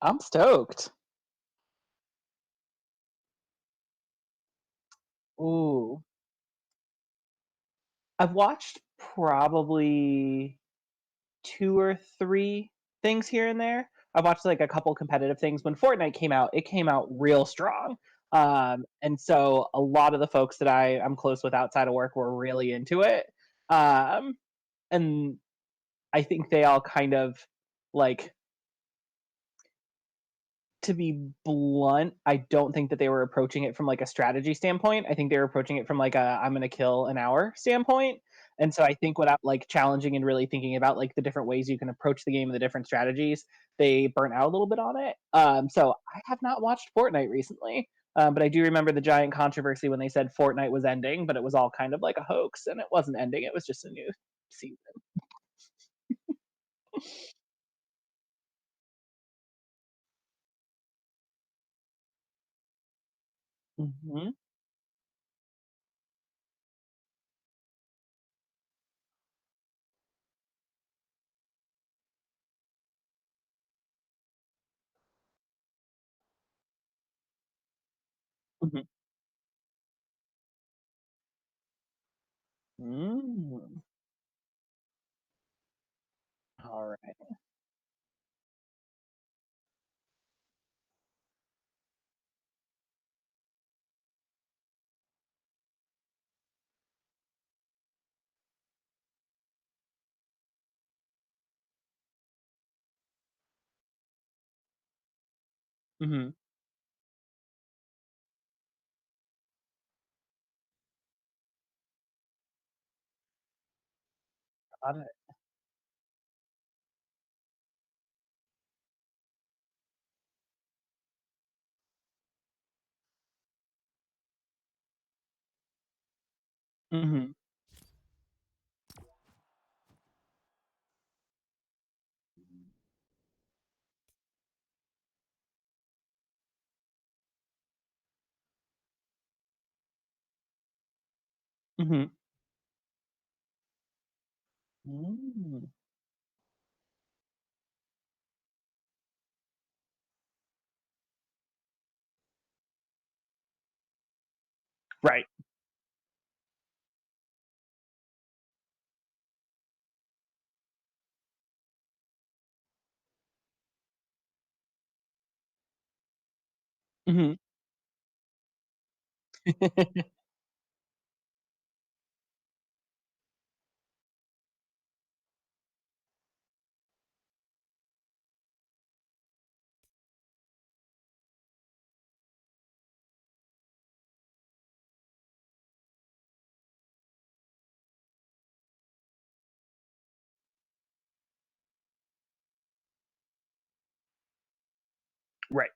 I'm stoked. Ooh. I've watched probably 2 or 3 things here and there. I've watched, like, a couple competitive things. When Fortnite came out, it came out real strong. And so a lot of the folks that I'm close with outside of work were really into it. Um, and I think they all kind of, like, to be blunt, I don't think that they were approaching it from like a strategy standpoint. I think they were approaching it from like a I'm gonna kill an hour standpoint. And so I think without like challenging and really thinking about like the different ways you can approach the game and the different strategies, they burnt out a little bit on it. So I have not watched Fortnite recently. But I do remember the giant controversy when they said Fortnite was ending, but it was all kind of like a hoax and it wasn't ending. It was just a new season. Hmm. Hmm. Mm. All right. Hmm. Got it. Hmm. Hmm. Mm. Right. Mhm. Right.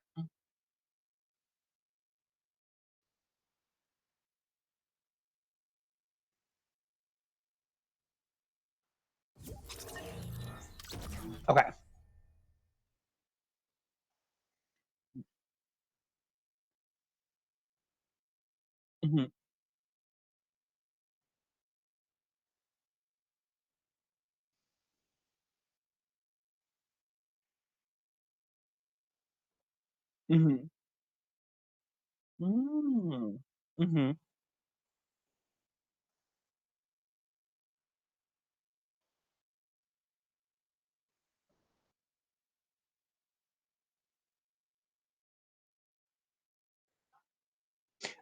Okay. Mhm. Mhm. Mm. Mhm.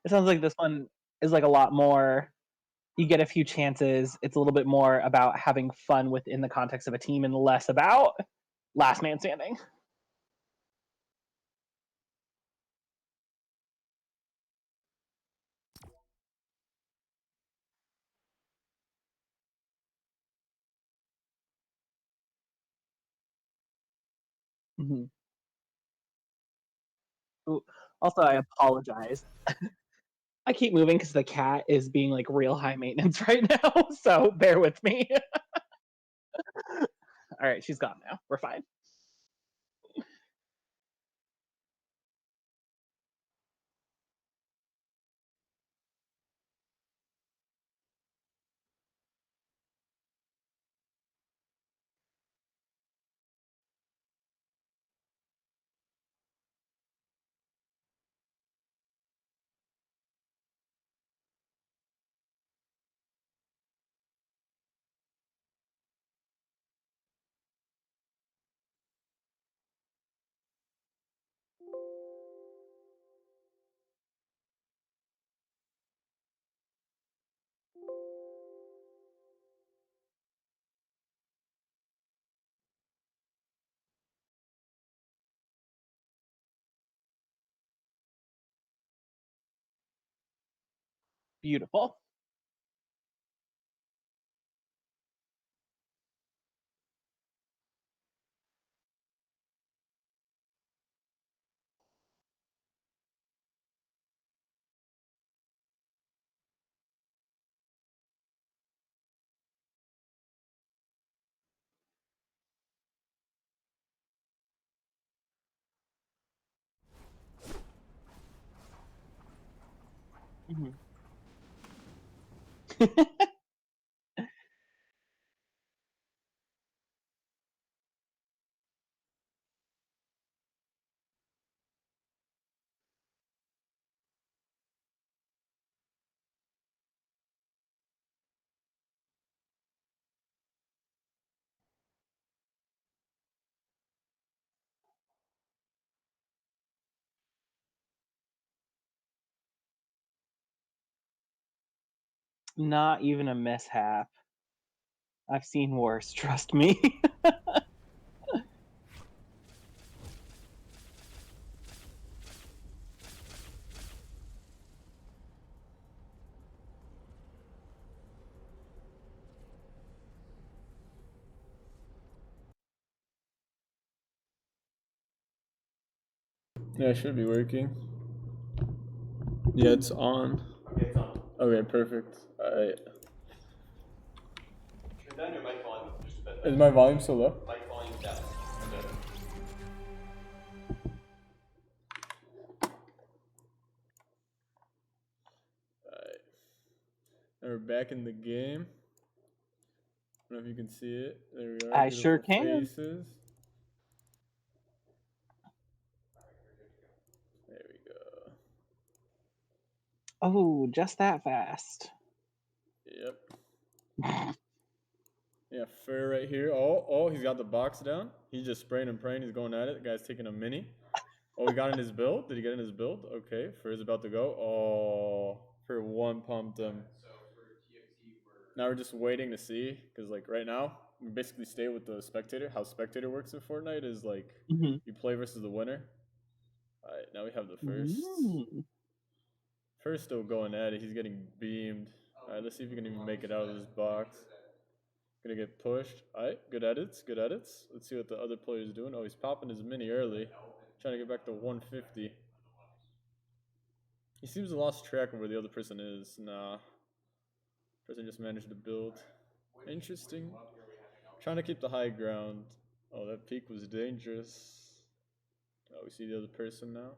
It sounds like this one is, like, a lot more you get a few chances, it's a little bit more about having fun within the context of a team and less about last man standing. Mhm. Ooh, also, I apologize. I keep moving because the cat is being, like, real high maintenance right now, so bear with me. Alright, she's gone now, we're fine. Beautiful. Mhm. Not even a mishap. I've seen worse, trust me. Yeah, it should be working. Yeah, it's on. Okay, it's on. Okay, perfect. Alright. Turn down your mic volume just a bit. Is my volume so low? Mic volume down a bit. Alright. And we're back in the game. I don't know if you can see it. There we are. I sure Beautiful can. faces. There we go. Oh, just that fast. Yep. Yeah, Fur right here. Oh, he's got the box down. He's just spraying and praying. He's going at it. The guy's taking a mini. Oh, he got in his build. Did he get in his build? Okay, Fur's about to go. Oh, Fur one pumped him. Now we're just waiting to see, because like right now, we basically stay with the spectator. How spectator works in Fortnite is like Mhm. you play versus the winner. Alright, now we have the first. Mm. First still going at it. He's getting beamed. Alright, let's see if he can even make it out of this box. Gonna get pushed. Alright, good edits, good edits. Let's see what the other player's doing. Oh, he's popping his mini early. Trying to get back to 150. He seems to lost track of where the other person is. Nah. Person just managed to build. Interesting. Trying to keep the high ground. Oh, that peak was dangerous. Oh, we see the other person now.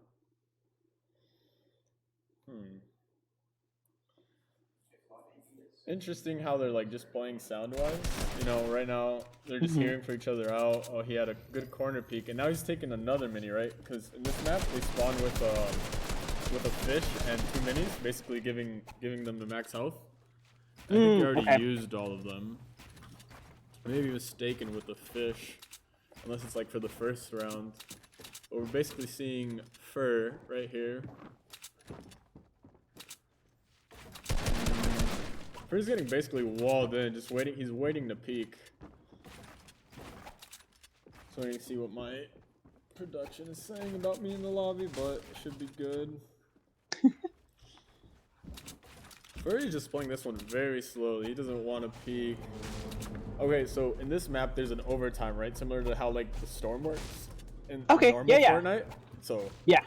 Interesting how they're like just playing sound-wise. You know, right now they're just Mhm. hearing for each other out. Oh, he had a good corner peek, and now he's taking another mini, right? Because in this map they spawn with a fish and 2 minis, basically giving them the max health. I think they already Okay. used all of them. I may be mistaken with the fish, unless it's like for the first round. But we're basically seeing Fur right here. Fur's getting basically walled in, just waiting. He's waiting to peek. So I can see what my production is saying about me in the lobby, but it should be good. Fur is just playing this one very slowly. He doesn't want to peek. Okay, so in this map, there's an overtime, right? Similar to how like the storm works in normal Fortnite. So Yeah.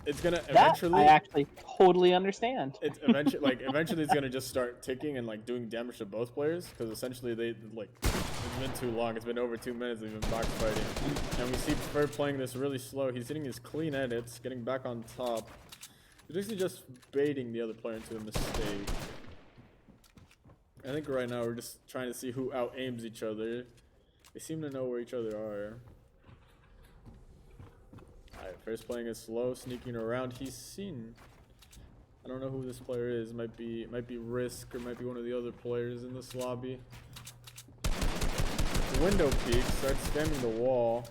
it's gonna That eventually. I actually totally understand. It's eventually it's gonna just start ticking and like doing damage to both players, because essentially they like it's been too long. It's been over 2 minutes. They've been box fighting, and we see Fur playing this really slow. He's hitting his clean edits, getting back on top. He's basically just baiting the other player into a mistake. I think right now we're just trying to see who out aims each other. They seem to know where each other are. Alright, first playing it slow, sneaking around. He's seen. I don't know who this player is. Might be Risk, or might be one of the other players in this lobby. Window peek, starts spamming the wall.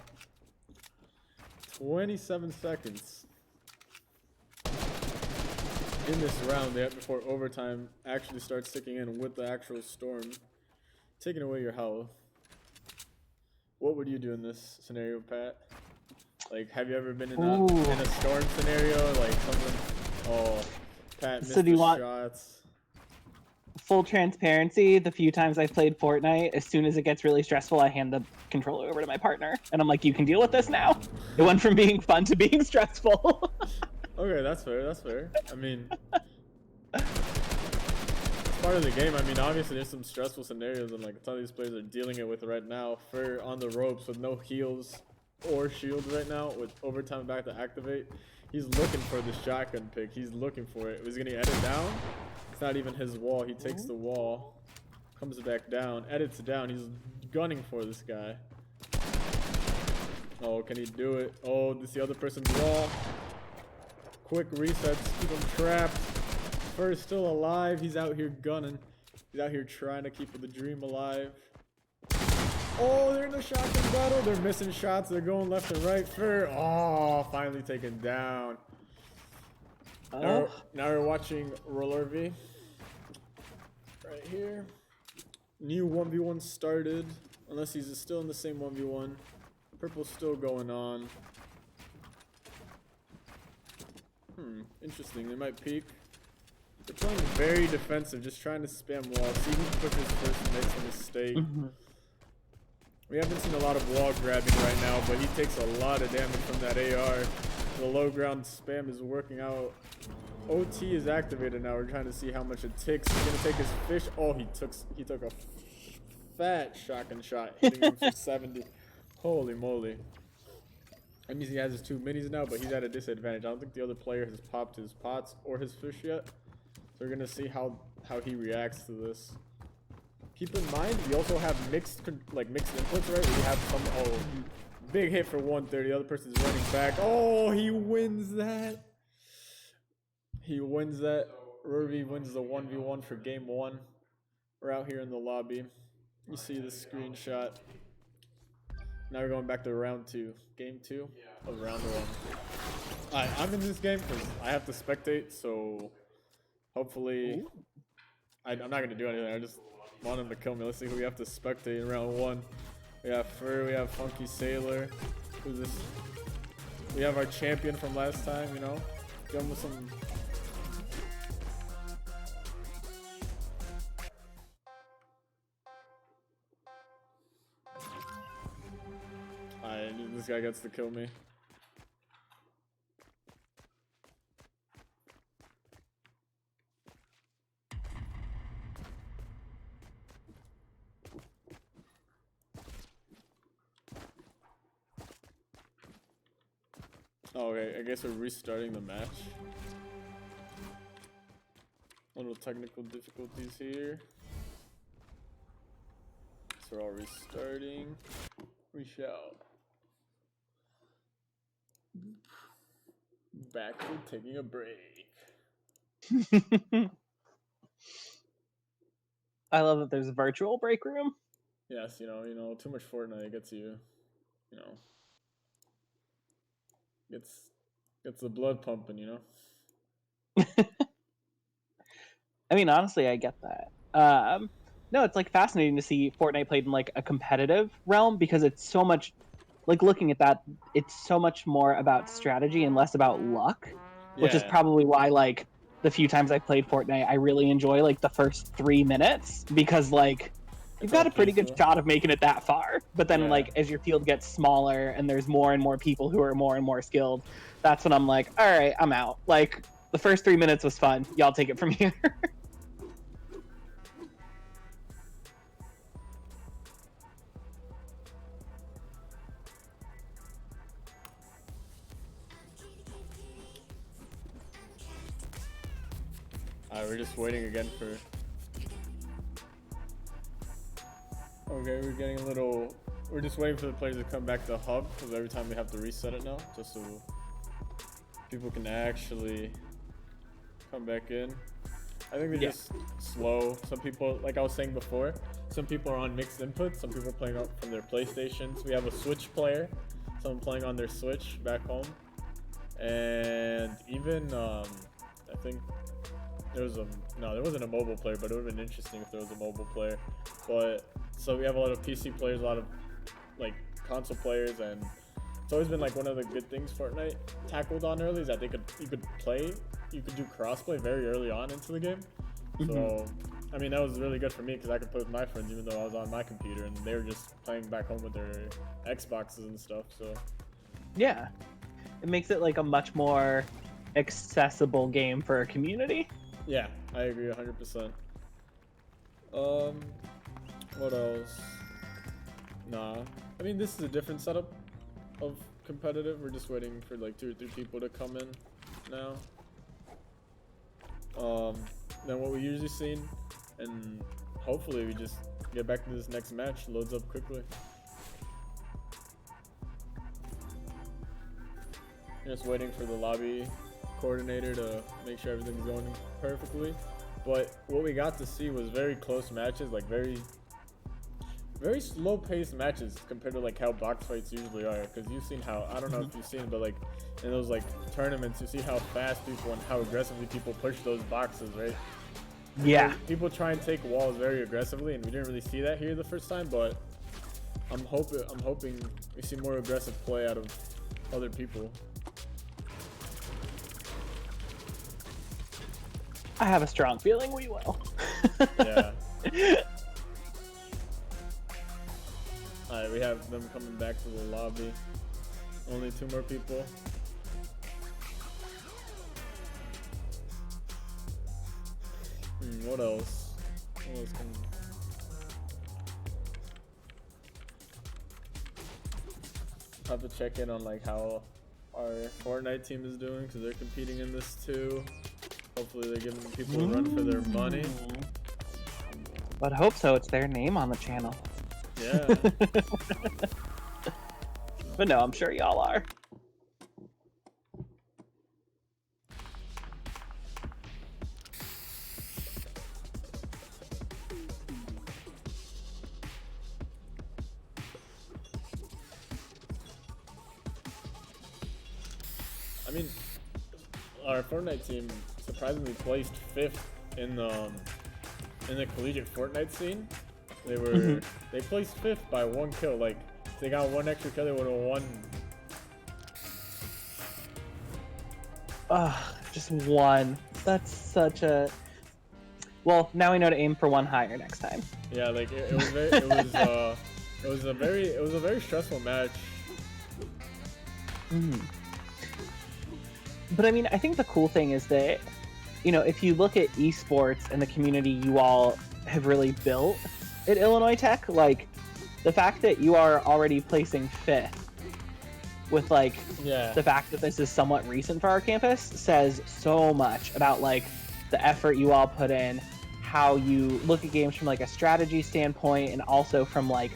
27 seconds in this round there before overtime actually starts ticking in with the actual storm taking away your health. What would you do in this scenario, Pat? Like, have you ever been in a storm scenario? Like, someone, oh, Pat So missed do you the want shots. full transparency? The few times I've played Fortnite, as soon as it gets really stressful, I hand the controller over to my partner, and I'm like, "You can deal with this now." It went from being fun to being stressful. Okay, that's fair. That's fair. I mean, it's part of the game. I mean, obviously there's some stressful scenarios, and like a ton of these players are dealing it with right now. Fur on the ropes with no heals or shields right now, with overtime back to activate. He's looking for the shotgun pick. He's looking for it. Was he gonna edit down? It's not even his wall. He takes the wall, comes back down, edits down. He's gunning for this guy. Oh, can he do it? Oh, this is the other person's wall. Quick resets, keep him trapped. Fur's still alive. He's out here gunning. He's out here trying to keep the dream alive. Oh, they're in a shotgun battle. They're missing shots. They're going left and right. Fur, oh, finally taken down. Now we're watching Roller V. Right here. New 1v1 started. Unless he's still in the same 1v1. Purple's still going on. Interesting. They might peek. They're playing very defensive, just trying to spam walls. See who pushes first and makes a mistake. We haven't seen a lot of wall grabbing right now, but he takes a lot of damage from that AR. The low ground spam is working out. OT is activated now. We're trying to see how much it takes. He's gonna take his fish. Oh, he took a fat shotgun shot, hitting him for 70. Holy moly. That means he has his 2 minis now, but he's at a disadvantage. I don't think the other player has popped his pots or his fish yet. So we're gonna see how he reacts to this. Keep in mind, we also have mixed inputs, right? We have some, big hit for 130. The other person's running back. Oh, he wins that. He wins that. Ruby wins the 1v1 for game 1. We're out here in the lobby. You see the screenshot. Now we're going back to round 2. Game 2 of round 1. Alright, I'm in this game because I have to spectate, so hopefully I'm not going to do anything. I just want him to kill me. Let's see who we have to spectate in round 1. We have Fur, we have Funky Sailor. Who's this? We have our champion from last time, you know? Give him some... This guy gets to kill me. Oh, okay, I guess we're restarting the match. Little technical difficulties here. So we're all restarting. We shall. Back to taking a break. I love that there's a virtual break room. Yes, you know, too much Fortnite gets you, gets the blood pumping, you know. I mean, honestly, I get that. No, it's like fascinating to see Fortnite played in like a competitive realm because it's so much. Like looking at that, it's so much more about strategy and less about luck, which is probably why like the few times I played Fortnite, I really enjoy like the first 3 minutes because like you've got a pretty good shot of making it that far. But then like as your field gets smaller and there's more and more people who are more and more skilled, that's when I'm like, all right, I'm out. Like the first 3 minutes was fun. Y'all take it from here. We're just waiting again for... Okay, we're getting a little... We're just waiting for the players to come back to the hub, because every time we have to reset it now, just so people can actually come back in. I think they're just slow. Some people, like I was saying before, some people are on mixed inputs, some people are playing up from their PlayStations. We have a Switch player, someone playing on their Switch back home. And even, I think... there wasn't a mobile player, but it would have been interesting if there was a mobile player. But so we have a lot of PC players, a lot of like console players, and it's always been like one of the good things Fortnite tackled on early is that you could play you could do crossplay very early on into the game. Mhm. So, I mean, that was really good for me because I could play with my friends even though I was on my computer and they were just playing back home with their Xboxes and stuff. So, Yeah, it makes it like a much more accessible game for a community. yeah, I agree 100%. Um, what else? Nah, I mean, this is a different setup of competitive. We're just waiting for like 2 or 3 people to come in now. Than what we usually seen, and hopefully we just get back to this next match. Loads up quickly. Just waiting for the lobby coordinator to make sure everything's going perfectly. But what we got to see was very close matches, like very slow-paced matches compared to like how box fights usually are. Because you've seen how, I don't know if you've seen it, but like in those like tournaments, you see how fast people and how aggressively people push those boxes, right? Yeah. People try and take walls very aggressively, and we didn't really see that here the first time. But I'm hoping we see more aggressive play out of other people. I have a strong feeling we will. Yeah. Alright, we have them coming back to the lobby. Only 2 more people. What else? What else can... Have to check in on like how our Fortnite team is doing because they're competing in this too. Hopefully they're giving people a run for their money. But I hope so. It's their name on the channel. Yeah. But no, I'm sure y'all are. I mean, our Fortnite team surprisingly placed 5th in the collegiate Fortnite scene. They placed 5th by 1 kill. Like if they got 1 extra kill, they would have won. Just 1. That's such a. Well, now we know to aim for 1 higher next time. Yeah, like it was very, it was a very stressful match. But I mean, I think the cool thing is that, you know, if you look at esports and the community you all have really built at Illinois Tech, like the fact that you are already placing 5th with like the fact that this is somewhat recent for our campus says so much about like the effort you all put in, how you look at games from like a strategy standpoint, and also from like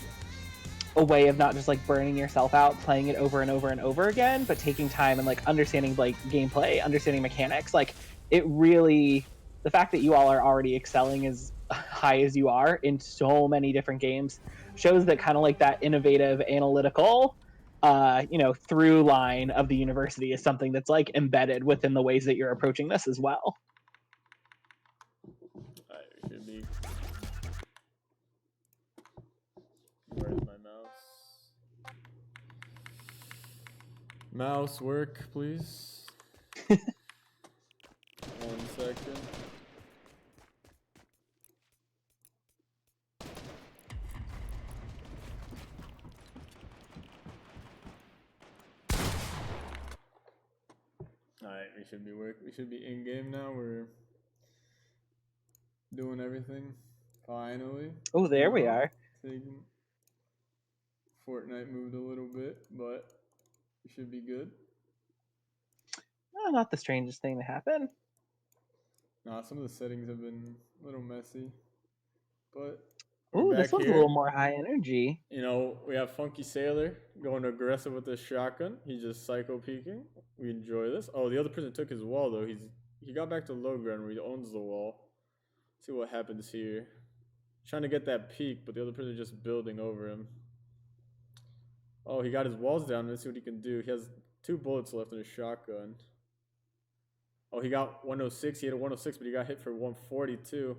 a way of not just like burning yourself out playing it over and over and over again, but taking time and like understanding like gameplay, understanding mechanics. Like it really, the fact that you all are already excelling as high as you are in so many different games shows that kind of like that innovative analytical you know, through line of the university is something that's like embedded within the ways that you're approaching this as well. Alright, we should be. Where's my mouse? Mouse work, please. 1 second. Alright, we should be in game now. We're doing everything. Finally. Oh, there we are. Fortnite moved a little bit, but it should be good. Oh, not the strangest thing to happen. Nah, some of the settings have been a little messy, but Ooh, we're this back one's a here. little more high energy. You know, we have Funky Sailor going aggressive with his shotgun. He's just psycho peeking. We enjoy this. Oh, the other person took his wall though. He got back to low ground where he owns the wall. See what happens here. Trying to get that peek, but the other person just building over him. Oh, he got his walls down. Let's see what he can do. He has 2 bullets left in his shotgun. Oh, he got 106. He hit a 106, but he got hit for 142.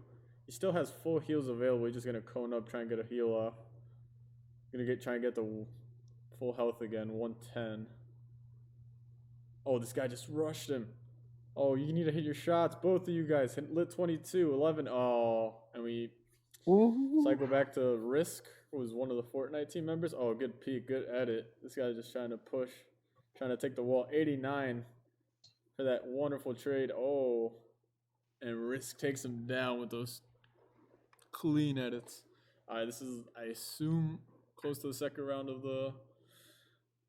He still has full heals available. He's just gonna cone up, try and get a heal off. Try and get the full health again. 110. Oh, this guy just rushed him. Oh, you need to hit your shots. Both of you guys hit lit 22, 11. Oh, and we Ooh. cycle back to Risk, who was one of the Fortnite team members. Oh, good peek, good edit. This guy's just trying to push, trying to take the wall. 89 for that wonderful trade. Oh, and Risk takes him down with those clean edits. All right, this is, I assume, close to the second round of the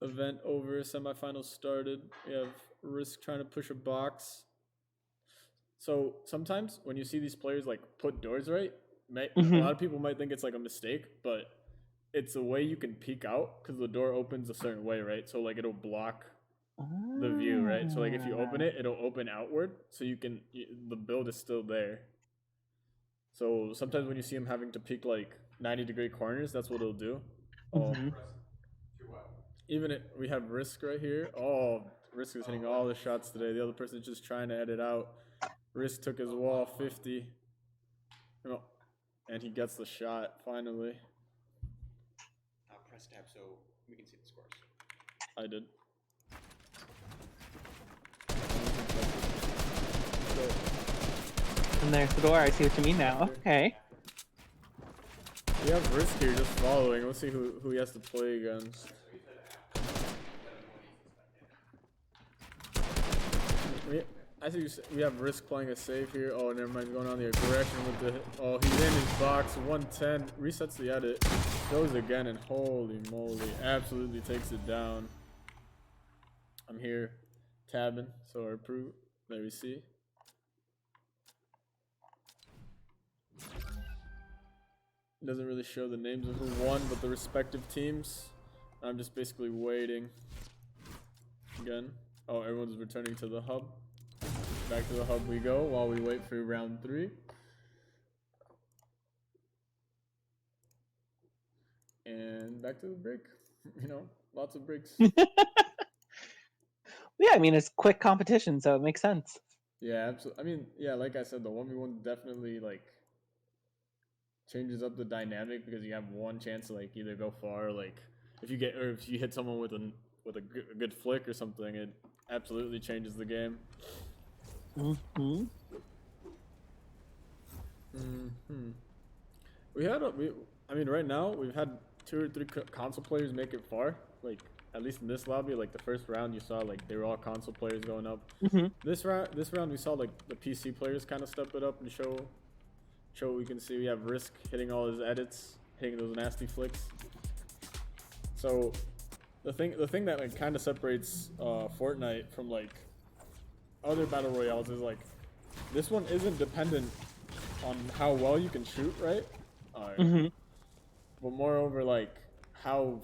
event over. Semifinals started. We have Risk trying to push a box. So sometimes when you see these players like put doors right, a lot of people might think it's like a mistake, but it's a way you can peek out because the door opens a certain way, right? So like it'll block the view, right? So like if you open it, it'll open outward, so the build is still there. So sometimes when you see him having to peek like 90-degree corners, that's what it'll do. Oh, we have Risk right here. Oh, Risk is hitting all the shots today. The other person's just trying to edit out. Risk took his wall 50. Oh, and he gets the shot finally. Press tab so we can see the scores. I did. And there's the door. I see what you mean now. Okay. We have Risk here just following. Let's see who he has to play against. I think we have Risk playing a save here. Oh, never mind. Going on the aggression with the. Oh, he's in his box. 110. Resets the edit. Goes again, and holy moly. Absolutely takes it down. I'm here tabbing, so I approve. There we see. It doesn't really show the names of who won, but the respective teams. I'm just basically waiting. Again. Oh, everyone's returning to the hub. Back to the hub we go while we wait for round 3. And back to the break. You know, lots of breaks. Yeah, I mean, it's quick competition, so it makes sense. Yeah, absolutely. I mean, yeah, like I said, the 1v1 definitely, like, changes up the dynamic because you have one chance to, like, either go far, or, like, if you hit someone with a good flick or something, it absolutely changes the game. I mean, right now we've had 2 or 3 console players make it far. Like at least in this lobby, like the first round you saw, like they were all console players going up. This round we saw like the PC players kind of step it up and show what we can see. We have Risk hitting all his edits, hitting those nasty flicks. So the thing that like kind of separates Fortnite from like other battle royales is like this one isn't dependent on how well you can shoot, right? But moreover, like how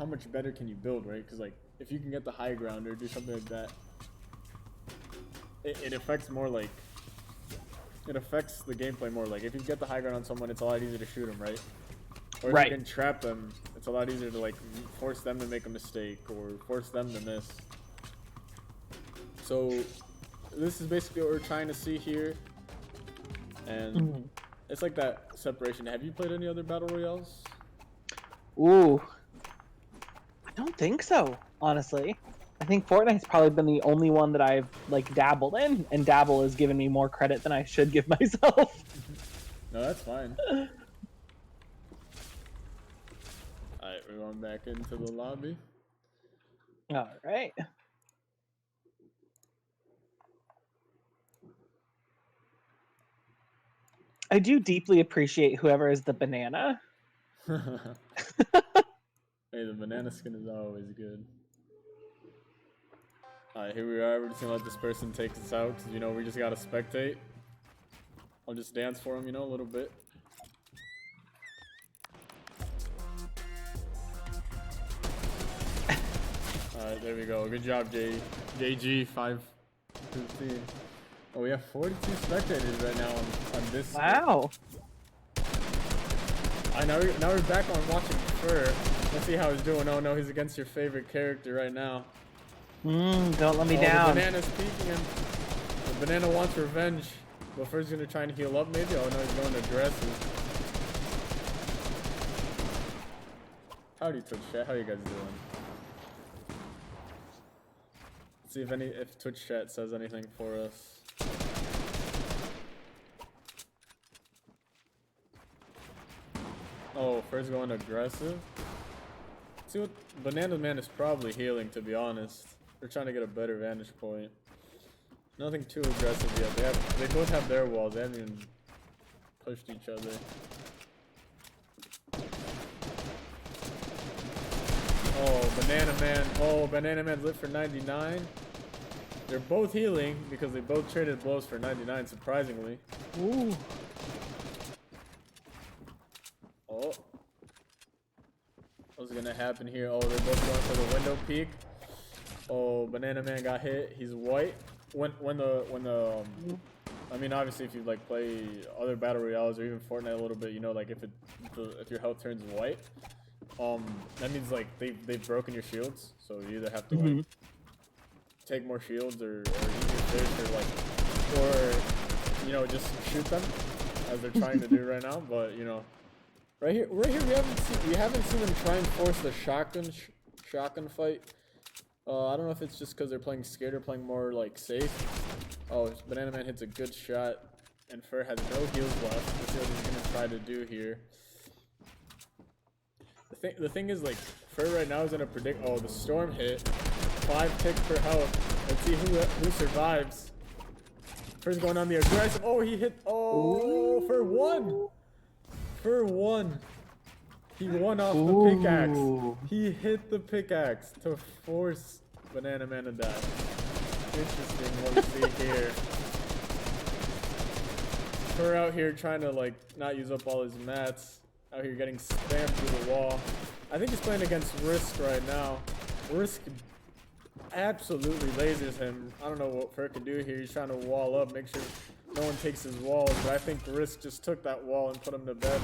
much better can you build, right? Because like if you can get the high ground or do something like that, it affects more like it affects the gameplay more. Like if you get the high ground on someone, it's a lot easier to shoot them, right? Or if you can trap them, it's a lot easier to like force them to make a mistake or force them to miss. So this is basically what we're trying to see here, and it's like that separation. Have you played any other battle royales? Ooh, I don't think so, honestly. I think Fortnite's probably been the only one that I've like dabbled in, and dabble has given me more credit than I should give myself. No, that's fine. Alright, we're going back into the lobby. Alright. I do deeply appreciate whoever is the banana. Hey, the banana skin is always good. Alright, here we are. We're just gonna let this person take us out because, you know, we just gotta spectate. I'll just dance for him, you know, a little bit. Alright, there we go. Good job, JG 515. Oh, we have 42 spectators right now on this. Wow. Now we're back on watching Fur. Let's see how he's doing. Oh no, he's against your favorite character right now. Don't let me down. The banana's peeking him. The banana wants revenge. But first he's gonna try and heal up maybe. Oh no, he's going aggressive. Howdy Twitch chat, how you guys doing? Let's see if Twitch chat says anything for us. Oh, first going aggressive. See what Banana Man is probably healing, to be honest. They're trying to get a better vantage point. Nothing too aggressive yet. They both have their walls. They haven't even pushed each other. Oh, Banana Man. Oh, Banana Man's lit for 99. They're both healing because they both traded blows for 99, surprisingly. Ooh. Oh. What's gonna happen here? Oh, they're both going for the window peak. Oh, Banana Man got hit. He's white. I mean, obviously, if you like play other battle royales or even Fortnite a little bit, you know, like if your health turns white, that means like they've broken your shields. So you either have to like take more shields or eat your fish or you know just shoot them as they're trying to do right now. But you know, right here we haven't seen them try and force the shotgun fight. I don't know if it's just because they're playing scared or playing more like safe. Oh, Banana Man hits a good shot, and Fur has no heals left. Let's see what he's gonna try to do here. The thing is, like, Fur right now is gonna predict. Oh, the storm hit. 5 ticks per health. Let's see who survives. Fur's going on the aggressive. Oh, he hit. Oh, Fur won. Fur won. He won off the pickaxe. He hit the pickaxe to force Banana Man to die. Interesting what we see here. Fur out here trying to like not use up all his mats. Out here getting spammed through the wall. I think he's playing against Risk right now. Risk absolutely lasers him. I don't know what Fur can do here. He's trying to wall up, make sure no one takes his walls. But I think Risk just took that wall and put him to bed.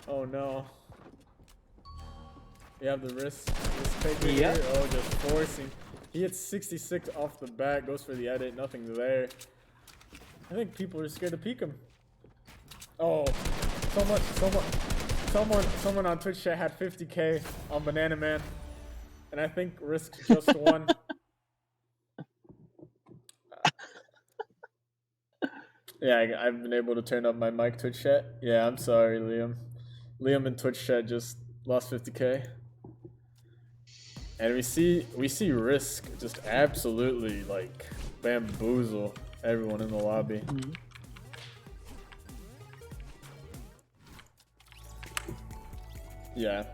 Oh no. You have the risk taker here. Oh, just forcing. He hits 66 off the bat, goes for the edit, nothing there. I think people are scared to peek him. Oh, someone on Twitch chat had 50K on Banana Man, and I think Risk just won. Yeah, I've been able to turn up my mic Twitch chat. Yeah, I'm sorry, Liam. Liam and Twitch chat just lost 50K. And we see Risk just absolutely like bamboozle everyone in the lobby. Yeah.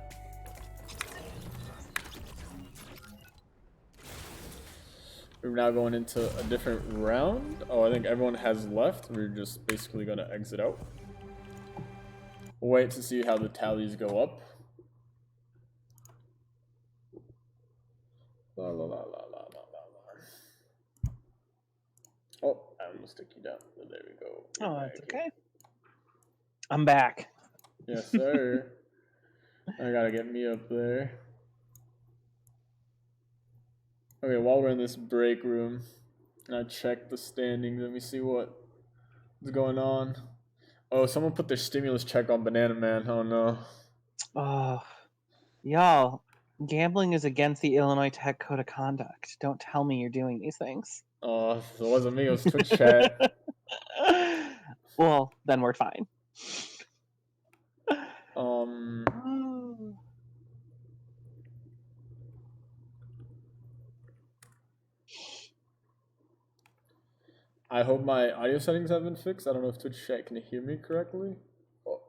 We're now going into a different round. Oh, I think everyone has left. We're just basically gonna exit out. We'll wait to see how the tallies go up. La la la la la la la. Oh, I almost took you down. There we go. Oh, that's okay. I'm back. Yes, sir. I gotta get me up there. Okay, while we're in this break room, I check the standings. Let me see what's going on. Oh, someone put their stimulus check on Banana Man. Oh no. Oh, y'all. Gambling is against the Illinois Tech Code of Conduct. Don't tell me you're doing these things. Oh, it wasn't me. It was Twitch chat. Well, then we're fine. I hope my audio settings have been fixed. I don't know if Twitch chat can hear me correctly. Oh.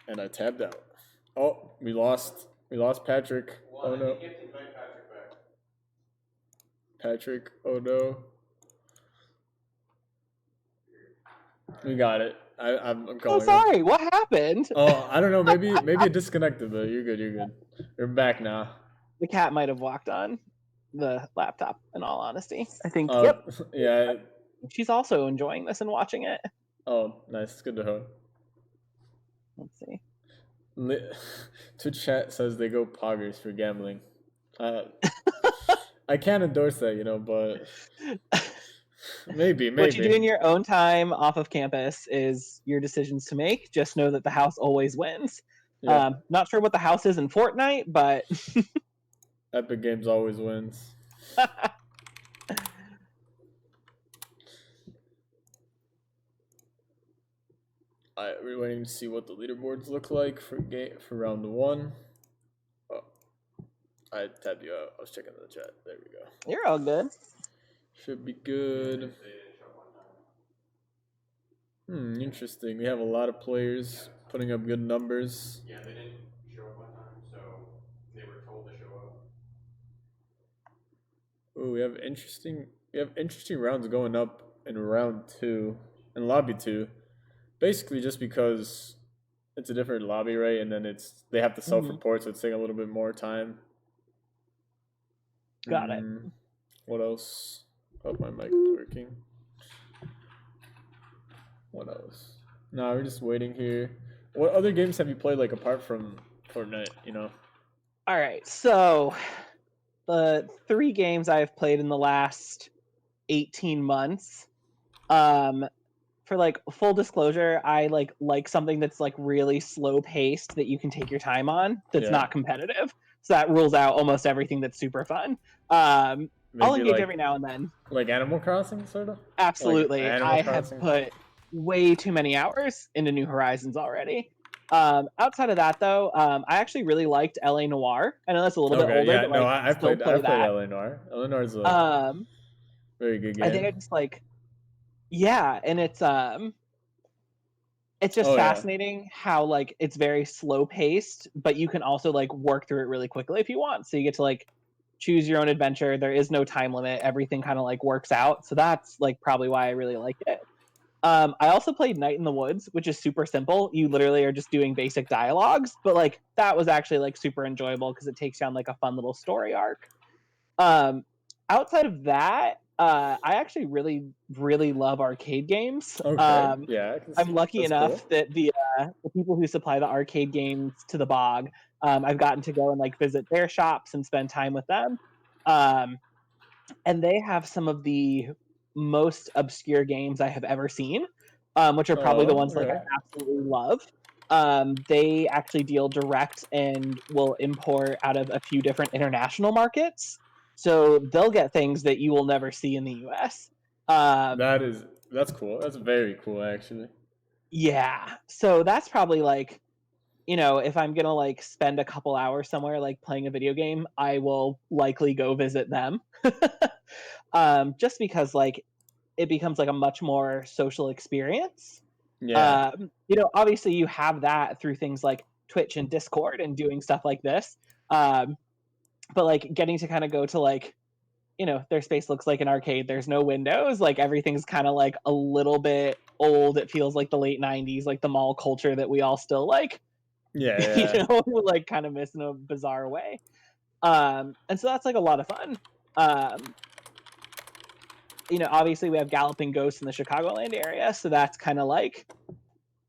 And I tabbed out. Oh, we lost Patrick. Oh no. Patrick, oh no. We got it. I'm calling. Oh, sorry. What happened? Oh, I don't know. Maybe it disconnected, but you're good. You're good. You're back now. The cat might have walked on the laptop. In all honesty, I think. Yep. Yeah. She's also enjoying this and watching it. Oh, nice. It's good to know. Let's see. Twitch chat says they go poggers for gambling. I can't endorse that, you know, but maybe. What you do in your own time off of campus is your decisions to make. Just know that the house always wins. Yeah. Not sure what the house is in Fortnite, but Epic Games always wins. Alright, we're waiting to see what the leaderboards look like for round 1. Oh, I tabbed you out. I was checking the chat. There we go. You're all good. Should be good. Interesting. We have a lot of players putting up good numbers. Yeah, they didn't show up one time, so they were told to show up. Oh, we have interesting rounds going up in round 2 and lobby 2. Basically just because it's a different lobby, right? And then they have to self-report, so it's taking a little bit more time. Got it. What else? Oh, my mic is working. What else? No, we're just waiting here. What other games have you played, like, apart from Fortnite, you know? All right, so the 3 games I've played in the last 18 months, for like full disclosure, I like something that's like really slow paced that you can take your time on, that's not competitive. So that rules out almost everything that's super fun. I'll engage every now and then. Like Animal Crossing, sort of? Absolutely. Like I have put way too many hours into New Horizons already. Outside of that, though, I actually really liked LA Noire. I know that's a little bit older, but like, I've played that. LA Noire. LA Noire is a very good game. I think I just like, yeah, and it's just fascinating how like it's very slow paced, but you can also like work through it really quickly if you want. So you get to like choose your own adventure. There is no time limit. Everything kind of like works out. So that's like probably why I really like it. I also played Night in the Woods, which is super simple. You literally are just doing basic dialogues, but like that was actually like super enjoyable because it takes you on like a fun little story arc. Outside of that, I actually really, really love arcade games. Yeah, I'm lucky enough that the people who supply the arcade games to the Bog, I've gotten to go and like visit their shops and spend time with them. And they have some of the most obscure games I have ever seen, which are probably the ones like I absolutely love. They actually deal direct and will import out of a few different international markets. So they'll get things that you will never see in the US. That's cool. That's very cool, actually. Yeah. So that's probably like, you know, if I'm gonna like spend a couple hours somewhere like playing a video game, I will likely go visit them. Just because like it becomes like a much more social experience. Yeah. You know, obviously you have that through things like Twitch and Discord and doing stuff like this. But like getting to kind of go to like, you know, their space looks like an arcade. There's no windows. Like everything's kind of like a little bit old. It feels like the late 90s, like the mall culture that we all still like, Yeah. you know, like kind of miss in a bizarre way. And so that's like a lot of fun. You know, obviously we have Galloping Ghosts in the Chicagoland area, so that's kind of like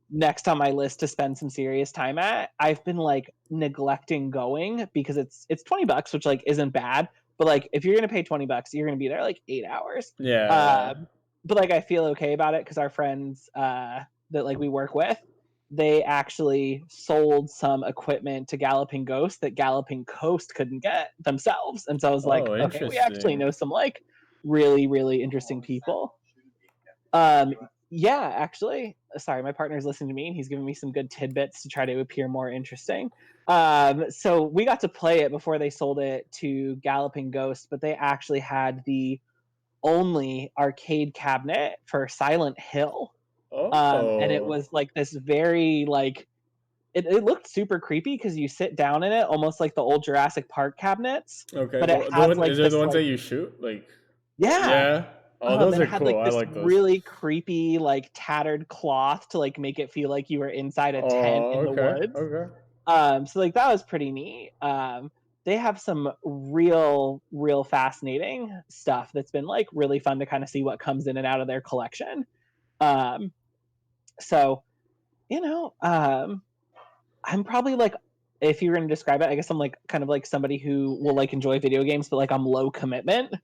next on my list to spend some serious time at. I've been like neglecting going because it's $20, which like isn't bad, but like if you're gonna pay $20, you're gonna be there like 8 hours. Yeah. But like I feel okay about it because our friends that like we work with, they actually sold some equipment to Galloping Ghost that Galloping Coast couldn't get themselves, and so I was like, okay, we actually know some like really, really interesting people. Yeah, actually, sorry, my partner's listening to me and he's giving me some good tidbits to try to appear more interesting. So we got to play it before they sold it to Galloping Ghost, but they actually had the only arcade cabinet for Silent Hill. And it was like this very like it looked super creepy because you sit down in it almost like the old Jurassic Park cabinets. Okay. But it has like is it the ones that you shoot? Like yeah. Oh, those and are it had cool. like this I like those. really creepy, like tattered cloth to like make it feel like you were inside a tent in the woods. Okay. So like that was pretty neat. They have some real fascinating stuff that's been like really fun to kind of see what comes in and out of their collection. So, you know, I'm probably like, if you were going to describe it, I guess I'm like kind of like somebody who will like enjoy video games, but like I'm low commitment,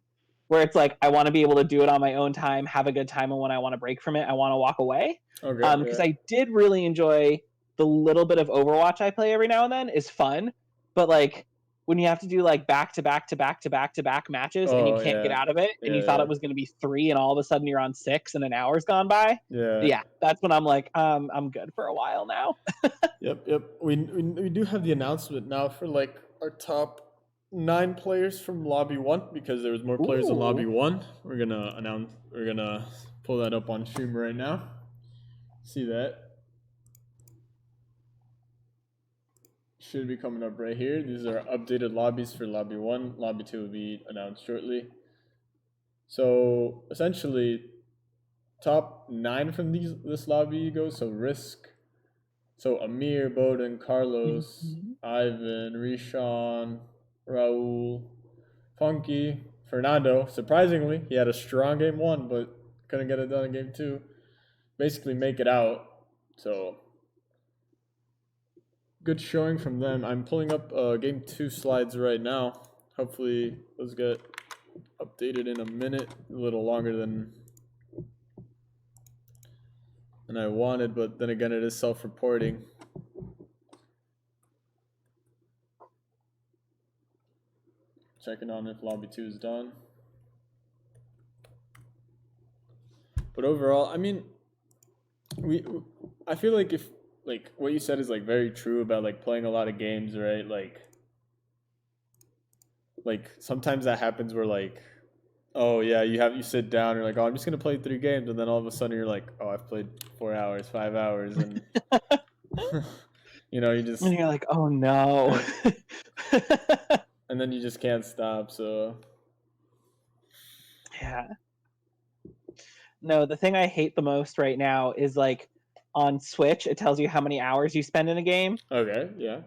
where it's like I want to be able to do it on my own time, have a good time, and when I want to break from it, I want to walk away. Okay. Because I did really enjoy the little bit of Overwatch I play every now and then is fun, but like when you have to do like back to back to back to back to back matches and you Oh can't get yeah, out of it, and you thought yeah, it was going to be 3 and all of a sudden you're on 6 and an hour's gone by. yeah, Yeah, that's when I'm like, I'm good for a while now. yep. We do have the announcement now for like our top 9 players from lobby 1 because there was more players in lobby Ooh. 1. We're gonna pull that up on stream right now. See that? Should be coming up right here. These are updated lobbies for lobby 1. Lobby 2 will be announced shortly. So essentially, top 9 from this lobby goes. So Risk, so Amir, Bowden, Carlos, Mhm. Ivan, Rishon, Raul, Funky, Fernando. Surprisingly, he had a strong game 1, but couldn't get it done in game 2. Basically, make it out. So good showing from them. I'm pulling up game 2 slides right now. Hopefully, those get updated in a minute. A little longer than I wanted, but then again, it is self-reporting. Checking on if lobby 2 is done. But overall, I mean, I feel like if like what you said is like very true about like playing a lot of games, right? Like sometimes that happens where like, oh yeah, you sit down, you're like, oh, I'm just gonna play 3 games, and then all of a sudden you're like, oh, I've played 4 hours, 5 hours, and you just And you're like, oh no. and then you just can't stop. So Yeah. No, the thing I hate the most right now is like on Switch, it tells you how many hours you spend in a game. okay, yeah.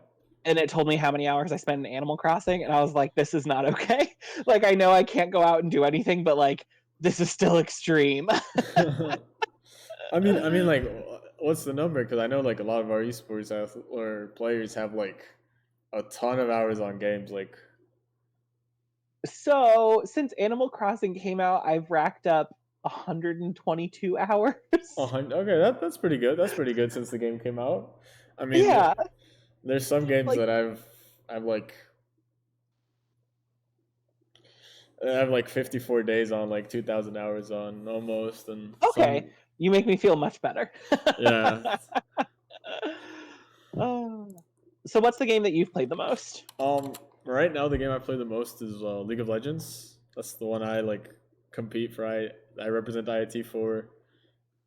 And it told me how many hours I spent in Animal Crossing, and I was like, this is not okay. Like, I know I can't go out and do anything, but like, this is still extreme. like, what's the number? Because I know like a lot of our esports or players have like a ton of hours on games. Like, So, since Animal Crossing came out, I've racked up 122 hours. 100. Okay, that's pretty good. That's pretty good since the game came out. I mean, Yeah, there's some games like, that I've like I have like 54 days on, like 2,000 hours on almost, and okay, some you make me feel much better. yeah. Oh. So, what's the game that you've played the most? Right now the game I play the most is League of Legends. That's the one I like compete for. I represent IIT for.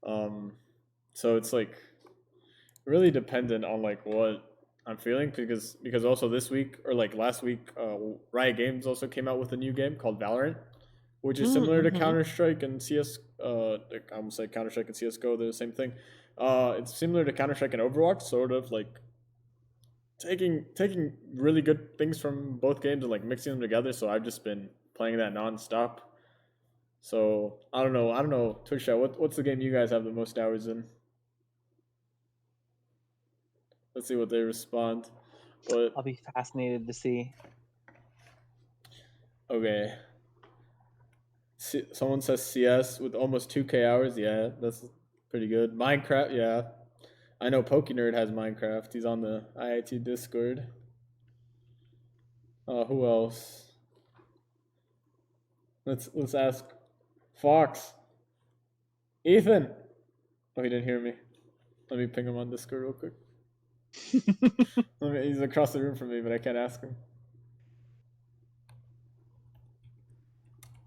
Um, so it's like really dependent on like what I'm feeling because also this week or like last week, Riot Games also came out with a new game called Valorant, which is similar to Mm-hmm. Counter Strike and CS. I almost say Counter Strike and CS:GO. They're the same thing. It's similar to Counter Strike and Overwatch, sort of like taking really good things from both games and like mixing them together. So I've just been playing that nonstop. So I don't know, Twitch chat. What's the game you guys have the most hours in? Let's see what they respond. But I'll be fascinated to see. okay, someone says CS with almost 2K hours. Yeah, that's pretty good. Minecraft, yeah. I know PokeNerd has Minecraft. He's on the IIT Discord. Who else? Let's ask Fox. Ethan. Oh, he didn't hear me. Let me ping him on Discord real quick. He's across the room from me, but I can't ask him.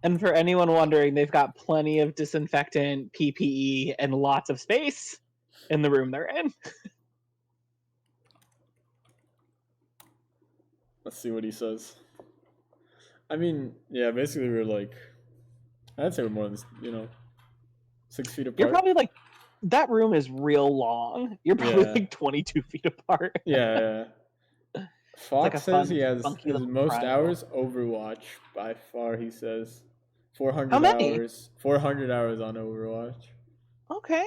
And for anyone wondering, they've got plenty of disinfectant, PPE, and lots of space in the room they're in. Let's see what he says. I mean, yeah, basically we're like, I'd say we're more than 6 feet You're apart. probably like, that room is real long. You're probably Yeah. like 22 feet apart. Yeah. Fox Like a says fun, he has funky his little most triangle. hours Overwatch by far. He says How 400 many? hours. 400 hours on Overwatch. Okay.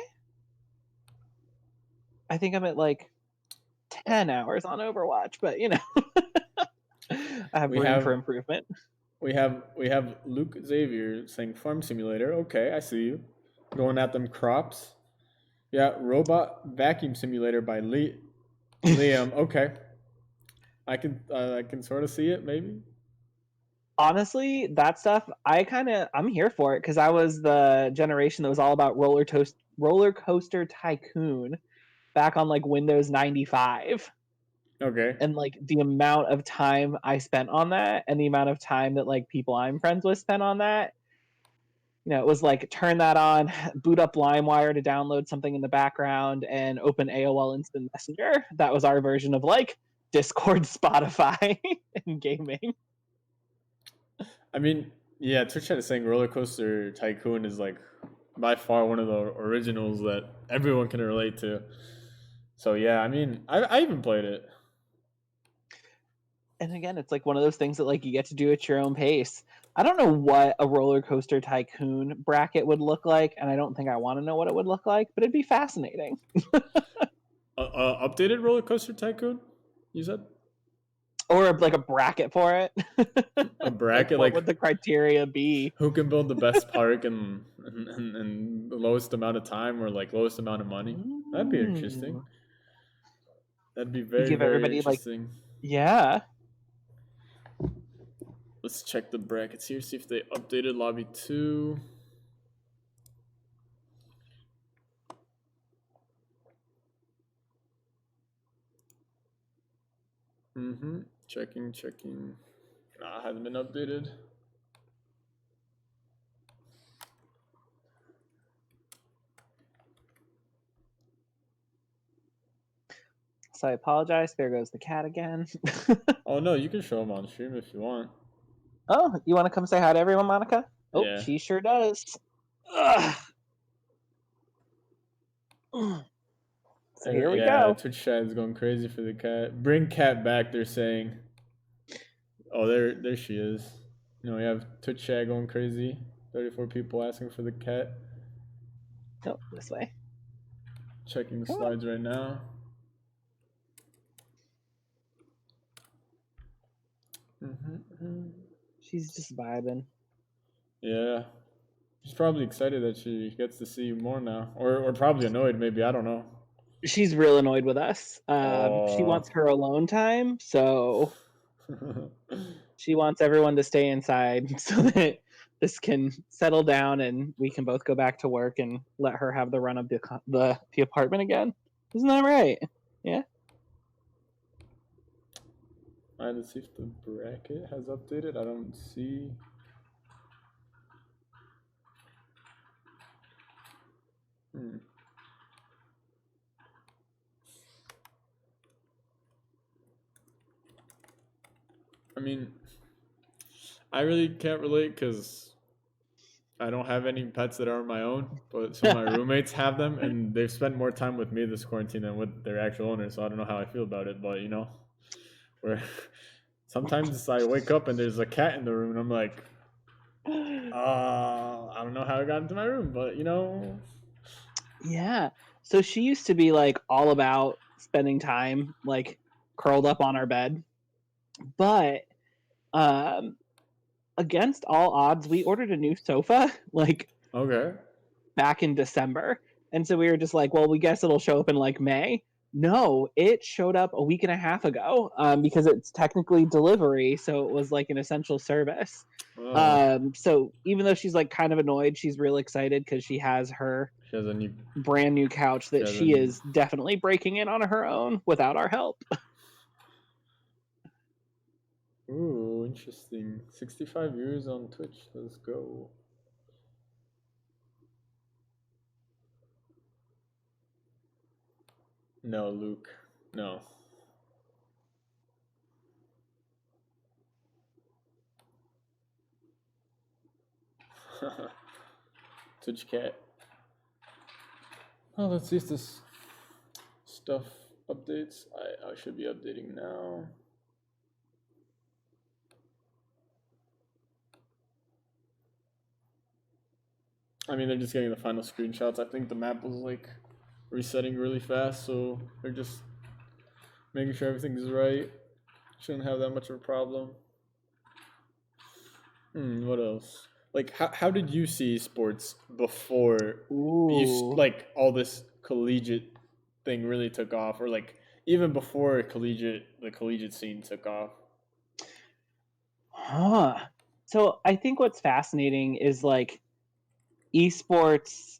I think I'm at like 10 hours on Overwatch, but I have We room for have improvement. we have Luke Xavier saying Farm Simulator. Okay, I see you. Going at them crops. Yeah, Robot Vacuum Simulator by Liam. Okay. I can sort of see it maybe. Honestly, that stuff I'm here for it because I was the generation that was all about Roller Coaster Tycoon back on like Windows 95. Okay. And like the amount of time I spent on that and the amount of time that like people I'm friends with spent on that, it was like turn that on, boot up LimeWire to download something in the background, and open AOL Instant Messenger. That was our version of like Discord, Spotify, and gaming. I mean, yeah, Twitch Chat is saying Roller Coaster Tycoon is like by far one of the originals that everyone can relate to. So yeah, I mean, I even played it. And again, it's like one of those things that like you get to do at your own pace. I don't know what a Roller Coaster Tycoon bracket would look like, and I don't think I want to know what it would look like, but it'd be fascinating. Updated Roller Coaster Tycoon, you said? Or like a bracket for it. A Like bracket what like would the criteria be? who can build the best park and the lowest amount of time or like lowest amount of money? That'd be interesting. Mm. That'd be You very give very everybody like, interesting. yeah. Let's check the brackets here, see if they updated lobby 2. Checking. Nah, hasn't been updated. So I apologize. There goes the cat again. Oh no, you can show them on stream if you want. Oh, you want to come say hi to everyone, Monica? Oh, Yeah. she sure does. Ugh. So here we Yeah, go. Twitch chat is going crazy for the cat. Bring cat back, they're saying. Oh, there she is. We have Twitch chat going crazy. 34 people asking for the cat. Oh, this way. Checking the Come on. slides right now. She's just vibing. Yeah. She's probably excited that she gets to see you more now. Or probably annoyed, maybe. I don't know. She's real annoyed with us. She Oh. wants her alone time, so she wants everyone to stay inside so that this can settle down and we can both go back to work and let her have the run of the apartment again. Isn't that right? Yeah. Alright, let's see if the bracket has updated. I don't see. I mean, I really can't relate because I don't have any pets that are my own, but some of my roommates have them, and they've spent more time with me this quarantine than with their actual owners. So I don't know how I feel about it, but where sometimes I wake up and there's a cat in the room, and I'm like, I don't know how it got into my room, but Yeah. So she used to be like all about spending time like curled up on our bed. But um against all odds, we ordered a new sofa like Okay. back in December. And so we were just like, well, we guess it'll show up in like May. No, it showed up a week and a half ago because it's technically delivery. So it was like an essential service. Oh, So even though she's like kind of annoyed, she's real excited because she has her she has a new. brand new couch She that has a she new. is definitely breaking in on her own without our help. Ooh, interesting. 65 views on Twitch. Let's go. No, Luke. No. Twitch cat. Oh, let's see if this stuff updates. I should be updating now. I mean, they're just getting the final screenshots. I think the map was like resetting really fast, so they're just making sure everything's right. Shouldn't have that much of a problem. What else? Like, how did you see sports before Ooh. like all this collegiate thing really took off, or like even before the collegiate scene took off. Huh. So I think what's fascinating is like esports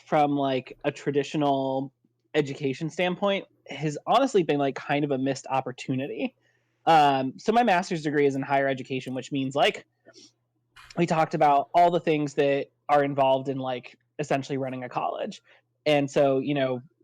from like a traditional education standpoint has honestly been like kind of a missed opportunity. So my master's degree is in higher education, which means like we talked about all the things that are involved in like essentially running a college. And so,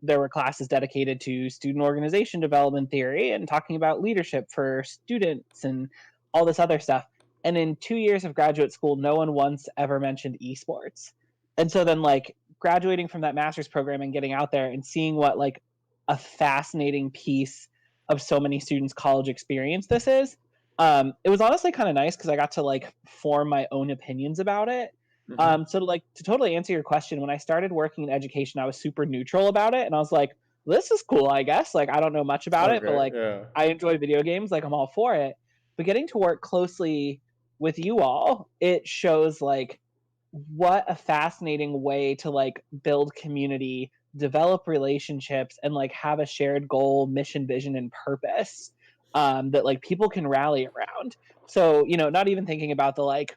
there were classes dedicated to student organization development theory and talking about leadership for students and all this other stuff. And in 2 years of graduate school, no one once ever mentioned esports. And so then, like, graduating from that master's program and getting out there and seeing what, like, a fascinating piece of so many students' college experience this is, it was honestly kind of nice because I got to like form my own opinions about it. Hmm. So to totally answer your question, when I started working in education, I was super neutral about it, and I was like, "This is cool, I guess." Like I don't know much about it, but Okay, like yeah. I enjoy video games, like I'm all for it. But getting to work closely with you all, it shows like what a fascinating way to like build community, develop relationships, and like have a shared goal, mission, vision, and purpose that like people can rally around. So, not even thinking about the like,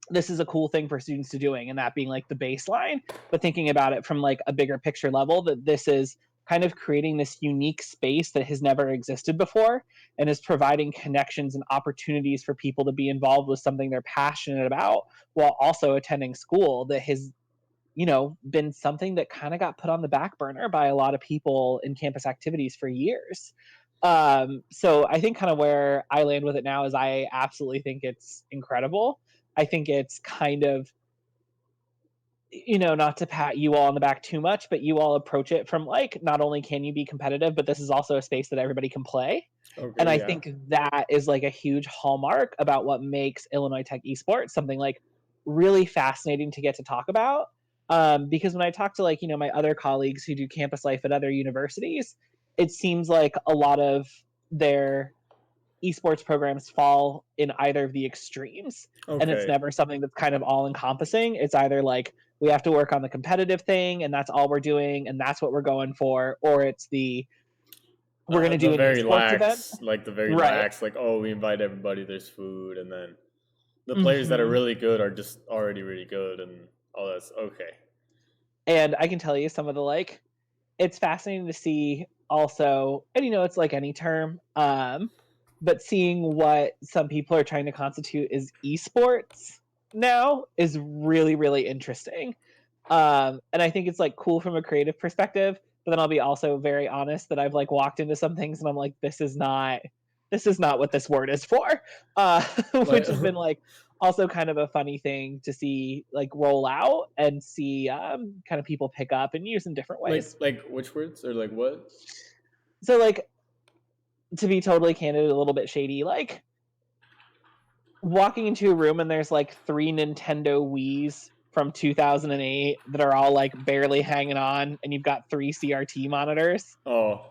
this is a cool thing for students to doing and that being like the baseline, but thinking about it from like a bigger picture level that this is kind of creating this unique space that has never existed before and is providing connections and opportunities for people to be involved with something they're passionate about while also attending school that has been something that kind of got put on the back burner by a lot of people in campus activities for years. So I think kind of where I land with it now is I absolutely think it's incredible. I think it's kind of, not to pat you all on the back too much, but you all approach it from like, not only can you be competitive, but this is also a space that everybody can play. And Okay, I yeah. think that is like a huge hallmark about what makes Illinois Tech esports something like really fascinating to get to talk about. Because when I talk to like, my other colleagues who do campus life at other universities, it seems like a lot of their esports programs fall in either of the extremes. And it's Okay. never something that's kind of all encompassing. It's either like we have to work on the competitive thing and that's all we're doing and that's what we're going for, or it's the we're going to The do an very esports event. lax, like the very Right. lax, like, oh, we invite everybody, there's food, and then the players that are Hmm. really good are just already really good, and all that's okay. And I can tell you some of the like, it's fascinating to see also, and it's like any term, but seeing what some people are trying to constitute as esports now is really, really interesting. And I think it's like cool from a creative perspective, but then I'll be also very honest that I've like walked into some things and I'm like, this is not what this word is for. Like, Which has been like also kind of a funny thing to see like roll out and see kind of people pick up and use in different ways. like which words or like what? So like to be totally candid, a little bit shady, like walking into a room and there's like three Nintendo Wii's from 2008 that are all like barely hanging on, and you've got three CRT monitors. Oh,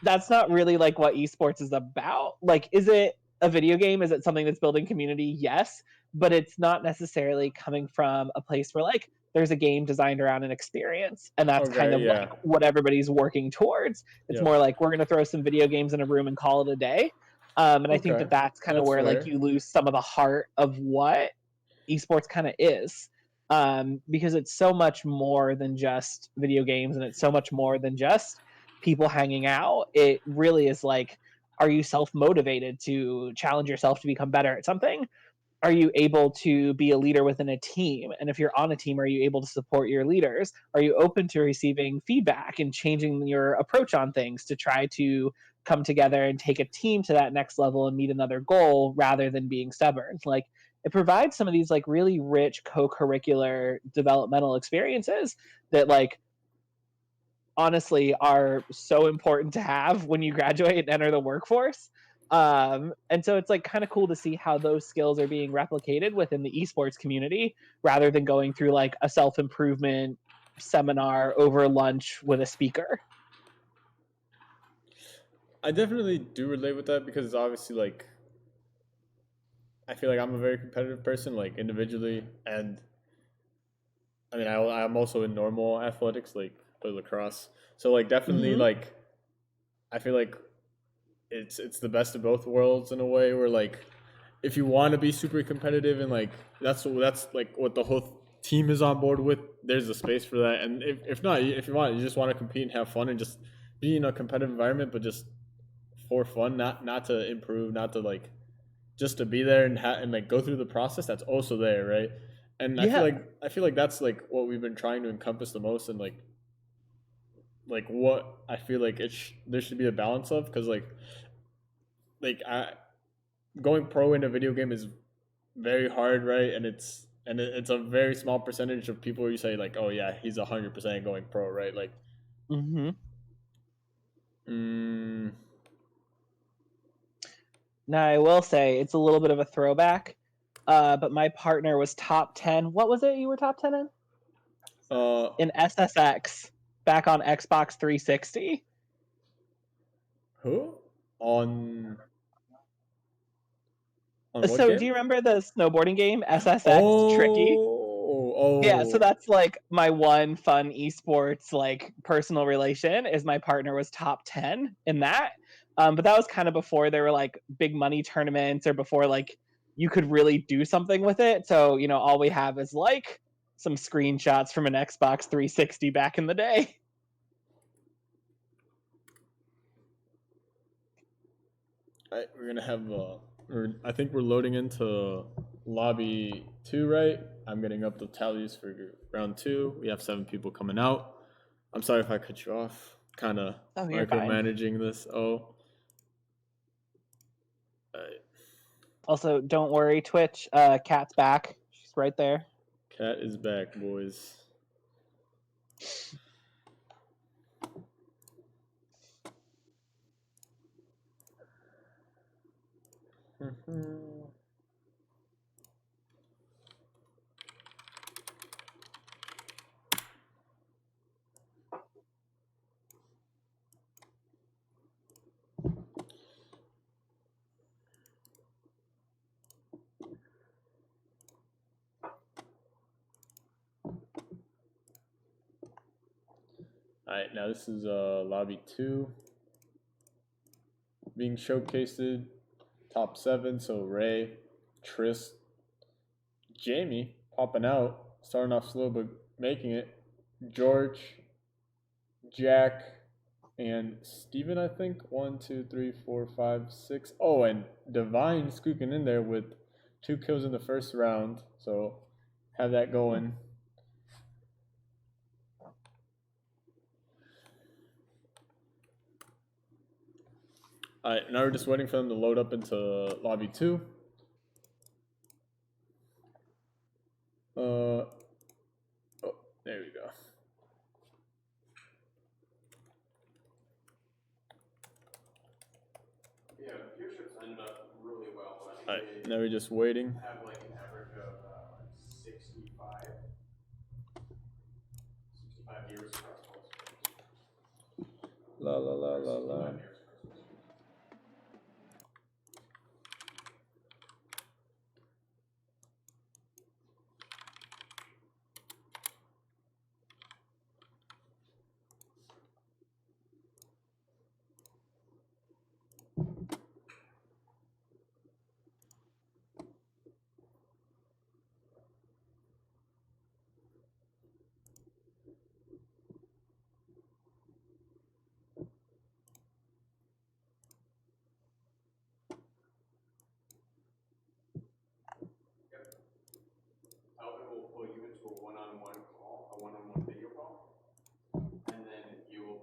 That's not really like what esports is about. Like, is it a video game? Is it something that's building community? Yes, but it's not necessarily coming from a place where like there's a game designed around an experience, and that's kind okay, of yeah, like what everybody's working towards. It's yep, more like we're going to throw some video games in a room and call it a day. And I think okay, that that's kind of that's where like fair. you lose some of the heart of what esports kind of is. Because it's so much more than just video games and it's so much more than just people hanging out. It really is like, are you self motivated to challenge yourself to become better at something? Are you able to be a leader within a team? And if you're on a team, are you able to support your leaders? Are you open to receiving feedback and changing your approach on things to try to come together and take a team to that next level and meet another goal rather than being stubborn? Like it provides some of these like really rich co-curricular developmental experiences that like honestly are so important to have when you graduate and enter the workforce. And so it's like kind of cool to see how those skills are being replicated within the esports community rather than going through like a self improvement seminar over lunch with a speaker. I definitely do relate with that because it's obviously like I feel like I'm a very competitive person, like individually, and I mean I'm also in normal athletics, like play lacrosse. So like definitely Hmm. like I feel like it's the best of both worlds in a way where like if you want to be super competitive and like that's like what the whole team is on board with, there's a space for that. And if not, if you just want to compete and have fun and just be in a competitive environment, but just for fun, not to improve, not to like just to be there and and like go through the process, that's also there, right? And Yeah. I feel like that's like what we've been trying to encompass the most, and like what I feel like there should be a balance of, because I going pro in a video game is very hard, right? And it's a very small percentage of people you say like, oh yeah, he's 100% going pro, right? Like, Mm-hmm. mm, Now I will say it's a little bit of a throwback, but my partner was top 10. What was it you were top 10 in? uh, In SSX back on Xbox 360. who on what So do game? you remember the snowboarding game SSX Tricky? Yeah, so Oh, that's like my one fun esports like personal relation is my partner was top 10 in that. But that was kind of before there were like big money tournaments or before like you could really do something with it. So, all we have is like some screenshots from an Xbox 360 back in the day. we're gonna have I think we're loading into lobby 2, right? I'm getting up the tallies for round 2. We have 7 people coming out. I'm sorry if I cut you off. Kind of Oh, you're fine. micromanaging this. Oh, alright. Also, don't worry, Twitch. Kat's back. She's right there. Cat is back, boys. Alright, now this is lobby 2 being showcased. Top 7, so Ray, Tris, Jamie popping out, starting off slow but making it. George, Jack, and Steven, I think. 1, 2, 3, 4, 5, 6. Oh, and Divine squeaking in there with 2 kills in the first round. So have that going. Alright, now we're just waiting for them to load up into lobby 2. Oh, there we go. Yeah, viewerships ended up really well. Alright, now we're just waiting. Have like an average of 65 viewers across both streams. La la la la la. It will pull you into a one-on-one call, a one-on-one video call, and then you will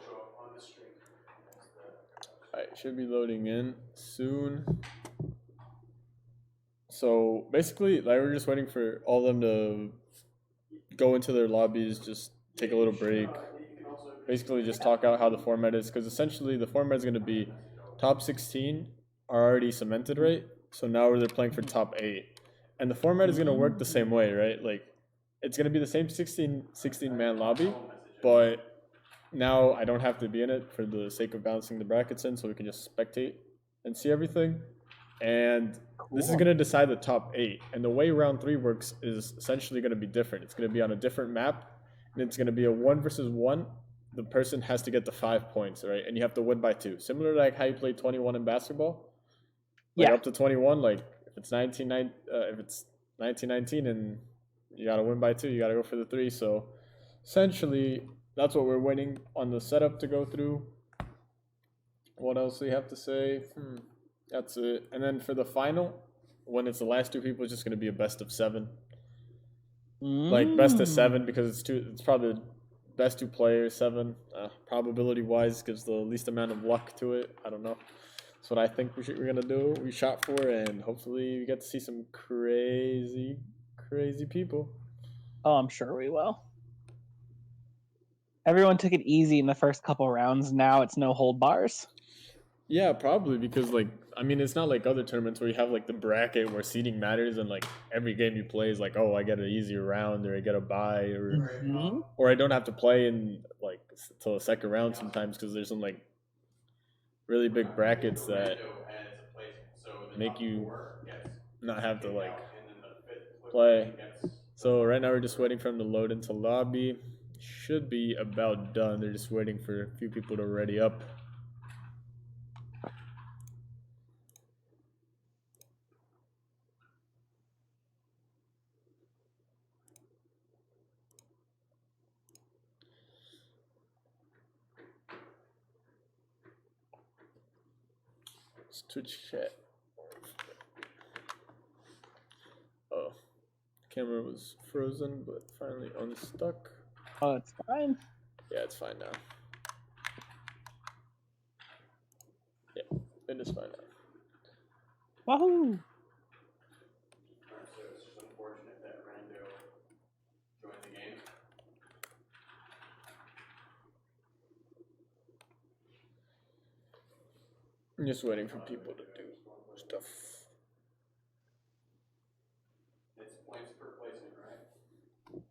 show up on the stream. Alright, should be loading in soon. So basically, like, we're just waiting for all of them to go into their lobbies, just take a little break. Basically, just talk out how the format is, because essentially the format is going to be top 16 are already cemented, right? So now they're playing for top 8. And the format is going to work the same way, right? Like, it's going to be the same 16 man lobby, but now I don't have to be in it for the sake of balancing the brackets in, so we can just spectate and see everything. And this is going to decide the top 8. And the way round 3 works is essentially going to be different. It's going to be on a different map, and it's going to be a 1 versus 1 the person has to get the 5 points, right? And you have to win by 2. Similar to like how you play 21 in basketball. Like Yeah. up to 21, like if it's 1919 and you gotta win by 2, you gotta go for the 3. So essentially, that's what we're waiting on the setup to go through. What else do you have to say? That's it. And then for the final, when it's the last 2 people, it's just gonna be a best of 7. Like best of 7 because it's probably the best 2 players. 7 probability wise gives the least amount of luck to it. I don't know. That's what I think we're gonna do. We shot for, and hopefully we get to see some crazy people. Oh, I'm sure we will. Everyone took it easy in the first couple rounds. Now it's no hold bars. Yeah, probably because like I mean it's not like other tournaments where you have like the bracket where seeding matters and like every game you play is like, oh, I get an easier round or I get a bye or I don't have to play in like till the second round sometimes because there's some like really big brackets that make you not have to like play. So right now we're just waiting for them to load into lobby. Should be about done. They're just waiting for a few people to ready up. Twitch chat. Oh, camera was frozen, but finally unstuck. Oh, it's fine. Yeah, it's fine now. Yeah, it is fine now. Wahoo! So it's just unfortunate that Rando joined the game. I'm just waiting for people to do stuff. It's points per placement, right?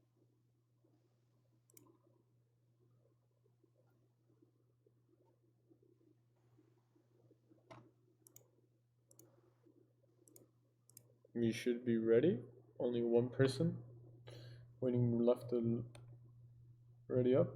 We should be ready. Only one person waiting left to ready up.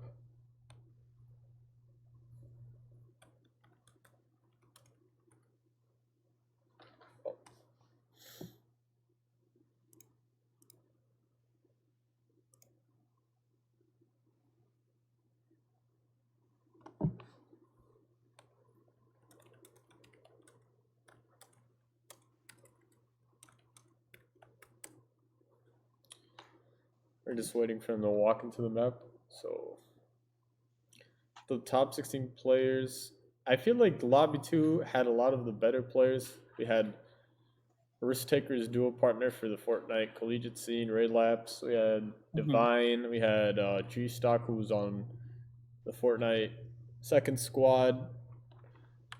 We're just waiting for them to walk into the map. So the top 16 players, I feel like Lobby 2 had a lot of the better players. We had Risk Taker's dual partner for the Fortnite collegiate scene, Ray Laps. We had Divine. We had G Stock, who was on the Fortnite second squad.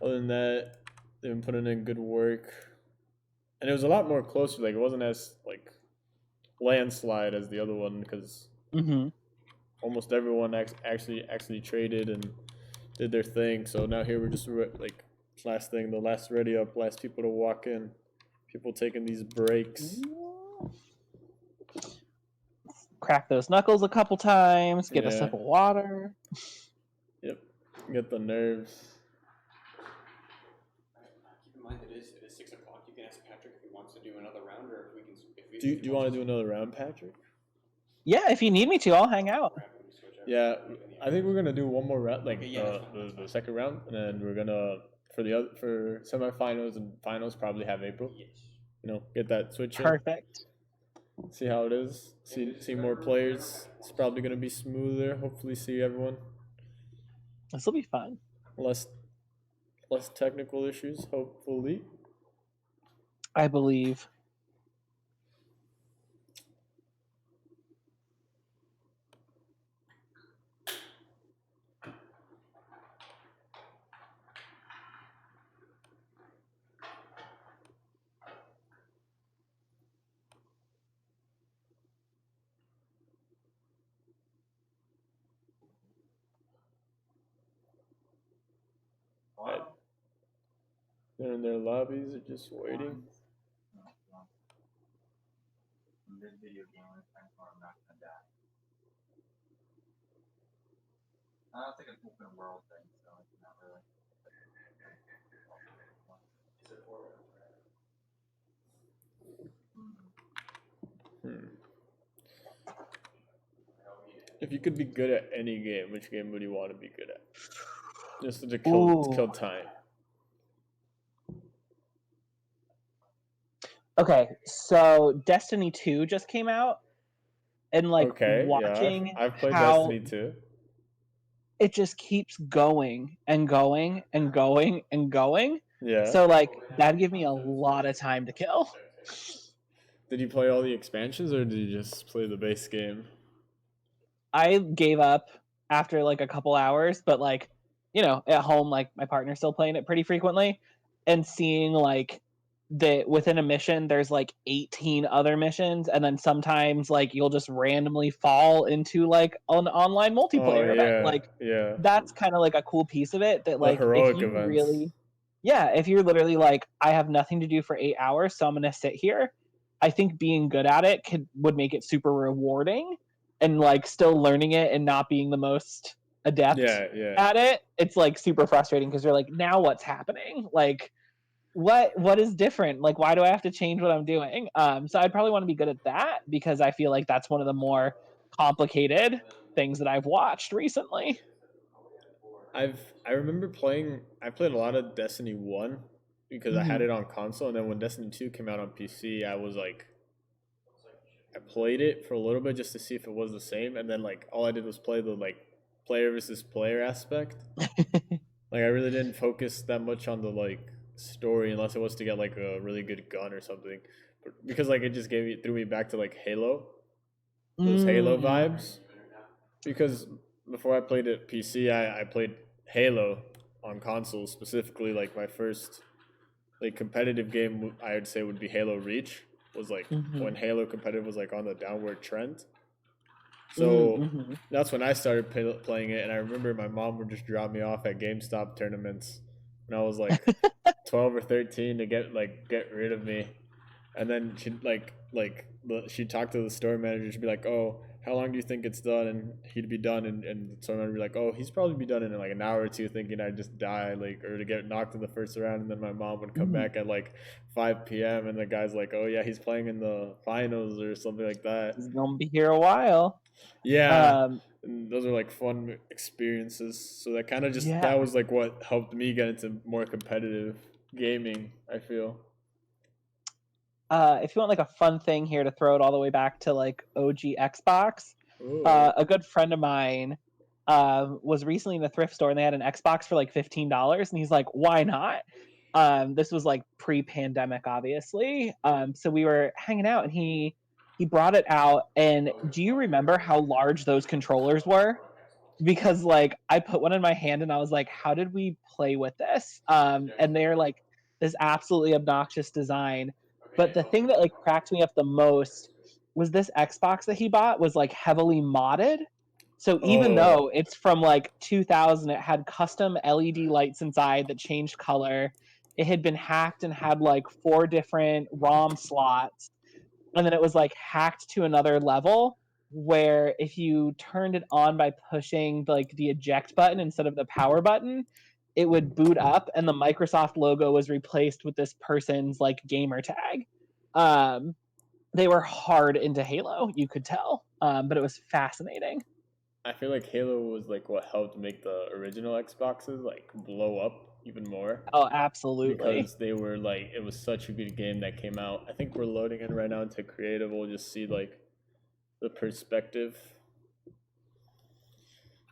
Other than that, they've been putting in good work. And it was a lot more closer. Like, it wasn't as, like, landslide as the other one because almost everyone actually traded and did their thing. So now here we're just like last thing, the last ready up, last people to walk in, people taking these breaks. Crack those knuckles a couple times. Get a Yeah. sip of water. Yep, get the nerves. Keep in mind it is 6 o'clock. You can ask Patrick if he wants to do another round, or if we can. Do you want to do another round, Patrick? Yeah, if you need me to, I'll hang out. Yeah, I think we're gonna do one more round, like the second round, and then we're gonna for semifinals and finals probably have April. Yes. You know, get that switch in. Perfect. See how it is. See more players. It's probably gonna be smoother. Hopefully, see everyone. This will be fun. Less technical issues. Hopefully. I believe. Right. They're in their lobbies. They're just waiting. Hmm. If you could be good at any game, which game would you want to be good at? Just to kill Ooh. time. Okay, so Destiny 2 just came out, and like Okay, yeah, watching I've played how Destiny 2. it just keeps going and going and going and going. Yeah. So like that'd give me a lot of time to kill. Did you play all the expansions or did you just play the base game? I gave up after like a couple hours, but like, at home, like my partner's still playing it pretty frequently, and seeing like that within a mission there's like 18 other missions, and then sometimes like you'll just randomly fall into like an online Oh multiplayer event. yeah, Like yeah. that's kind of like a cool piece of it that The like if heroic you events. really yeah, if you're literally like, I have nothing to do for 8 hours, so I'm gonna sit here. I think being good at it would make it super rewarding, and like still learning it and not being the most adept Yeah, yeah. at it. It's like super frustrating because you're like, now what's happening? Like, what is different? Like, why do I have to change what I'm doing? So I'd probably want to be good at that because I feel like that's one of the more complicated things that I've watched recently. I remember playing. I played a lot of Destiny 1 because I had Hmm. it on console, and then when Destiny 2 came out on PC, I was like, I played it for a little bit just to see if it was the same, and then like all I did was play the like player versus player aspect. Like I really didn't focus that much on the like story unless it was to get like a really good gun or something. But because like it just threw me back to like Halo, those Halo Mm. vibes. Because before I played it PC, I played Halo on console specifically. Like my first like competitive game, I would say would be Halo Reach. Was like when Mhm. Halo competitive was like on the downward trend. So Mhm. that's when I started playing it, and I remember my mom would just drop me off at GameStop tournaments when I was like 12 or 13 to get rid of me, and then she'd talk to the store manager. She'd be like, "Oh, how long do you think it's done?" And he'd be done, and the store manager would be like, "Oh, he's probably be done in like an hour or two," thinking I'd just die like or to get knocked in the first round, and then my mom would come Mhm. back at like 5 p.m. and the guy's like, "Oh yeah, he's playing in the finals or something like that." He's gonna be here a while. Yeah, Um, and those are like fun experiences. So that kind of just yeah. that was like what helped me get into more competitive gaming, I feel. If you want like a fun thing here to throw it all the way back to like OG Xbox, Oh. a good friend of mine was recently in the thrift store and they had an Xbox for like $15, and he's like, "Why not?" This was like pre-pandemic, obviously. So we were hanging out, and he brought it out. And do you remember how large those controllers were? Because like I put one in my hand and I was like, how did we play with this? And they're like this absolutely obnoxious design. But the thing that like cracked me up the most was this Xbox that he bought was like heavily modded. So even Oh. though it's from like 2000, it had custom LED lights inside that changed color. It had been hacked and had like four different ROM slots, and then it was like hacked to another level where if you turned it on by pushing like the eject button instead of the power button, it would boot up and the Microsoft logo was replaced with this person's like gamer tag. um, they were hard into Halo, you could tell, but it was fascinating. I feel like Halo was like what helped make the original Xboxes like blow up even more Oh, absolutely. because they were like it was such a good game that came out. I think we're loading in right now into creative. We'll just see like the perspective.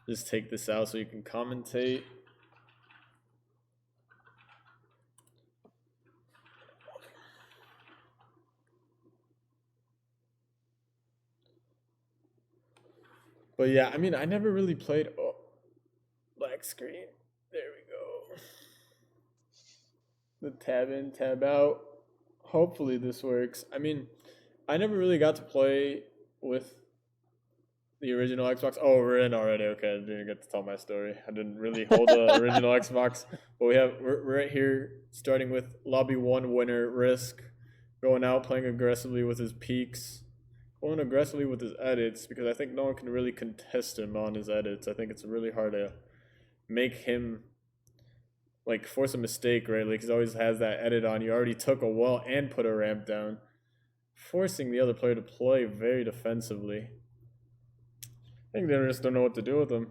Just take this out so you can commentate. But yeah, I mean, I never really played. Oh, black screen. There we go. The tab in, tab out. Hopefully this works. I mean, I never really got to play with the original Xbox. Oh, we're in already. Okay, I didn't get to tell my story. I didn't really hold the original Xbox, but we're right here, starting with lobby one winner Risk, going out playing aggressively with his peaks, going aggressively with his edits because I think no one can really contest him on his edits. I think it's really hard to make him like force a mistake, right? Like he always has that edit on. You already took a wall and put a ramp down, forcing the other player to play very defensively. I think they just don't know what to do with him.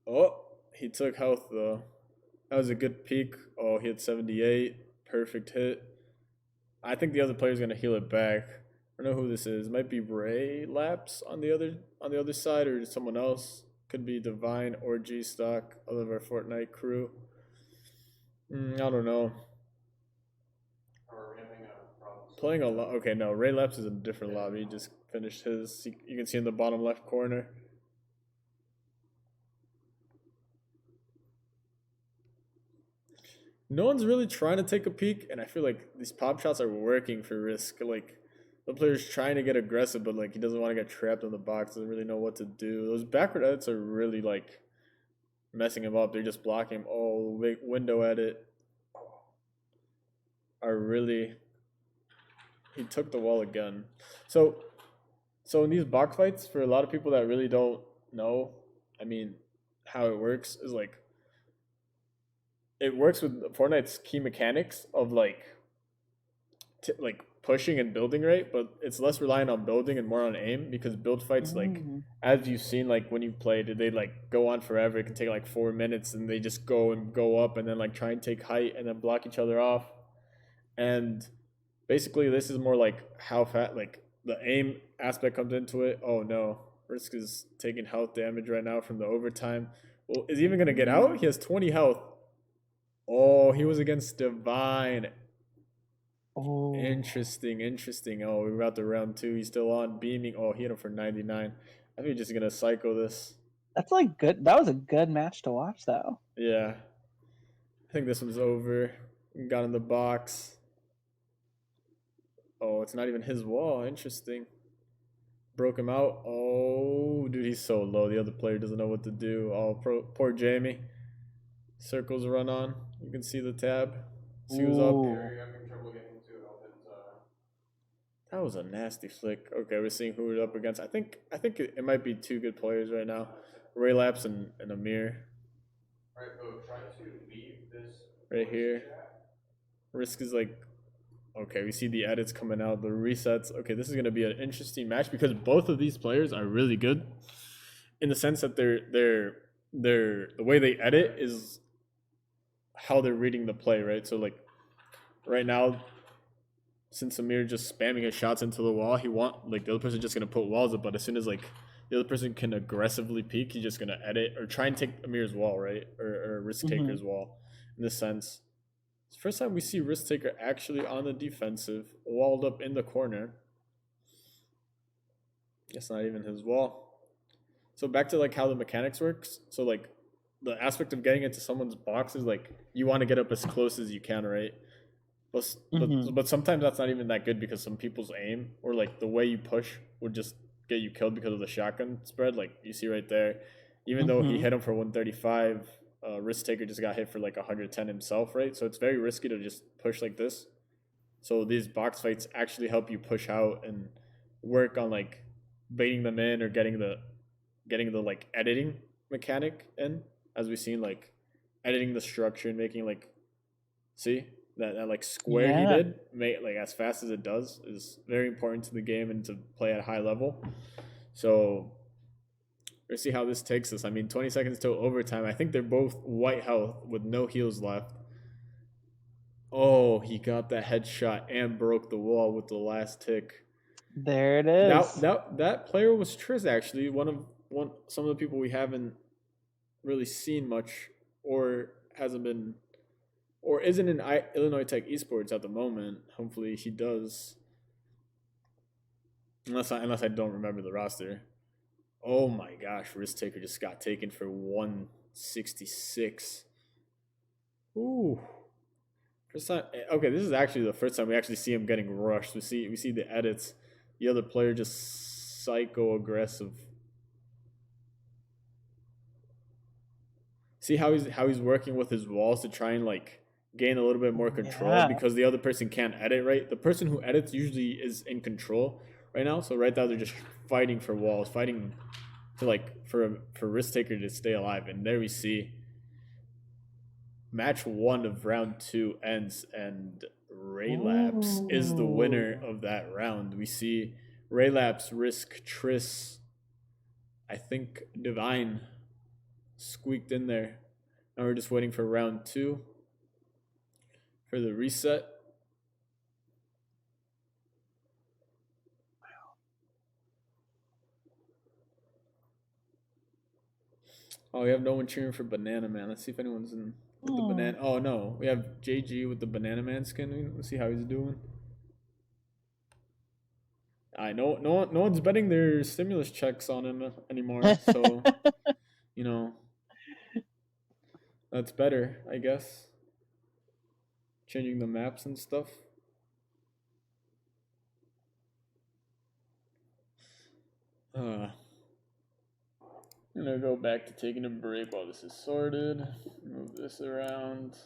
Oh, he took health though. That was a good peek. Oh, he had 78. Perfect hit. I think the other player's gonna heal it back. I don't know who this is. It might be Ray Laps on the other side, or someone else. Could be Divine or G Stock, all of our Fortnite crew. I don't know. Are we having a problem? Playing a lot. Okay, no, Ray Laps is in a different lobby. He just finished his. You can see in the bottom left corner. No one's really trying to take a peek, and I feel like these pop shots are working for Risk. Like the player's trying to get aggressive, but like he doesn't want to get trapped in the box. Doesn't really know what to do. Those backward edits are really like messing him up. They're just blocking him. Oh, big window edit are really. He took the wall again. So in these box fights, for a lot of people that really don't know, I mean, how it works is like. It works with Fortnite's key mechanics of like pushing and building, right? But it's less reliant on building and more on aim because build fights, like as you've seen, like when you played, they like go on forever. It can take like 4 minutes, and they just go up and then like try and take height and then block each other off. And basically, this is more like how fat like the aim aspect comes into it. Oh no, Risk is taking health damage right now from the overtime. Well, is he even gonna get out? He has 20 health. Oh, he was against Divine. Oh, Interesting. Oh, we're about to round 2. He's still on beaming. Oh, he hit him for 99. I think he's just gonna psycho this. that's like good. That was a good match to watch, though. Yeah. I think this one's over. Got in the box. Oh, it's not even his wall. Interesting. Broke him out. Oh, dude, he's so low. The other player doesn't know what to do. Oh, poor Jamie. Circles run on. You can see the tab. See who's up. I'm having trouble getting to Elvin's. That was a nasty flick. Okay, we're seeing who we're up against. I think it might be 2 good players right now. Ray Laps and Amir. Alright, Bo, try to leave this Right voice here. chat. Risk is like, okay, we see the edits coming out, the resets. Okay, this is gonna be an interesting match because both of these players are really good, in the sense that they're the way they edit is how they're reading the play, right? So like, right now, since Amir just spamming his shots into the wall, the other person just gonna put walls up, but as soon as like the other person can aggressively peek, he's just gonna edit or try and take Amir's wall, right? Or Risk Taker's wall. In this sense, it's the first time we see Risk Taker actually on the defensive, walled up in the corner. It's not even his wall. So back to like how the mechanics works. So like the aspect of getting into someone's box is like you want to get up as close as you can, right? But sometimes that's not even that good because some people's aim or like the way you push would just get you killed because of the shotgun spread. Like you see right there, even though he hit him for 135, Risk Taker just got hit for like 110 himself, right? So it's very risky to just push like this. So these box fights actually help you push out and work on like baiting them in or getting the like editing mechanic in, as we've seen, like editing the structure and making like, see that like square he did make like as fast as it does is very important to the game and to play at a high level. So let's see how this takes us. I mean, 20 seconds till overtime. I think they're both white health with no heals left. Oh, he got that headshot and broke the wall with the last tick. There it is. That player was Triz, actually, some of the people we haven't really seen much or hasn't been or isn't in Illinois Tech Esports at the moment. Hopefully he does. Unless I don't remember the roster. Oh my gosh, Risk Taker just got taken for 166. Ooh. First time. Okay, this is actually the first time we actually see him getting rushed. We see the edits. The other player just psycho aggressive. See how he's working with his walls to try and like gain a little bit more control Yeah. because the other person can't edit, right? The person who edits usually is in control right now. So right now they're just fighting for walls, fighting to like for risk taker to stay alive. And there we see match one of round two ends, and Raylapse is the winner Ooh. of that round. We see Raylapse risk Triss. I think Divine squeaked in there. Now we're just waiting for round two for the reset. Oh, we have no one cheering for Banana Man. Let's see if anyone's in with the Hmm. banana. Oh no, we have JG with the Banana Man skin. Let's see how he's doing. I know no one's betting their stimulus checks on him anymore. So you know that's better, I guess. Changing the maps and stuff. I'm gonna go back to taking a break while this is sorted. Move this around.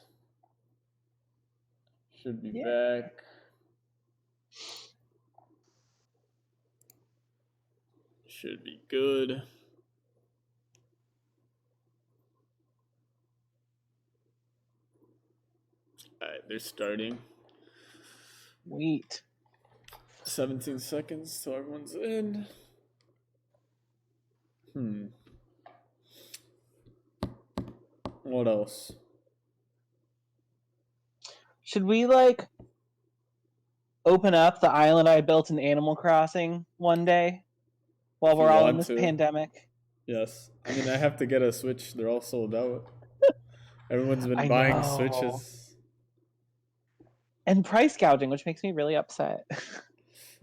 Should be Yeah. back. Should be good. Alright, they're starting. Sweet. 17 seconds till everyone's in. What else? Should we like open up the island I built in Animal Crossing one day while If you we're all in want this to. pandemic? Yes. I mean, I have to get a Switch. They're all sold out. Everyone's been I buying know. Switches. And price gouging, which makes me really upset.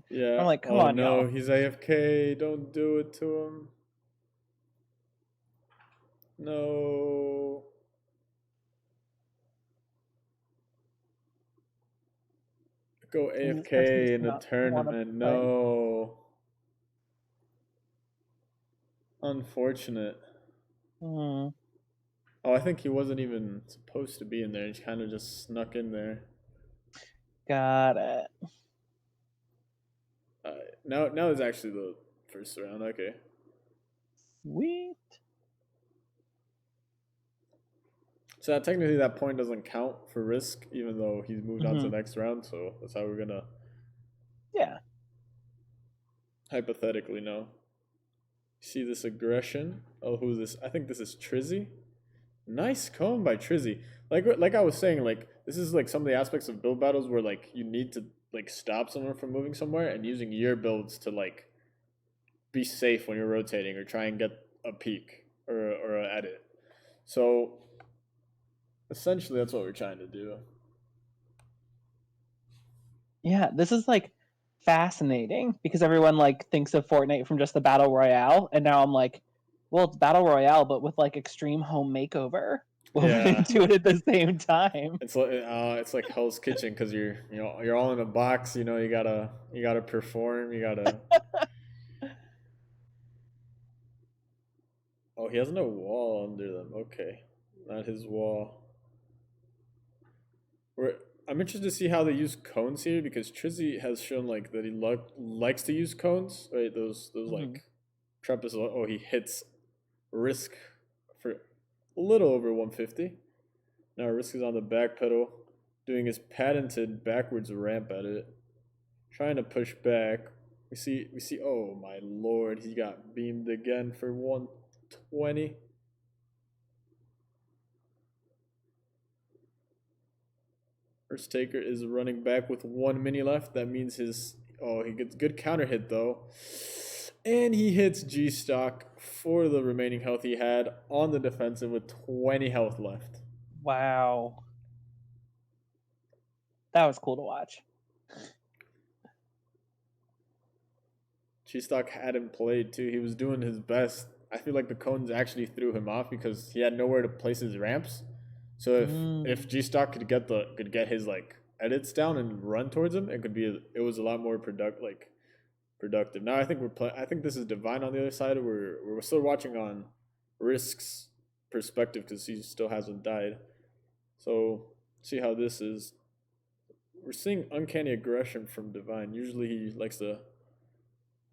Yeah. I'm like, come Oh on, no, y'all. he's AFK. Don't do it to him. No. Go Maybe this person AFK does in a not want to tournament. play. No. Unfortunate. Hmm. Oh, I think he wasn't even supposed to be in there. He kind of just snuck in there. Got it. Now is actually the first round. Okay. Sweet. So technically that point doesn't count for risk, even though he's moved on to Hmm. the next round. So that's how we're gonna Yeah. hypothetically know. See this aggression? Oh, who's this? I think this is Trizzy. Nice comb by Trizzy. Like I was saying, like this is like some of the aspects of build battles where like you need to like stop someone from moving somewhere and using your builds to like be safe when you're rotating or try and get a peek or an edit. So essentially that's what we're trying to do. Yeah, this is like fascinating because everyone like thinks of Fortnite from just the battle royale, and now I'm like, well, it's battle royale, but with like extreme home makeover woven Yeah. into it at the same time. It's like Hell's Kitchen because you're all in a box. You gotta perform. You gotta. Oh, he has no wall under them. Okay, not his wall. I'm interested to see how they use cones here because Trizzy has shown like that he likes to use cones. Right, those Mhm. like trapezoid. Oh, he hits Risk for a little over 150. Now Risk is on the back pedal, doing his patented backwards ramp at it, trying to push back. We see. Oh my lord, he got beamed again for 120. First taker is running back with 1 mini left. That means he gets good counter hit though. And he hits G stock for the remaining health he had on the defensive with 20 health left. Wow, that was cool to watch. G stock had him played too. He was doing his best. I feel like the cones actually threw him off because he had nowhere to place his ramps. So if Mm. G stock could get his like edits down and run towards him, it was a lot more productive. Now I think I think this is Divine on the other side. We're still watching on Risk's perspective because he still hasn't died. So See how this is. We're seeing uncanny aggression from Divine. Usually he likes to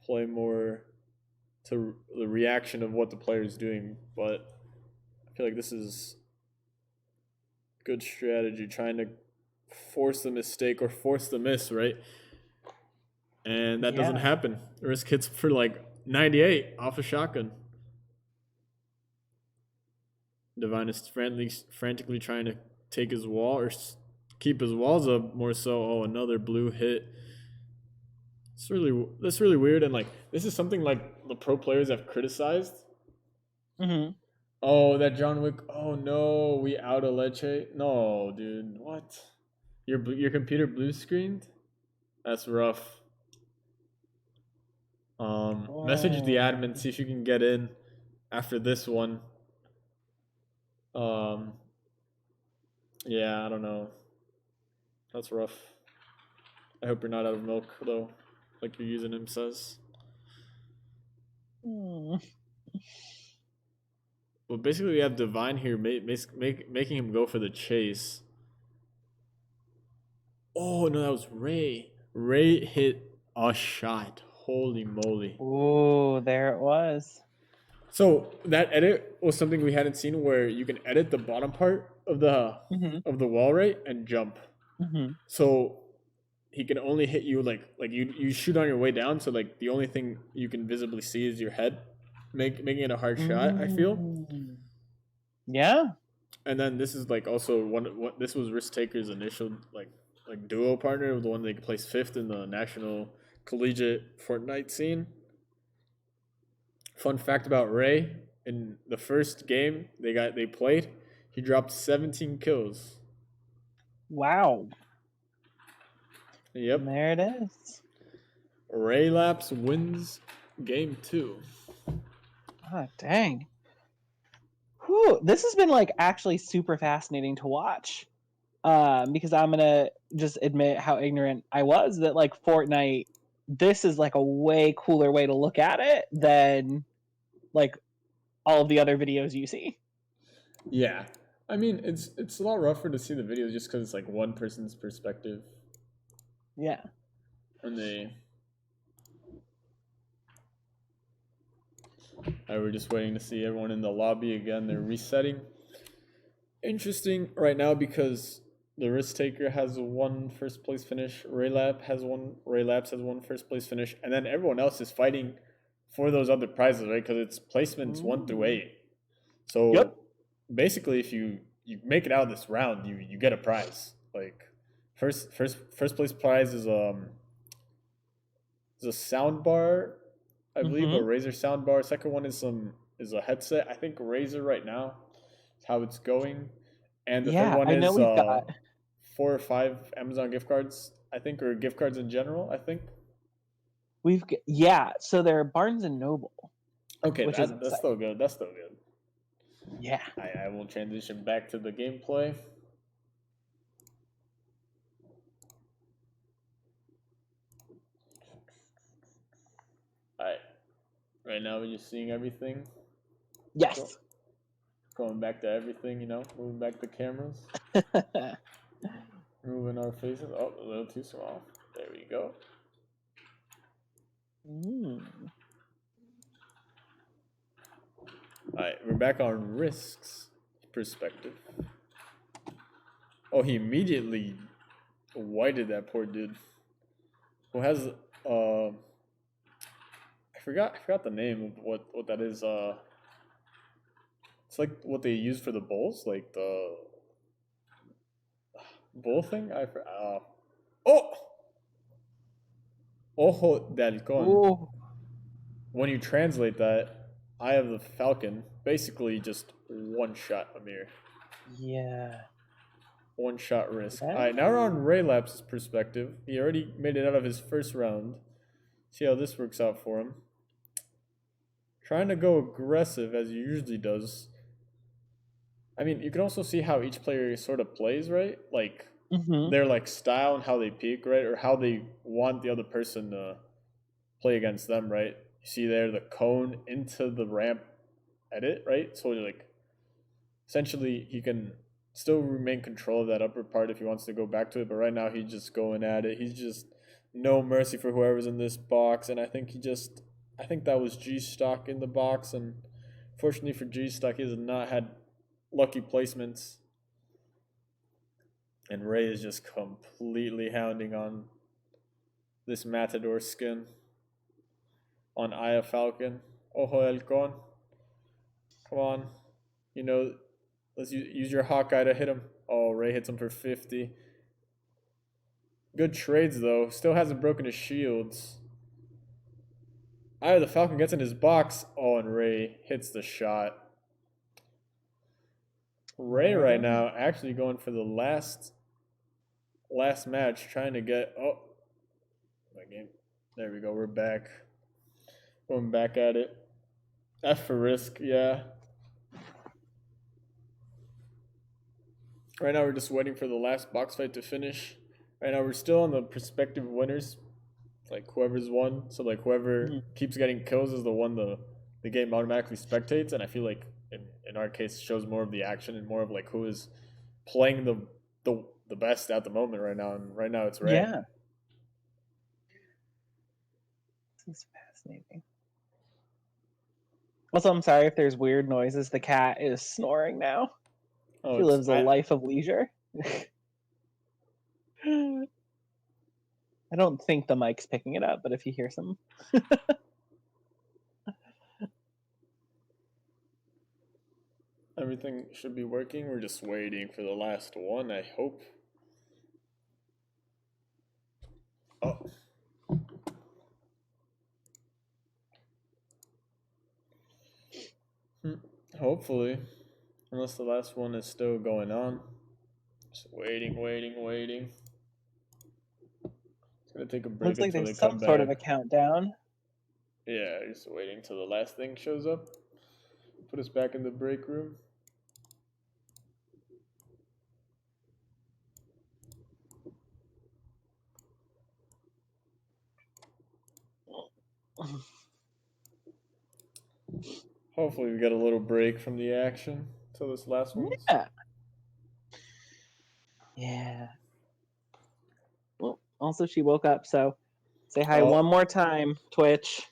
play more to the reaction of what the player is doing, but I feel like this is good strategy, trying to force the mistake or force the miss, right? And that doesn't Yeah. happen. Risk hits for like 98 off a shotgun. Divine is frantically trying to take his wall or keep his walls up more so. Oh, another blue hit. That's really weird, and like this is something like the pro players have criticized. Hmm. Oh, that John Wick. Oh no, we out of leche. No, dude, what? Your computer blue screened? That's rough. Message the Oh. admin, see if you can get in after this one. Um, yeah, I don't know. That's rough. I hope you're not out of milk though, like your username says. Hmm. But basically, we have Divine here making him go for the chase. Oh no, that was Ray. Ray hit a shot. Holy moly! Oh, there it was. So that edit was something we hadn't seen, where you can edit the bottom part Hmm. of the wall, right, and jump. Hmm. So he can only hit you like you shoot on your way down. So like the only thing you can visibly see is your head, making it a hard shot. I feel. Mm. Yeah. And then this is like also what this was Risk Taker's initial like duo partner, the one they placed fifth in the national collegiate Fortnite scene. Fun fact about Ray: in the first game they played, he dropped 17 kills. Wow. And Yep, there it is. Ray Laps wins game 2. Ah, dang. Whew, this has been like actually super fascinating to watch. Because I'm gonna just admit how ignorant I was that like Fortnite, this is like a way cooler way to look at it than like all of the other videos you see. Yeah, I mean it's a lot rougher to see the videos just because it's like one person's perspective, Yeah. and we're just waiting to see everyone in the lobby again. They're resetting. Interesting right now because the Risk Taker has one first place finish. Ray Labs has one first place finish, and then everyone else is fighting for those other prizes, right? Because it's placements 1 through 8. Yep. So basically, if you make it out of this round, you get a prize. Like first place prize is a sound bar, I believe, a Mm-hmm. Razer sound bar. Second one is a headset. I think Razer right now is how it's going, and the third Yeah, one I know is we've got 4 or 5 Amazon gift cards. I think, or gift cards in general. I think. yeah, so they're Barnes and Noble, Okay, which is that's exciting. still good. That's still good. Yeah. I will transition back to the gameplay. All right, right now we're just seeing everything. Go, Yes. going back to everything, moving back the cameras, moving our faces. Oh, a little too small. There we go. Mm. All right, we're back on Risk's perspective. Oh, he immediately whited that poor dude. Who has I forgot the name of what that is. It's like what they use for the bowls, like the bowl thing. Oh, ojo de halcón. Oh, When you translate that, Eye of the Falcon, basically just one shot Amir. yeah. One shot Risk. That Alright, now we're on Raylap's perspective. He already made it out of his first round. See how this works out for him. Trying to go aggressive as he usually does. I mean, you can also see how each player sort of plays, right? Like mm-hmm. their like style and how they peak, right? Or how they want the other person to play against them, right? You see there the cone into the ramp edit, right? So like essentially he can still remain control of that upper part if he wants to go back to it. But right now he's just going at it. He's just no mercy for whoever's in this box. And I think I think that was G Stock in the box. And fortunately for G Stock, he has not had lucky placements. And Ray is just completely hounding on this Matador skin on Aya Falcon. Ojo Elcon. Come on. You know, let's use your Hawkeye to hit him. Oh, Ray hits him for 50. Good trades, though. Still hasn't broken his shields. Aya the Falcon gets in his box. Oh, and Ray hits the shot. Ray right now actually going for the last match, trying to get... Oh, my game. There we go. We're back. Going back at it. F for risk, yeah. Right now we're just waiting for the last box fight to finish. Right now we're still on the prospective winners. Like whoever's won. So like whoever keeps getting kills is the one the game automatically spectates. And I feel like in our case it shows more of the action and more of like who is playing the best at the moment right now. And right now it's Ray. Yeah. This is fascinating. Also, I'm sorry if there's weird noises. The cat is snoring now. Oh, He lives a life of leisure. I don't think the mic's picking it up, but if you hear some... Everything should be working. We're just waiting for the last one, I hope. Oh. Hopefully. Unless the last one is still going on. Just waiting. It's gonna take a break Looks like until they there's come some back. sort of a countdown. Yeah, just waiting till the last thing shows up. Put us back in the break room. Hopefully we get a little break from the action till this last one. Yeah. Well, also she woke up, so say hi one more time, Twitch.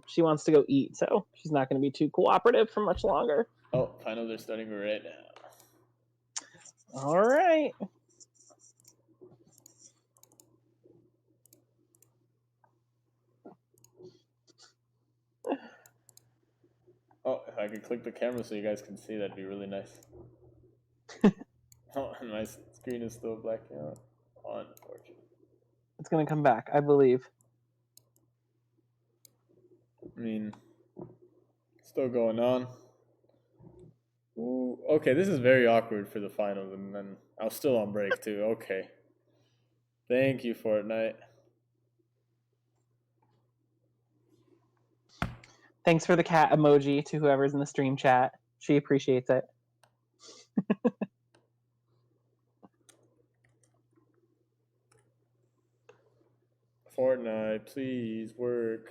She wants to go eat, so she's not going to be too cooperative for much longer. Oh, finally they're starting right now. All right. Oh, if I could click the camera so you guys can see, that'd be really nice. Oh, and my screen is still blacking out. Unfortunate. It's going to come back, I believe. I mean, still going on. Ooh, okay, this is very awkward for the finals, and then I was still on break too. Okay. Thank you, Fortnite. Thanks for the cat emoji to whoever's in the stream chat. She appreciates it. Fortnite, please work.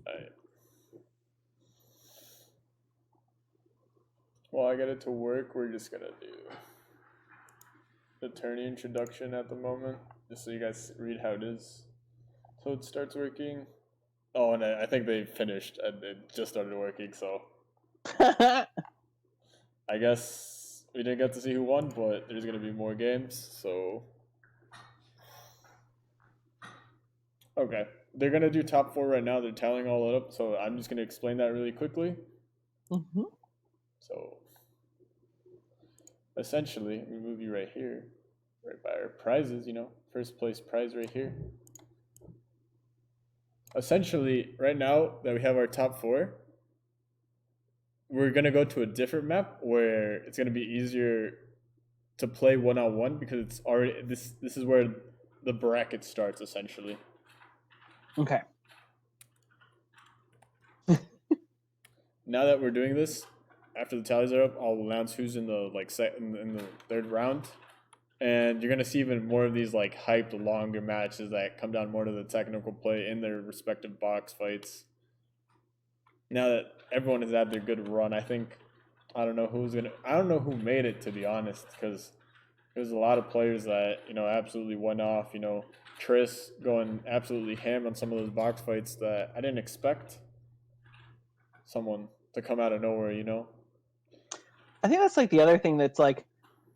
Alright. While I get it to work, we're just gonna do the tourney introduction at the moment, just so you guys read how it is. So it starts working. Oh, and I think they finished and it just started working, so I guess we didn't get to see who won, but there's gonna be more games, so okay. They're gonna do top 4 right now. They're tallying all it up, so I'm just gonna explain that really quickly. So essentially, we move you right here, right by our prizes, you know, first place prize right here. Essentially, right now that we have our top 4, we're gonna go to a different map where it's gonna be easier to play one-on-one because it's already this is where the bracket starts essentially. Okay. Now that we're doing this, after the tallies are up, I'll announce who's in the in the 3rd round, and you're gonna see even more of these like hyped longer matches that come down more to the technical play in their respective box fights. now that everyone has had their good run, I don't know I don't know who made it, to be honest, because there's a lot of players that, absolutely went off, Triss going absolutely ham on some of those box fights that I didn't expect someone to come out of nowhere. I think that's like the other thing that's like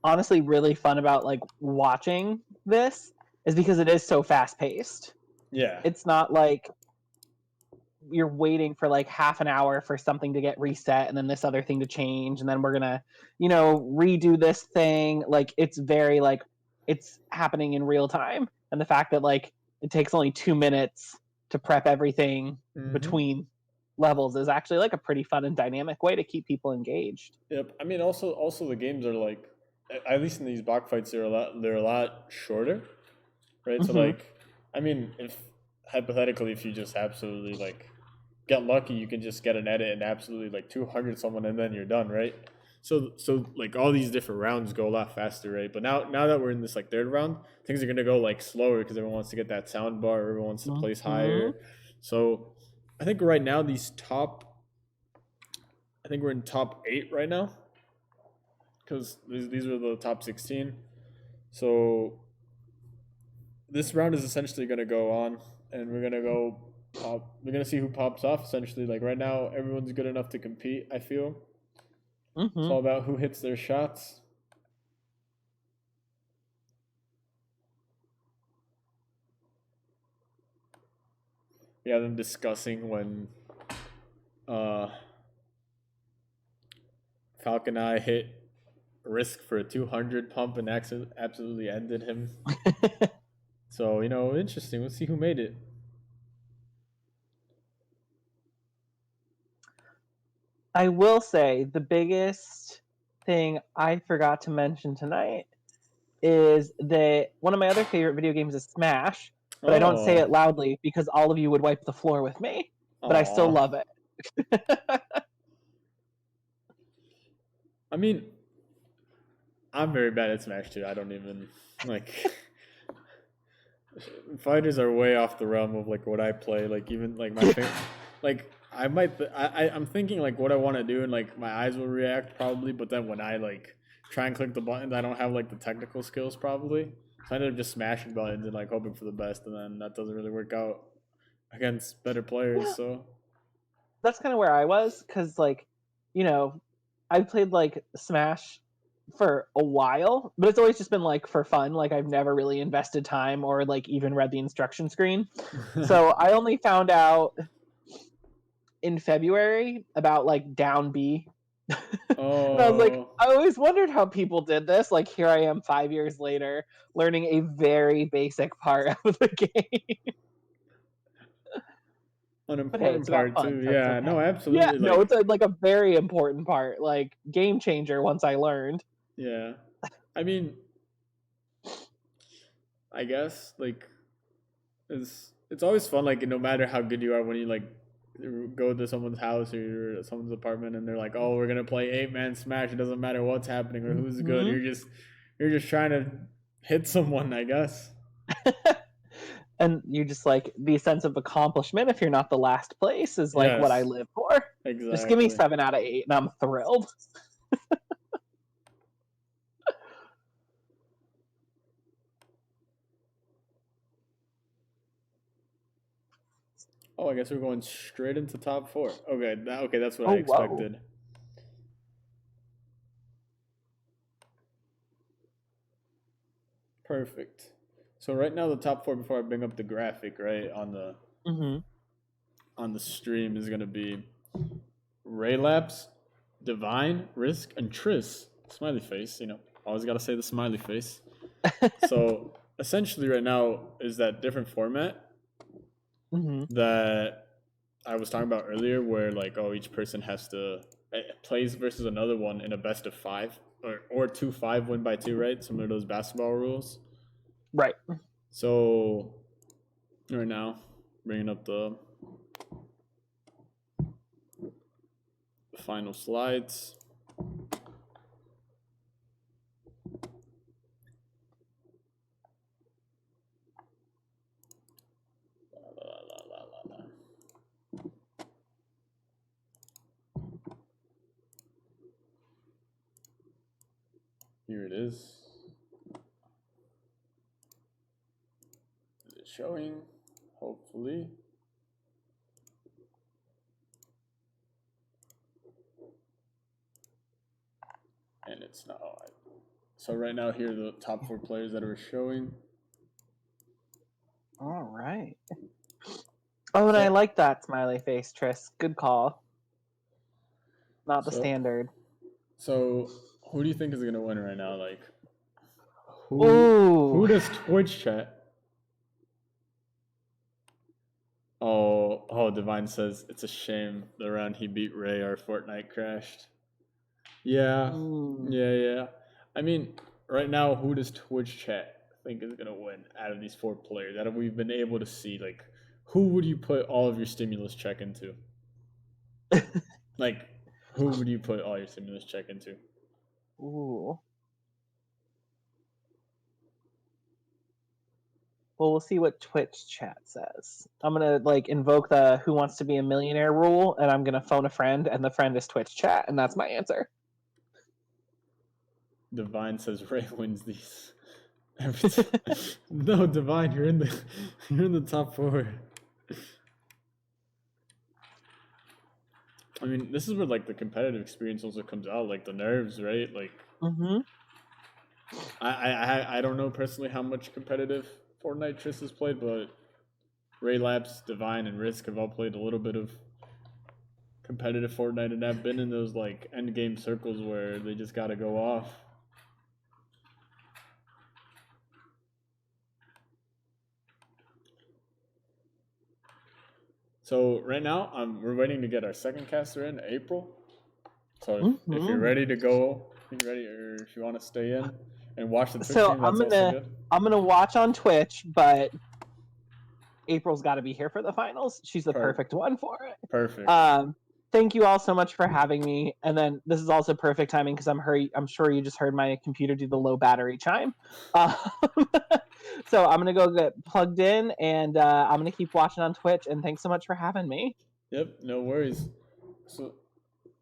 honestly really fun about like watching this is because it is so fast paced. Yeah. It's not like you're waiting for like half an hour for something to get reset and then this other thing to change and then we're gonna redo this thing. Like it's very like it's happening in real time, and the fact that like it takes only 2 minutes to prep everything Mm-hmm. between levels is actually like a pretty fun and dynamic way to keep people engaged. Yep. I mean, also the games are like, at least in these box fights, they're a lot shorter, right? So Mm-hmm. like, I mean, if hypothetically, if you just absolutely like get lucky, you can just get an edit and absolutely like 200 someone, and then you're done, right? So like all these different rounds go a lot faster, right? But now that we're in this like third round, things are gonna go like slower because everyone wants to get that sound bar, everyone wants to place Mm-hmm. higher. So I think right now I think we're in top 8 right now because these were the top 16. So this round is essentially going to go on, and we're going to go pop. We're going to see who pops off. Essentially, like right now, everyone's good enough to compete. I feel it's Mm-hmm. all about who hits their shots. We have them discussing when uh, Falcon Eye hit Risk for a 200 pump and absolutely ended him. So interesting. Let's see who made it. I will say the biggest thing I forgot to mention tonight is that one of my other favorite video games is Smash, but I don't say Oh, it loudly because all of you would wipe the floor with me, but I still aw. love it. I mean, I'm very bad at Smash too. I don't even like. Fighters are way off the realm of like what I play. Like even like my favorite, like I might I'm thinking like what I want to do and like my eyes will react probably, but then when I like try and click the buttons, I don't have like the technical skills probably. So I end up just smashing buttons and like hoping for the best, and then that doesn't really work out against better players. Yeah, So that's kind of where I was because, like, you know, I played like Smash for a while, but it's always just been like for fun. Like, I've never really invested time or like even read the instruction screen. So I only found out in February about like down B. And I was like, oh, I always wondered how people did this. Like, here I am 5 years later, learning a very basic part of the game. an But hey, important it's about part fun, too. so it's Yeah, okay. no, Yeah, absolutely. no, Like it's like a very important part, like game changer once I learned. yeah, I mean, I guess like it's always fun, like no matter how good you are, when you like go to someone's house or you're at someone's apartment and they're like, oh, we're gonna play 8-man Smash, it doesn't matter what's happening or who's good, Hmm. you're just trying to hit someone, I guess. And you just like the sense of accomplishment if you're not the last place is like what I Yes, live for. Just give me exactly. 7 out of 8 and I'm thrilled. Oh, I guess we're going straight into top 4. Okay, that's what I Oh, whoa. expected. Perfect. So right now the top 4, before I bring up the graphic right Hmm. on the stream, is gonna be Raylapse, Divine, Risk, and Triss. Smiley face, always gotta say the smiley face. So essentially, right now is that different format Hmm. that I was talking about earlier, where like, oh, each person has to plays versus another one in a best of 5 or 2-5 win by 2, right? Some of those basketball rules. Right. So right now, bringing up the final slides. Here it is. Is it showing? Hopefully. And it's not. Oh, so right now, here are the top 4 players that are showing. All right. Oh, and I like that smiley face, Tris. Good call. Not the standard. So, who do you think is gonna win right now? Like, Ooh. who does Twitch chat? Oh, Divine says it's a shame the round he beat Ray, our Fortnite crashed. Yeah, yeah. I mean, right now, who does Twitch chat think is gonna win out of these 4 players? Out of we've been able to see, like, who would you put all of your stimulus check into? Like, who would you put all your stimulus check into? Ooh. Well, we'll see what Twitch chat says. I'm gonna like invoke the "Who wants to be a millionaire" rule, and I'm gonna phone a friend, and the friend is Twitch chat, and that's my answer. Divine says Ray wins these. No, Divine, you're in the top 4. I mean, this is where like the competitive experience also comes out, like the nerves, right? Like, I don't know personally how much competitive Fortnite Triss has played, but Ray Labs, Divine, and Risk have all played a little bit of competitive Fortnite, and have been in those like end game circles where they just gotta go off. So right now, we're waiting to get our second caster in April. So if you're ready to go, or if you want to stay in and watch the Twitch stream, that's also good. I'm gonna watch on Twitch, but April's got to be here for the finals. She's the perfect one for it. Perfect. Thank you all so much for having me. And then this is also perfect timing because I'm sure you just heard my computer do the low battery chime. So I'm gonna go get plugged in, and I'm gonna keep watching on Twitch. And thanks so much for having me. Yep, no worries. So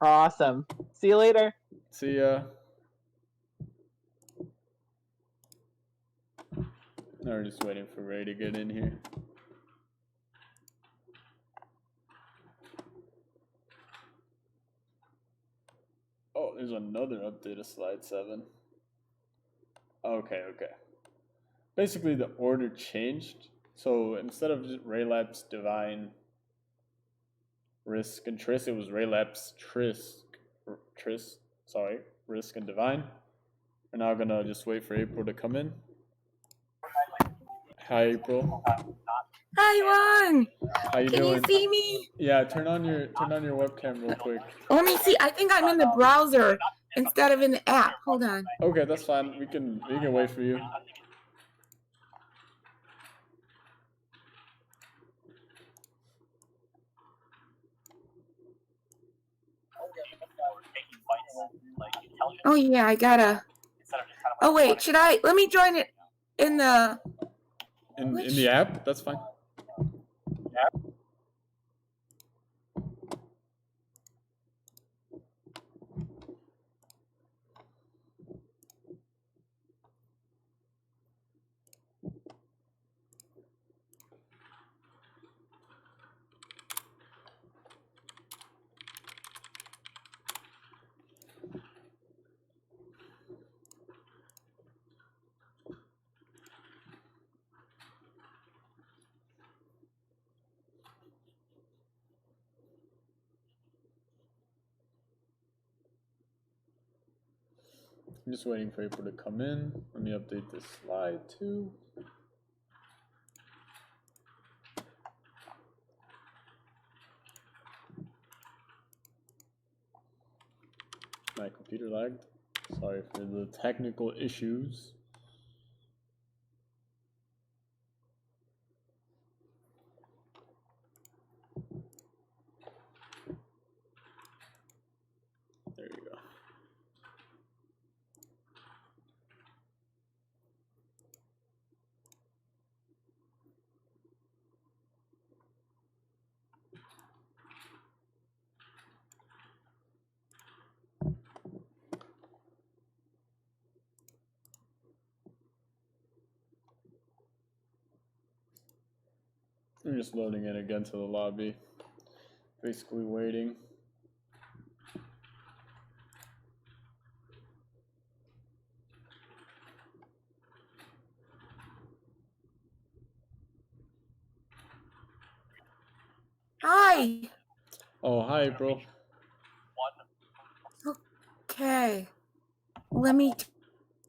awesome. See you later. See ya. Now we're just waiting for Ray to get in here. Oh, there's another update of slide 7. Okay. Basically, the order changed. So instead of just Ray Labs, Divine, Risk, and Triss, it was Ray Labs, Risk, and Divine. We're now gonna just wait for April to come in. Hi, April. Hi, Juan. How you doing? Can you see me? Yeah, turn on your webcam real quick. Let me see. I think I'm in the browser instead of in the app. Hold on. Okay, that's fine. We can wait for you. Oh yeah, I gotta. Oh wait, should I? Let me join it in the. In the app? That's fine. I'm just waiting for April to come in. Let me update this slide too. My computer lagged. Sorry for the technical issues. There you go. I'm just loading in again to the lobby. Basically waiting. Hi. Oh, hi, April. Okay. Let me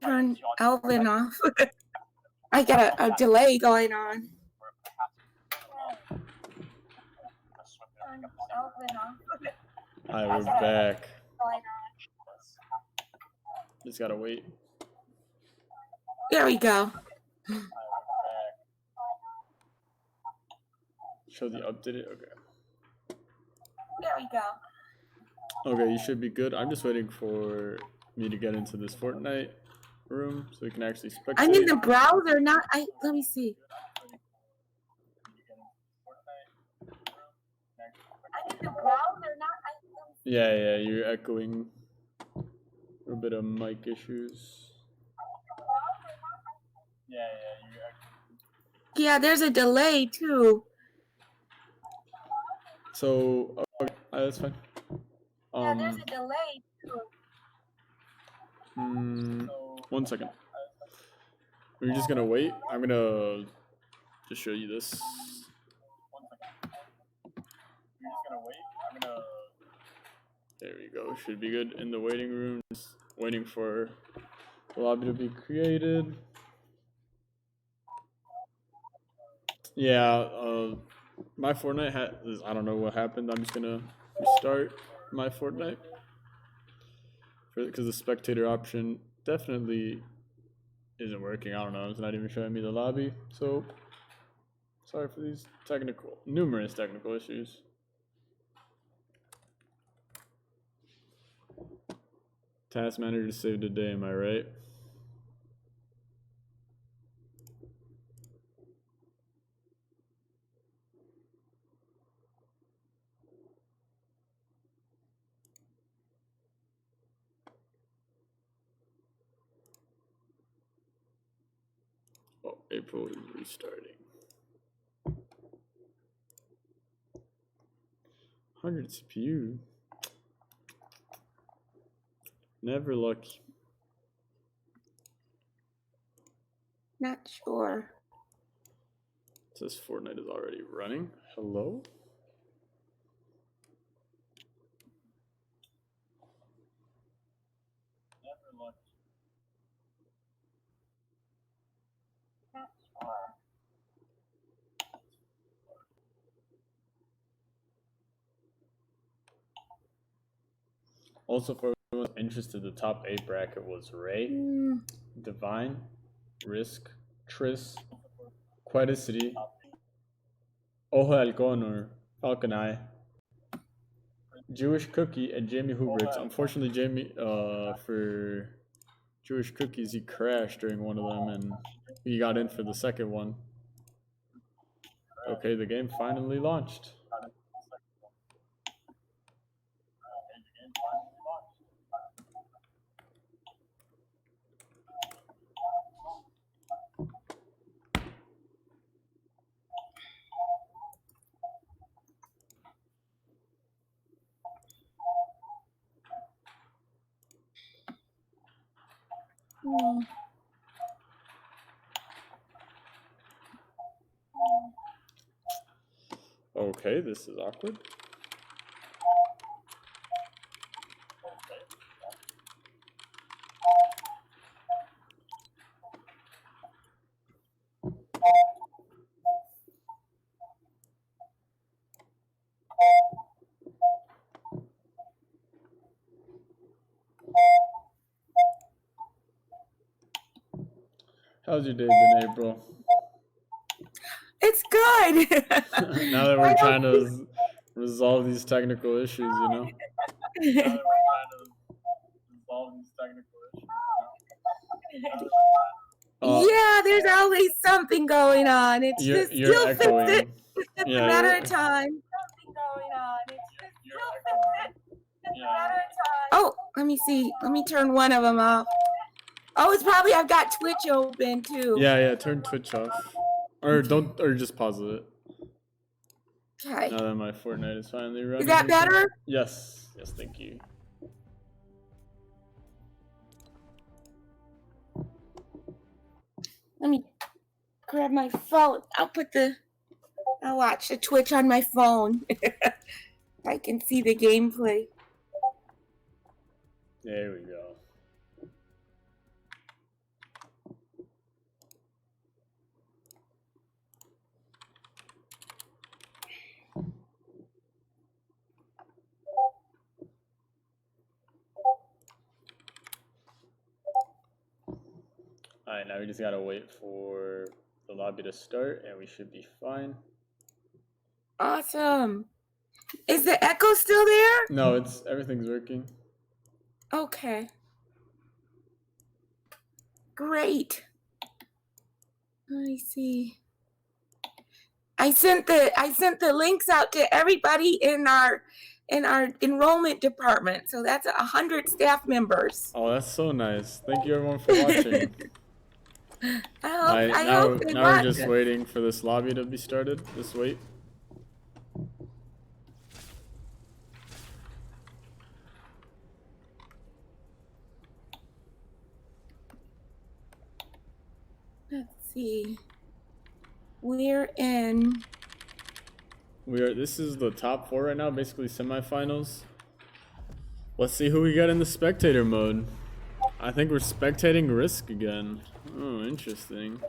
turn Alvin off. I got a delay going on. Hi, we're back. Just gotta wait. There we go. Show the updated. Okay. There we go. Okay, you should be good. I'm just waiting for me to get into this Fortnite room so we can actually spectate. I'm in the browser, not let me see. I'm in the browser, not Yeah, you're echoing. A little bit of mic issues. Yeah, there's a delay too. So, okay, that's fine. Yeah, there's a delay too. 1 second. We're just gonna wait. I'm gonna just show you this. There we go. Should be good in the waiting room. Just waiting for the lobby to be created. Yeah, my Fortnite I don't know what happened. I'm just gonna restart my Fortnite because the spectator option definitely isn't working. I don't know. It's not even showing me the lobby. So sorry for these numerous technical issues. Task manager saved the day. Am I right? Oh, April is restarting. 100 CPU. Never lucky. Not sure. It says Fortnite is already running. Hello? Not sure. Also, for everyone interested, the top 8 bracket was Ray, Divine, Risk, Triss, Quedicity, Ojo Halcón or Falcon Eye, Jewish Cookie, and Jamie Hubricks. Unfortunately, Jamie, for Jewish Cookies, he crashed during one of them and he got in for the second one. Okay, the game finally launched. Okay, this is awkward. How's your day been, April? It's good. Now that we're trying to resolve these technical issues, you know? Yeah, there's always something going on. It's just you'll echoing. fix it. It's just a matter of time. Something going on. It's just you'll fix it. It's a matter of time. Oh, let me see. Let me turn one of them off. Oh, it's probably I've got Twitch open too. Yeah, turn Twitch off. Or just pause it. Okay. Now that my Fortnite is finally running. Is that better? Yes. Yes, thank you. Let me grab my phone. I'll watch the Twitch on my phone. I can see the gameplay. There we go. Alright, now we just gotta wait for the lobby to start and we should be fine. Awesome. Is the echo still there? No, everything's working. Okay. Great. Let me see. I sent the links out to everybody in our enrollment department. So that's 100 staff members. Oh, that's so nice. Thank you everyone for watching. I hope they now watch we're just it. waiting for this lobby to be started. Just wait. Let's see. We're in. This is the top 4 right now, basically semifinals. Let's see who we got in the spectator mode. I think we're spectating Risk again. Oh, interesting.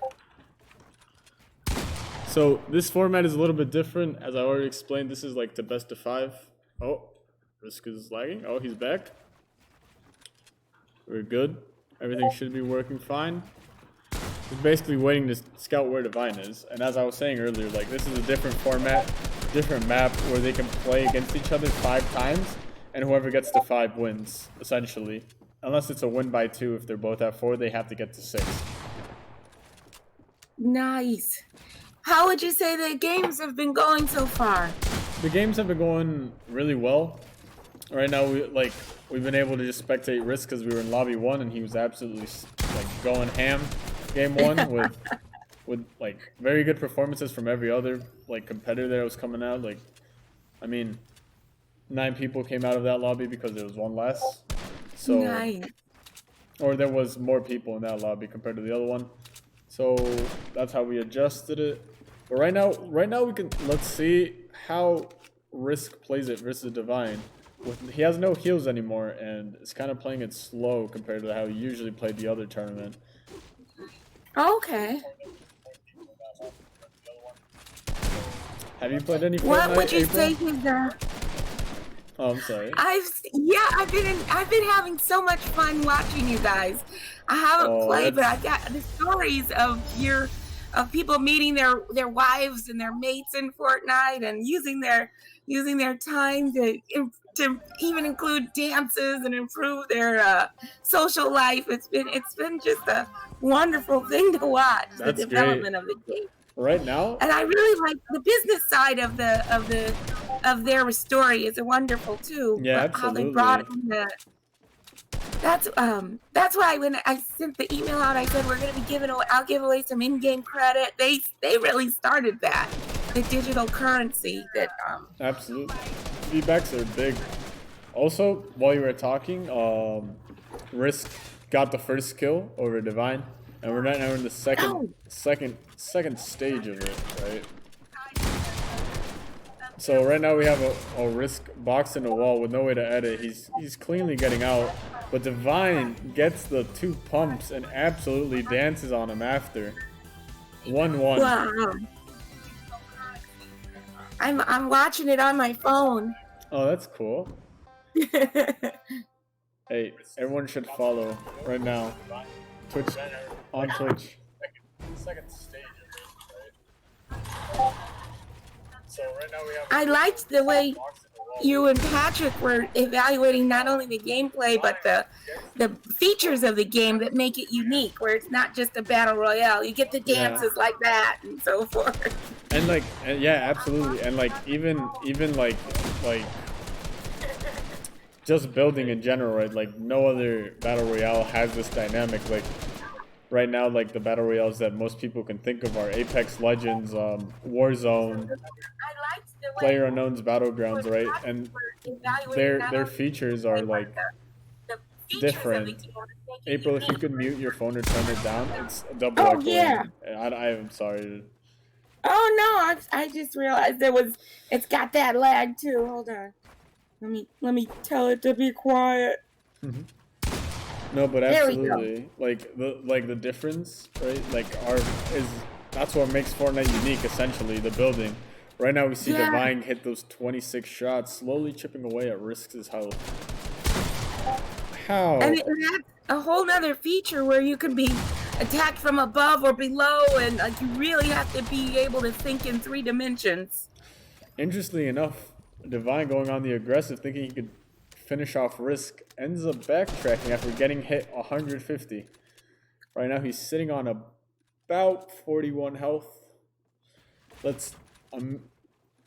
So this format is a little bit different. As I already explained, this is like the best of 5. Oh, Risk is lagging. Oh, he's back. We're good. Everything should be working fine. We're basically waiting to scout where Divine is. And as I was saying earlier, like this is a different format, different map where they can play against each other 5 times, and whoever gets to 5 wins, essentially. Unless it's a win by 2, if they're both at 4, they have to get to 6. Nice. How would you say the games have been going so far? The games have been going really well. Right now, we've been able to just spectate Risk because we were in lobby 1 and he was absolutely like going ham game 1 with like very good performances from every other like competitor that was coming out. Like, I mean, 9 people came out of that lobby because there was 1 less. So, nice. Or there was more people in that lobby compared to the other one. So that's how we adjusted it. But right now let's see how Risk plays it versus Divine. He has no heals anymore and it's kind of playing it slow compared to how he usually played the other tournament. Okay. Have you played any Fortnite? What would you April? say he's Oh, I'm sorry. I've been having so much fun watching you guys. I haven't played, but I got the stories of people meeting their wives and their mates in Fortnite and using their time to even include dances and improve their social life. It's been just a wonderful thing to watch. That's the development of the game. Right now? And I really like the business side of their story is wonderful too. Yeah, But how absolutely. they brought in that's why when I sent the email out, I said we're gonna be I'll give away some in-game credit. They really started that, the digital currency that Absolutely. Feedbacks are big. Also, while you were talking, Risk got the first kill over Divine, and we're right now in the second stage of it, right? So right now we have a Risk box in the wall with no way to edit. He's cleanly getting out, but Divine gets the 2 pumps and absolutely dances on him after. 1-1. wow. I'm watching it on my phone. Oh, that's cool. Hey, everyone should follow right now. Twitch, on Twitch. Second stage of it, right? So right now we have. I liked the way you and Patrick were evaluating not only the gameplay but the features of the game that make it unique, where it's not just a battle royale. You get the dances like that and so forth. And like, yeah, absolutely. And like, even like just building in general, right? Like, no other battle royale has this dynamic. Like, right now, like the battle royales that most people can think of are Apex Legends, Warzone. I liked the Player Unknown's Battlegrounds, right? And their features are like the features different. of the game. April, if you could mute your phone or turn it down, it's double Oh echoing. yeah. I am sorry. Oh no, I just realized it's got that lag too. Hold on. Let me tell it to be quiet. No, but absolutely, like the difference, right? Like that's what makes Fortnite unique. Essentially, the building. Right now, we see Divine hit those 26 shots, slowly chipping away at Risk's health. How? And that's a whole nother feature where you can be attacked from above or below, and like you really have to be able to think in 3 dimensions. Interestingly enough, Divine going on the aggressive, thinking he could finish off Risk, ends up backtracking after getting hit 150. Right now, he's sitting on about 41 health.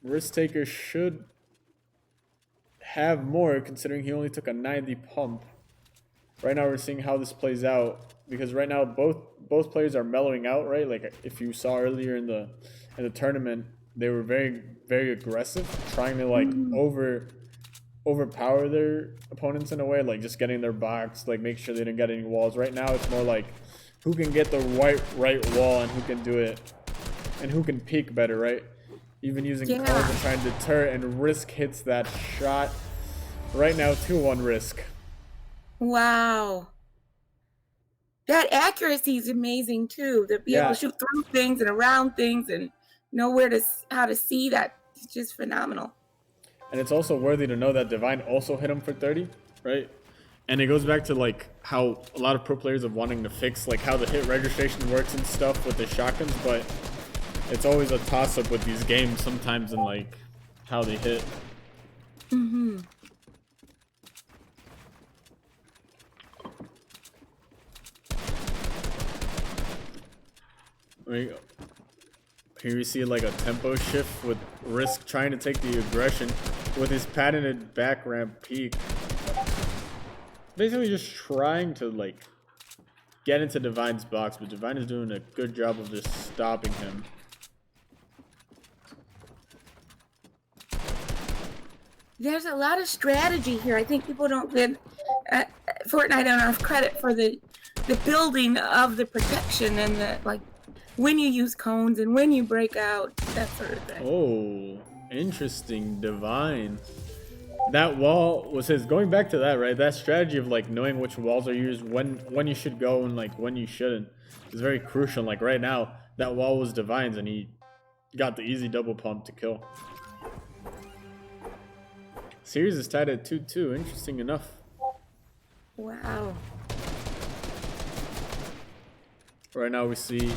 Risk Taker should have more, considering he only took a 90 pump. Right now, we're seeing how this plays out, because right now both players are mellowing out, right? Like if you saw earlier in the tournament, they were very, very aggressive, trying to like overpower their opponents in a way, like just getting their box, like make sure they didn't get any walls. Right now, it's more like who can get the right wall and who can do it, and who can peek better, right? Even using cones and trying to deter, and Risk hits that shot. Right now, 2-1 Risk. Wow. That accuracy is amazing too. To be able to shoot through things and around things and know how to see that. It's just phenomenal. And it's also worthy to know that Divine also hit him for 30, right? And it goes back to like how a lot of pro players are wanting to fix like how the hit registration works and stuff with the shotguns, but it's always a toss-up with these games sometimes in like how they hit. Here you see like a tempo shift with Risk trying to take the aggression with his patented back ramp peak. Basically just trying to like get into Divine's box, but Divine is doing a good job of just stopping him. There's a lot of strategy here. I think people don't give Fortnite enough credit for the building of the protection and the like when you use cones and when you break out, that sort of thing. Oh, interesting. Divine. That wall was his. Going back to that, right? That strategy of like knowing which walls are used, when you should go and like when you shouldn't, is very crucial. Like right now, that wall was Divine's and he got the easy double pump to kill. Series is tied at 2-2. Interesting enough. Wow. Right now we see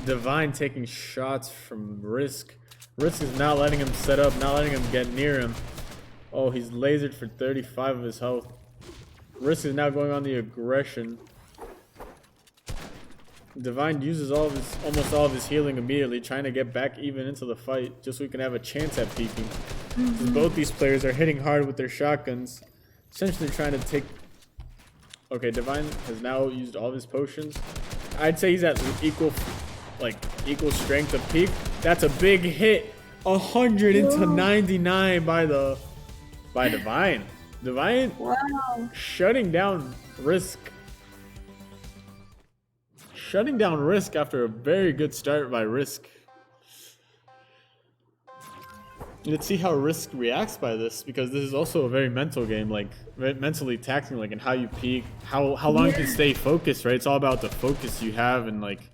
Divine taking shots from Risk. Risk is not letting him set up, not letting him get near him. Oh, he's lasered for 35 of his health. Risk is now going on the aggression. Divine uses almost all of his healing immediately, trying to get back even into the fight, just so he can have a chance at peeking. Both these players are hitting hard with their shotguns, essentially trying to take... Okay, Divine has now used all of his potions. I'd say he's at equal strength of peak. That's a big hit. 100 into 99 by Divine. Divine shutting down Risk. Shutting down Risk after a very good start by Risk. Let's see how Risk reacts by this, because this is also a very mental game, like mentally taxing, like in how you peak, how long you can stay focused, right? It's all about the focus you have and like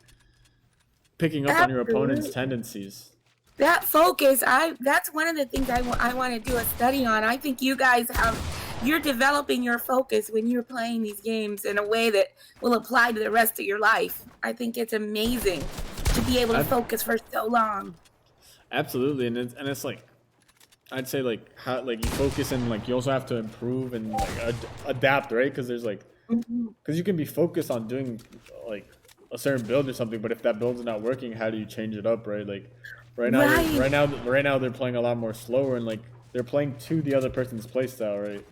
picking up on your opponent's tendencies. That focus, that's one of the things I want to do a study on. I think you guys you're developing your focus when you're playing these games in a way that will apply to the rest of your life. I think it's amazing to be able to focus for so long. Absolutely, and it's like, I'd say like how like you focus and like you also have to improve and like adapt, right? Because there's like, because you can be focused on doing like a certain build or something, but if that build's not working, how do you change it up, right? Like right now they're playing a lot more slower and like they're playing to the other person's playstyle, right?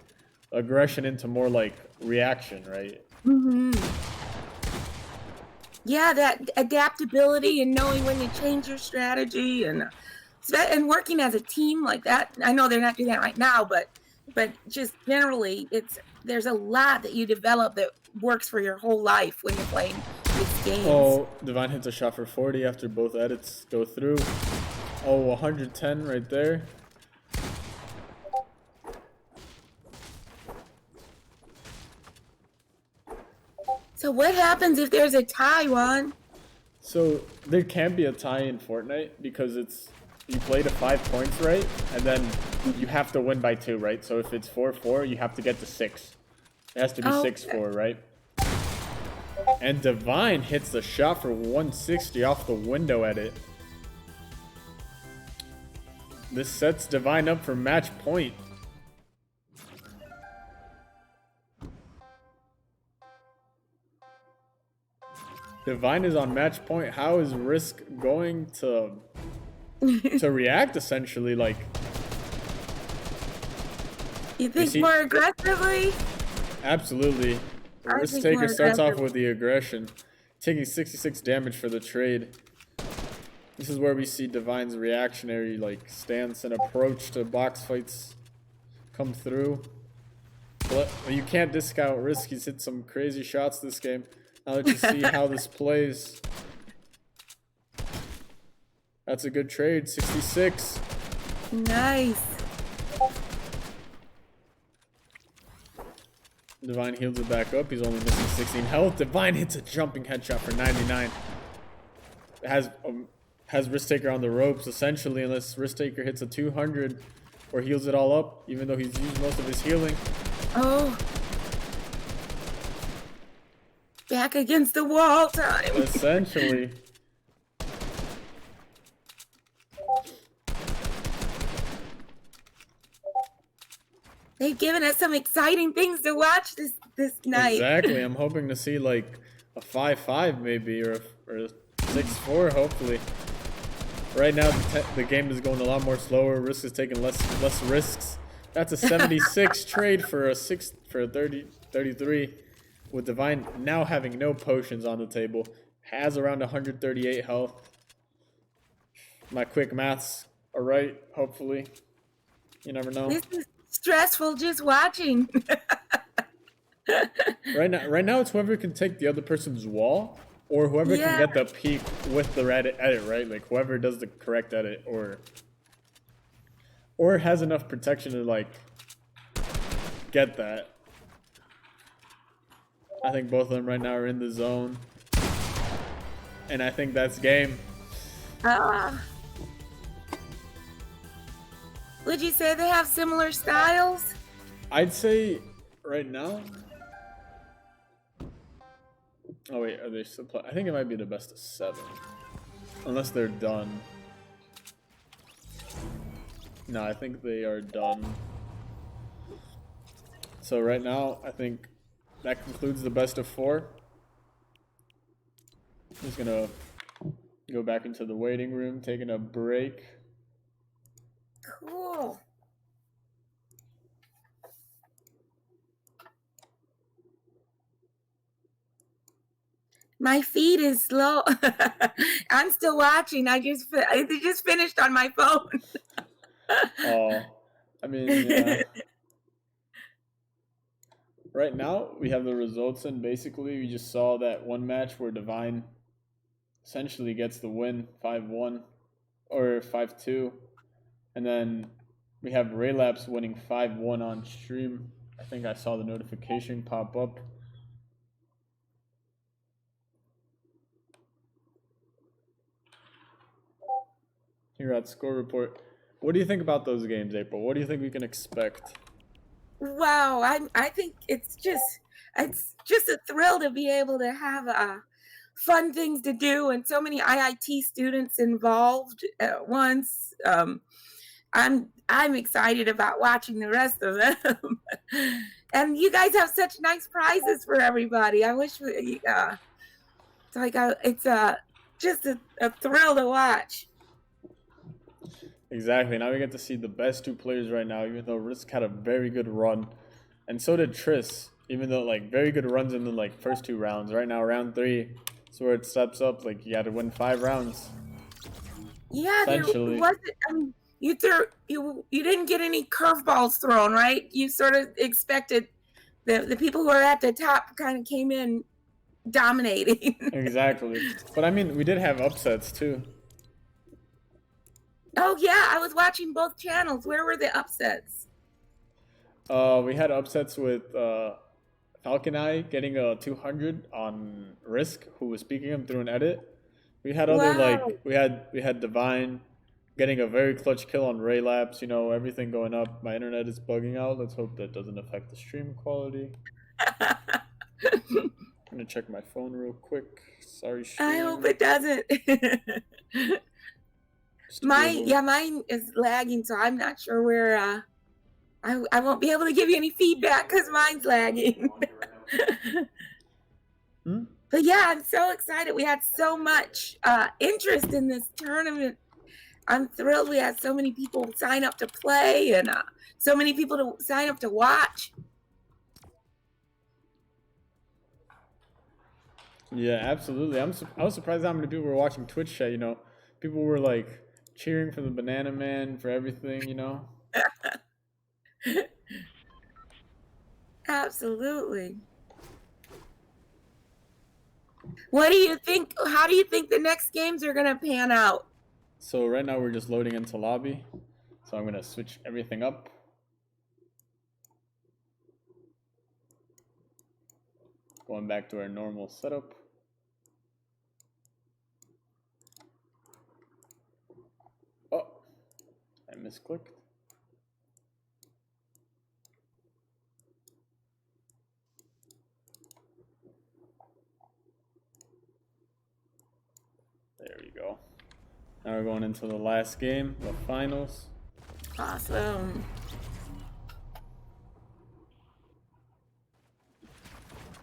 Aggression into more like reaction, right? Yeah, that adaptability and knowing when to change your strategy and and working as a team like that. I know they're not doing that right now, but just generally, there's a lot that you develop that works for your whole life when you're playing these games. Oh, Divine hits a shot for 40 after both edits go through. Oh, 110 right there. So what happens if there's a tie, Juan? So there can't be a tie in Fortnite because you play to 5 points, right? And then you have to win by 2, right? So if it's 4-4, you have to get to 6. It has to be 6-4, right? And Divine hits the shot for 160 off the window edit. This sets Divine up for match point. Divine is on match point. How is Risk going to react, essentially? Like, you think more aggressively? Absolutely. Risk Taker starts off with the aggression, taking 66 damage for the trade. This is where we see Divine's reactionary stance and approach to box fights come through. But you can't discount Risk. He's hit some crazy shots this game. Now let's just see how this plays. That's a good trade. 66. Nice. Divine heals it back up. He's only missing 16 health. Divine hits a jumping headshot for 99. It has Risk Taker on the ropes, essentially, unless Risk Taker hits a 200 or heals it all up, even though he's used most of his healing. Oh. Back against the wall time. Essentially. They've given us some exciting things to watch this night. Exactly. I'm hoping to see a 5-5 maybe or a 6-4 hopefully. Right now the game is going a lot more slower. Risk is taking less risks. That's a 76 trade for a 33. With Divine now having no potions on the table, has around 138 health. My quick maths are right, hopefully. You never know. This is stressful just watching. Right now it's whoever can take the other person's wall, or whoever can get the peak with the edit, right? Like whoever does the correct edit, or has enough protection to get that. I think both of them right now are in the zone. And I think that's game. Would you say they have similar styles? I'd say right now. Oh wait, are they still playing? I think it might be the best of 7. Unless they're done. No, I think they are done. So right now, I think that concludes the best of 4. I'm just gonna go back into the waiting room, taking a break. Cool. My feed is slow. I'm still watching. I just finished on my phone. Oh, I mean, yeah. Right now, we have the results, and basically, we just saw that one match where Divine essentially gets the win, 5-1 or 5-2, and then we have Raylapse winning 5-1 on stream. I think I saw the notification pop up. Here at Score Report. What do you think about those games, April? What do you think we can expect? Wow, I think it's just a thrill to be able to have fun things to do and so many IIT students involved at once. I'm excited about watching the rest of them. And you guys have such nice prizes for everybody. I wish it's just a thrill to watch. Exactly. Now we get to see the best 2 players right now, even though Risk had a very good run. And so did Triss, even though very good runs in the first 2 rounds. Right now, round 3 is where it steps up. You got to win 5 rounds. Yeah, there Essentially. wasn't. I mean, you didn't get any curveballs thrown, right? You sort of expected the people who are at the top kind of came in dominating. Exactly. But I mean, we did have upsets too. Oh yeah, I was watching both channels. Where were the upsets? We had upsets with Falcon Eye getting a 200 on Risk, who was speaking him through an edit. We had other Wow. like we had Divine getting a very clutch kill on Ray Labs. You know, everything going up. My internet is bugging out. Let's hope that doesn't affect the stream quality. I'm gonna check my phone real quick. Sorry, stream. I hope it doesn't. Mine is lagging, so I'm not sure where. I won't be able to give you any feedback because mine's lagging. But yeah, I'm so excited. We had so much interest in this tournament. I'm thrilled we had so many people sign up to play and so many people to sign up to watch. Yeah, absolutely. I was surprised how many people were watching Twitch chat. You know, people were like cheering for the Banana Man for everything. You know. Absolutely. What do you think? How do you think the next games are going to pan out? So right now we're just loading into lobby. So I'm going to switch everything up. Going back to our normal setup. Oh, I misclicked. There we go. Now we're going into the last game, the finals. Awesome.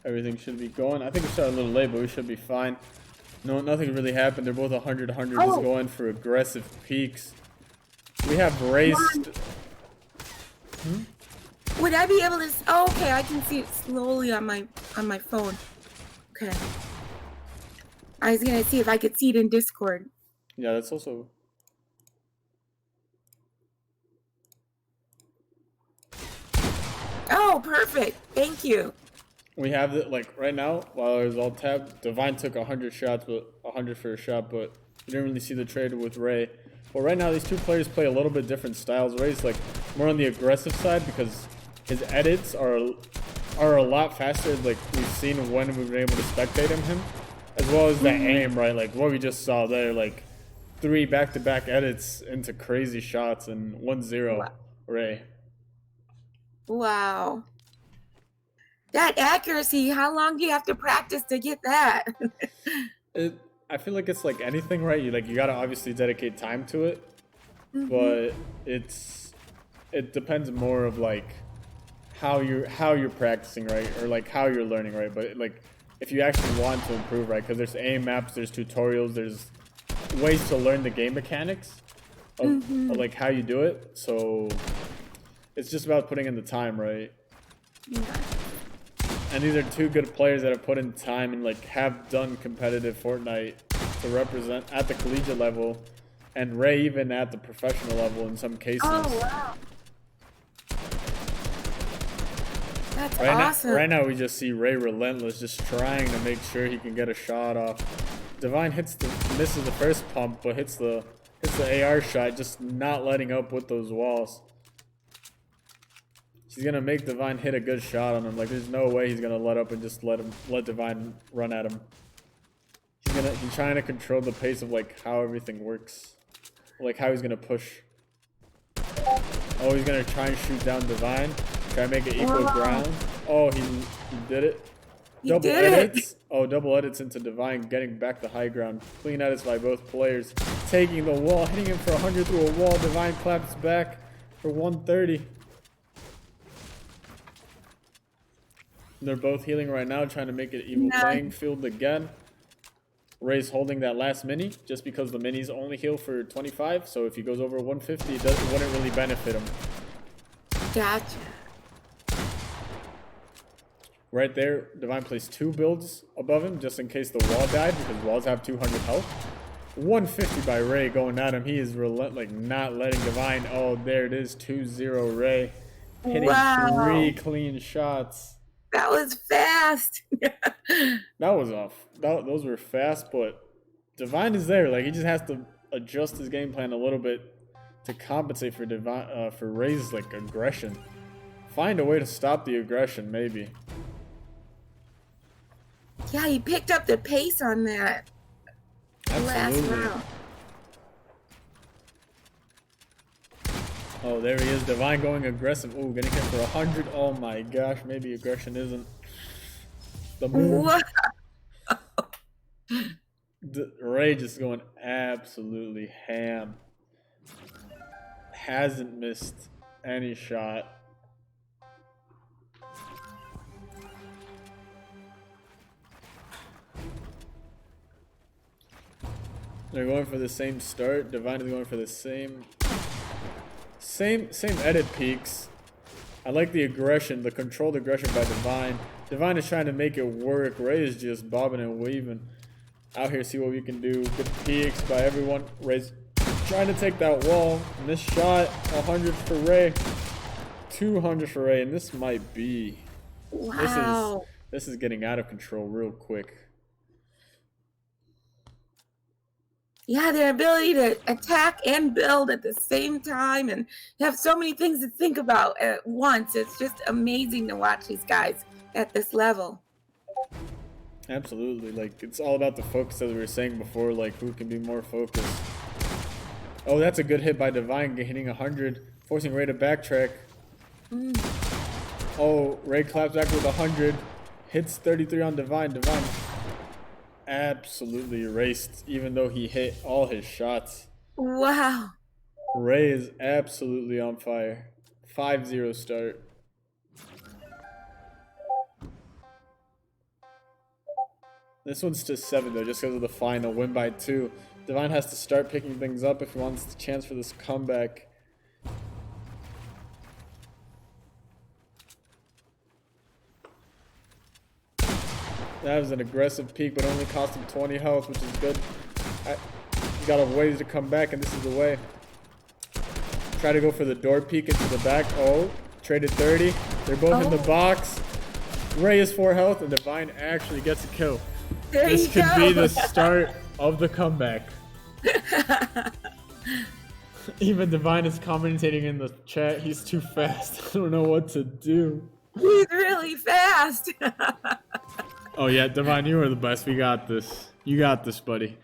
Everything should be going. I think we started a little late, but we should be fine. No, nothing really happened. They're both 100, 100, just going for aggressive peaks. We have raced. Would I be able to? Oh, okay, I can see it slowly on my phone. Okay. I was gonna see if I could see it in Discord. Yeah, that's also. Oh, perfect. Thank you. We have it like right now while I was all tabbed. Divine took 100 shots, but 100 for a shot, but you didn't really see the trade with Ray. But right now these two players play a little bit different styles. Ray's like more on the aggressive side because his edits are a lot faster. Like we've seen when we've been able to spectate him, as well as that aim, right? Like what we just saw there, like 3 back-to-back edits into crazy shots and 1-0 Wow. Ray. Wow. That accuracy, how long do you have to practice to get that? I feel like it's like anything, right? You gotta obviously dedicate time to it, but it depends more of like how you're practicing, right, or like how you're learning, right? But like if you actually want to improve, right? Because there's aim maps, there's tutorials, there's ways to learn the game mechanics of like how you do it. So it's just about putting in the time, right? Yeah. And these are two good players that have put in time and like have done competitive Fortnite to represent at the collegiate level, and Ray even at the professional level in some cases. Oh wow. That's awesome. Right now we just see Ray relentless, just trying to make sure he can get a shot off. Divine misses the first pump, but hits the AR shot, just not letting up with those walls. He's gonna make Divine hit a good shot on him. Like there's no way he's gonna let up and just let Divine run at him. He's trying to control the pace of like how everything works, like how he's gonna push. Oh, he's gonna try and shoot down Divine, try and make it equal ground. Oh, he did it. Double edits. Oh, double edits into Divine, getting back the high ground. Clean edits by both players, taking the wall, hitting him for 100 through a wall. Divine claps back for 130. They're both healing right now, trying to make it even playing field again. Ray's holding that last mini just because the minis only heal for 25. So if he goes over 150, it wouldn't really benefit him. Gotcha. Right there, Divine placed 2 builds above him just in case the wall died because walls have 200 health. 150 by Ray going at him. He is not letting Divine. Oh, there it is. 2-0 Ray. Hitting 3 clean shots. That was fast. That was off. Those were fast, but Divine is there. Like, he just has to adjust his game plan a little bit to compensate for for Ray's like aggression. Find a way to stop the aggression, maybe. Yeah, he picked up the pace on that last round. Oh, there he is. Divine going aggressive. Oh, getting hit for 100. Oh my gosh, maybe aggression isn't the move. Ray just going absolutely ham. Hasn't missed any shot. They're going for the same start. Divine is going for the same edit peaks. I like the aggression, the controlled aggression by Divine. Divine is trying to make it work. Ray is just bobbing and weaving. Out here, see what we can do. Good peaks by everyone. Ray's trying to take that wall. Missed shot. 100 for Ray. 200 for Ray. And this might be... Wow. This is getting out of control real quick. Yeah, their ability to attack and build at the same time and have so many things to think about at once. It's just amazing to watch these guys at this level. Absolutely. Like, it's all about the focus, as we were saying before, like who can be more focused. Oh, that's a good hit by Divine, hitting 100, forcing Ray to backtrack. Oh, Ray claps back with 100, hits 33 on Divine. Divine absolutely erased, even though he hit all his shots. Wow. Ray is absolutely on fire. 5-0 start. This one's to 7 though, just because of the final win by 2. Divine has to start picking things up if he wants the chance for this comeback. That was an aggressive peak, but only cost him 20 health, which is good. He's got a ways to come back, and this is the way. Try to go for the door peek into the back. Oh, traded 30. They're both in the box. Ray is 4 health, and Divine actually gets a kill. This could be the start of the comeback. Even Divine is commentating in the chat. He's too fast. I don't know what to do. He's really fast. Oh yeah, Divine, you are the best. We got this. You got this, buddy.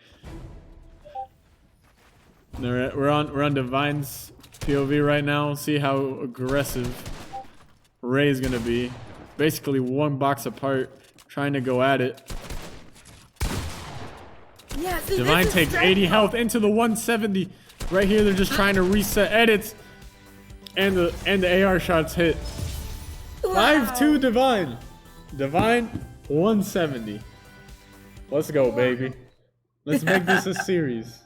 We're on Divine's POV right now. See how aggressive Ray is gonna be. Basically one box apart, trying to go at it. Yeah, see, Divine takes 80 health into the 170. Right here, they're just trying to reset edits, and the AR shots hit. Wow. 5-2 Divine. Divine 170. Let's go, baby. Let's make this a series.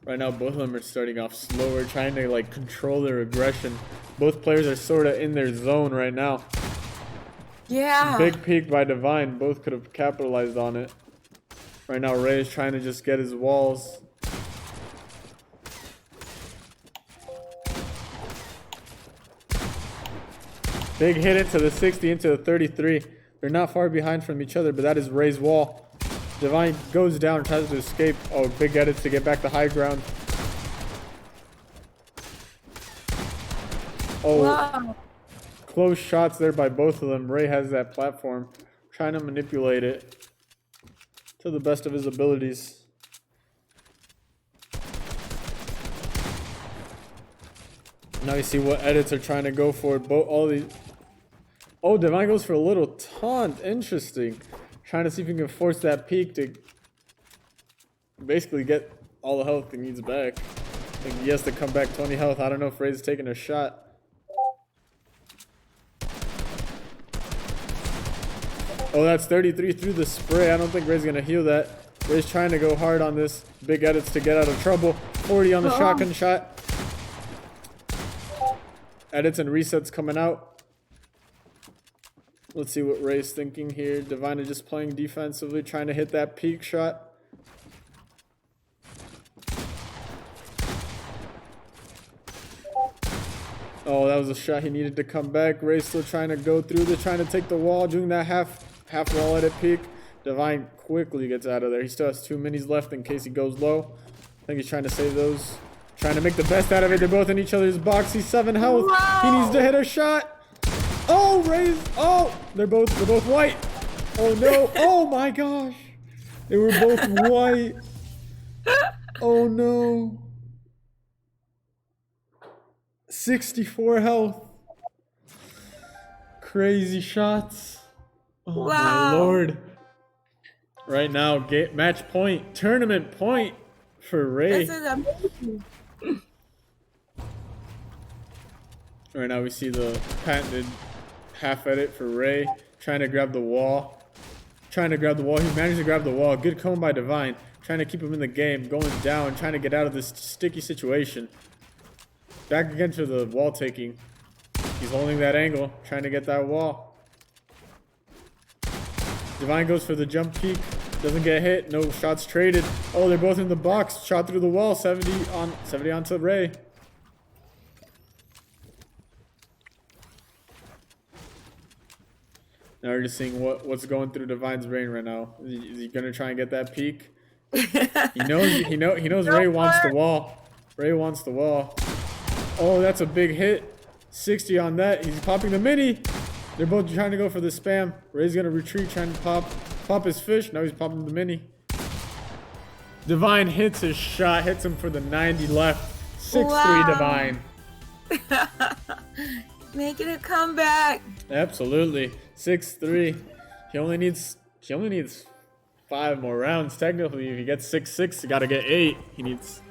Right now, both of them are starting off slower, trying to like control their aggression. Both players are sort of in their zone right now. Yeah. Big peak by Divine. Both could have capitalized on it. Right now, Ray is trying to just get his walls. Big hit into the 60, into the 33. They're not far behind from each other, but that is Ray's wall. Divine goes down, tries to escape. Oh, big edits to get back to high ground. Oh, Wow. close shots there by both of them. Ray has that platform, trying to manipulate it to the best of his abilities. Now you see what edits are trying to go for. All these. Oh, Divine goes for a little taunt. Interesting. Trying to see if he can force that peak to basically get all the health he needs back. I think he has to come back 20 health. I don't know if Ray's taking a shot. Oh, that's 33 through the spray. I don't think Ray's gonna heal that. Ray's trying to go hard on this. Big edits to get out of trouble. 40 on the shotgun shot. Edits and resets coming out. Let's see what Ray's thinking here. Divine is just playing defensively, trying to hit that peak shot. Oh, that was a shot he needed to come back. Ray's still trying to go through. They're trying to take the wall, doing that half wall edit peak. Divine quickly gets out of there. He still has 2 minis left in case he goes low. I think he's trying to save those. Trying to make the best out of it. They're both in each other's box. He's 7 health. Wow. He needs to hit a shot. Oh, Ray's. Oh, they're both white. Oh no. Oh my gosh. They were both white. Oh no. 64 health. Crazy shots. Oh my lord. Right now, match point, tournament point for Ray. This is amazing. Right now we see the patented half edit for Ray. Trying to grab the wall. He managed to grab the wall. Good cone by Divine. Trying to keep him in the game. Going down. Trying to get out of this sticky situation. Back again to the wall taking. He's holding that angle. Trying to get that wall. Divine goes for the jump peek. Doesn't get hit. No shots traded. Oh, they're both in the box. Shot through the wall. 70 onto Ray. Now we're just seeing what's going through Divine's brain right now. Is he gonna try and get that peek? He knows Ray wants the wall. Ray wants the wall. Oh, that's a big hit. 60 on that. He's popping the mini. They're both trying to go for the spam. Ray's gonna retreat, trying to pop his fish. Now he's popping the mini. Divine hits his shot, hits him for the 90 left. 6-3 Divine. Making a comeback. Absolutely. 6-3. He only needs 5 more rounds. Technically, if he gets 6-6, he gotta get 8. He needs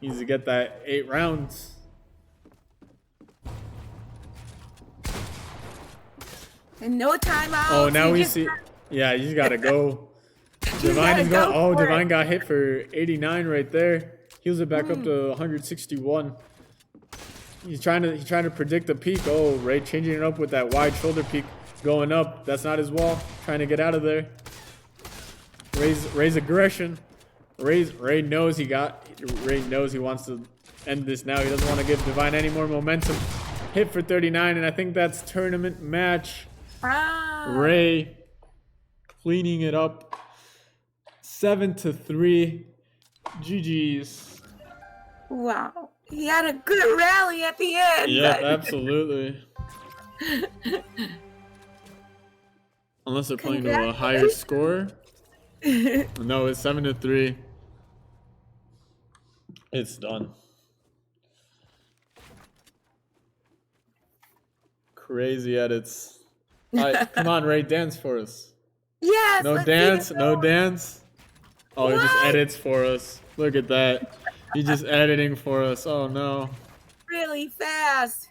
to get that 8 rounds. And no timeout. Oh, now we see. Yeah, you just gotta go. Divine is going. Oh, Divine got hit for 89 right there. Heals it back up to 161. He's trying to predict the peak. Oh, Ray changing it up with that wide shoulder peak going up. That's not his wall. Trying to get out of there. Ray's aggression. Ray knows he wants to end this now. He doesn't want to give Divine any more momentum. Hit for 39, and I think that's tournament match. Ray cleaning it up. 7-3. GG's. Wow. He had a good rally at the end. Yeah, absolutely. Unless they're playing to a higher score. No, it's 7-3. It's done. Crazy edits. All right, come on, Ray, dance for us. Yes. No dance, no dance. Oh, he just edits for us. Look at that. He's just editing for us. Oh no. Really fast.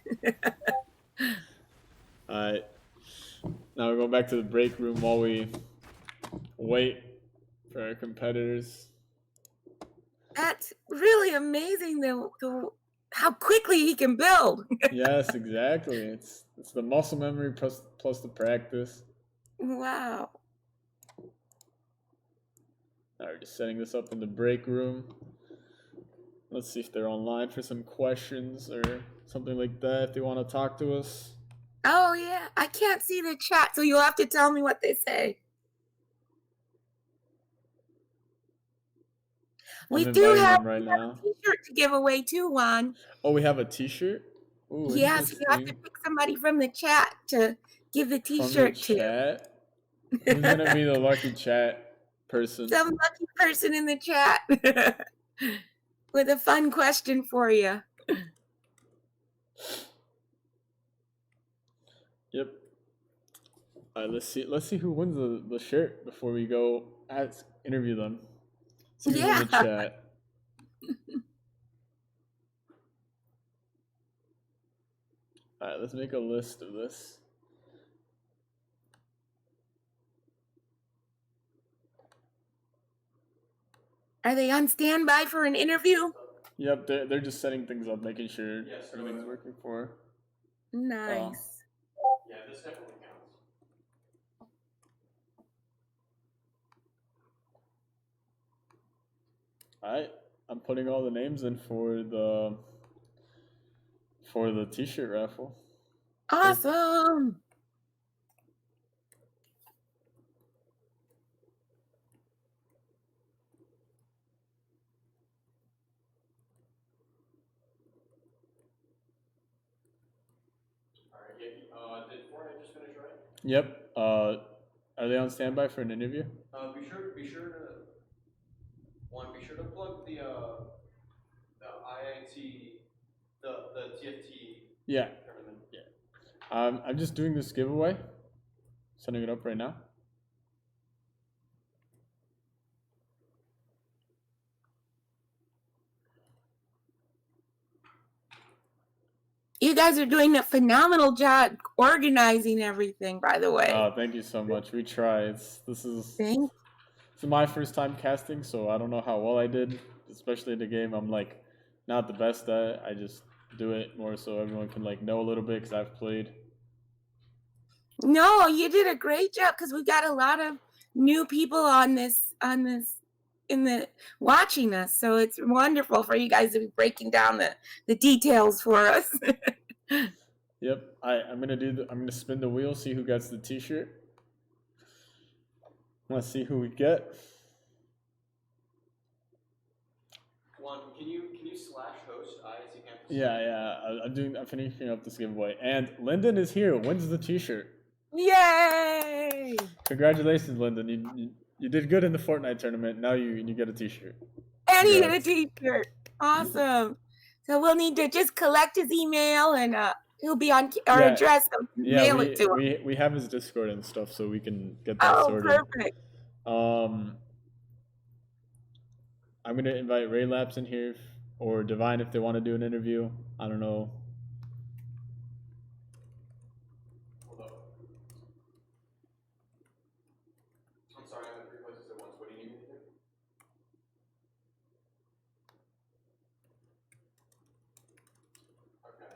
Alright. Now we're going back to the break room while we wait for our competitors. That's really amazing how quickly he can build. Yes, exactly. It's the muscle memory plus the practice. Wow. Now we're just setting this up in the break room. Let's see if they're online for some questions or something like that, if they want to talk to us. Oh, yeah. I can't see the chat, so you'll have to tell me what they say. We do have a t-shirt to give away too, Juan. Oh, we have a t-shirt? Ooh, yes, you have to pick somebody from the chat to give the t-shirt to. Chat? Who's going to be the lucky chat person? Some lucky person in the chat with a fun question for you. Yep. All right, let's see who wins the shirt before we go interview them. See who's in the chat. All right, let's make a list of this. Are they on standby for an interview? Yep, they're just setting things up, making sure everything's working for her. Nice. Yeah, this definitely counts. Alright, I'm putting all the names in for the t-shirt raffle. Awesome. Did Fortnite just finish, right? Yep. Are they on standby for an interview? Be sure to plug the IIT, the TFT Yeah. tournament. Yeah. I'm just doing this giveaway. Setting it up right now. You guys are doing a phenomenal job organizing everything, by the way. Oh, thank you so much. We try. This is my first time casting, so I don't know how well I did, especially in the game. I'm like not the best at it. I just do it more so everyone can like know a little bit because I've played. No, you did a great job because we got a lot of new people on this watching us. So it's wonderful for you guys to be breaking down the details for us. Yep. I'm gonna spin the wheel, see who gets the t-shirt. Let's see who we get. Juan, can you slash host IIT Campus? Yeah. I'm finishing up this giveaway, and Lyndon is here. Wins the t-shirt. Yay! Congratulations, Lyndon. You did good in the Fortnite tournament. Now you get a t-shirt. And he get a t-shirt. Awesome. So we'll need to just collect his email and he'll be on our address. So mail it to him. We have his Discord and stuff, so we can get that sorted. Perfect. I'm gonna invite Ray Laps in here or Divine if they want to do an interview. I don't know. I'm sorry, I'm in 3 places at once. What do you need me to do? Okay.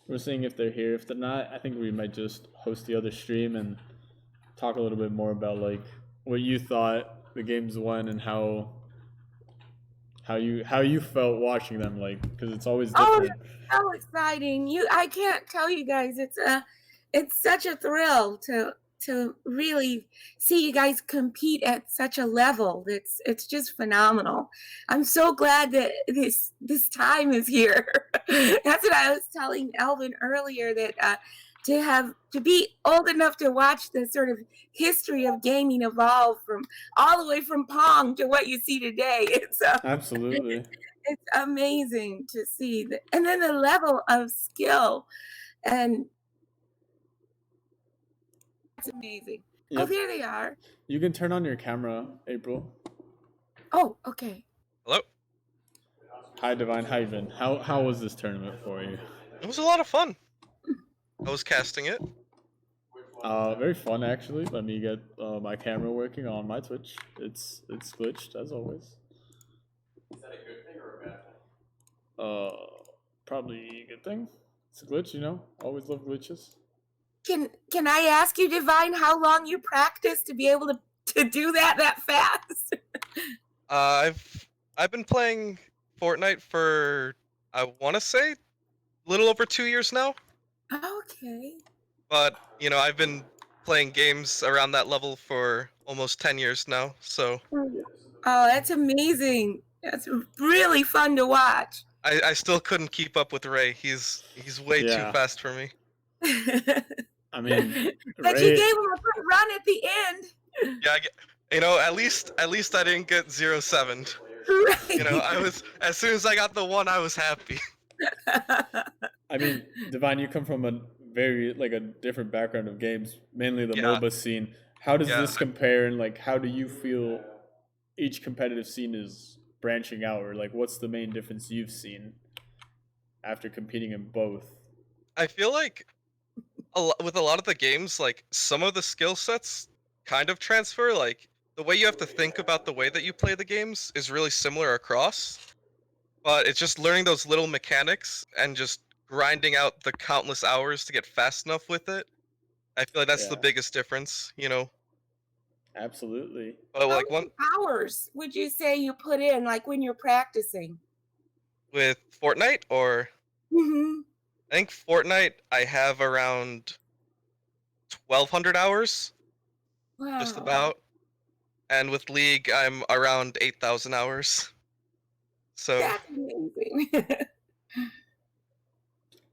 We're seeing if they're here. If they're not, I think we might just host the other stream and talk a little bit more about like what you thought the games went and how you felt watching them, like, because it's always different. Oh, so exciting! I can't tell you guys. It's such a thrill to really see you guys compete at such a level. It's just phenomenal. I'm so glad that this time is here. That's what I was telling Alvin earlier, that to be old enough to watch the sort of history of gaming evolve from all the way from Pong to what you see today. It's absolutely, it's amazing to see that, and then the level of skill, and it's amazing. Yep. Oh, there they are. You can turn on your camera, April. Oh, okay. Hello. Hi, Divine. How you been? How was this tournament for you? It was a lot of fun. I was casting it. Very fun actually. Let me get my camera working on my Twitch. It's glitched as always. Is that a good thing or a bad thing? Probably a good thing. It's a glitch, you know. Always love glitches. Can I ask you, Divine, how long you practiced to be able to do that fast? I've been playing Fortnite for, I want to say, a little over 2 years now. Okay. But, you know, I've been playing games around that level for almost 10 years now, so. Oh, that's amazing. That's really fun to watch. I still couldn't keep up with Ray. He's way too fast for me. I mean, but you gave him a good run at the end. Yeah, you know, at least I didn't get 0-7'd. Right. You know, as soon as I got the 1, I was happy. I mean, Divine, you come from a different background of games, mainly the MOBA scene. How does this compare, and like how do you feel each competitive scene is branching out, or like what's the main difference you've seen after competing in both? I feel like with a lot of the games, like some of the skill sets kind of transfer. Like the way you have to think about the way that you play the games is really similar across, but it's just learning those little mechanics and just grinding out the countless hours to get fast enough with it. I feel like that's the Yeah, biggest difference, you know. absolutely. But How like one many hours would you say you put in, like when you're practicing? with Fortnite, or Hmm. I think Fortnite I have around 1,200 hours, just Wow. about. And with League, I'm around 8,000 hours. So That's amazing.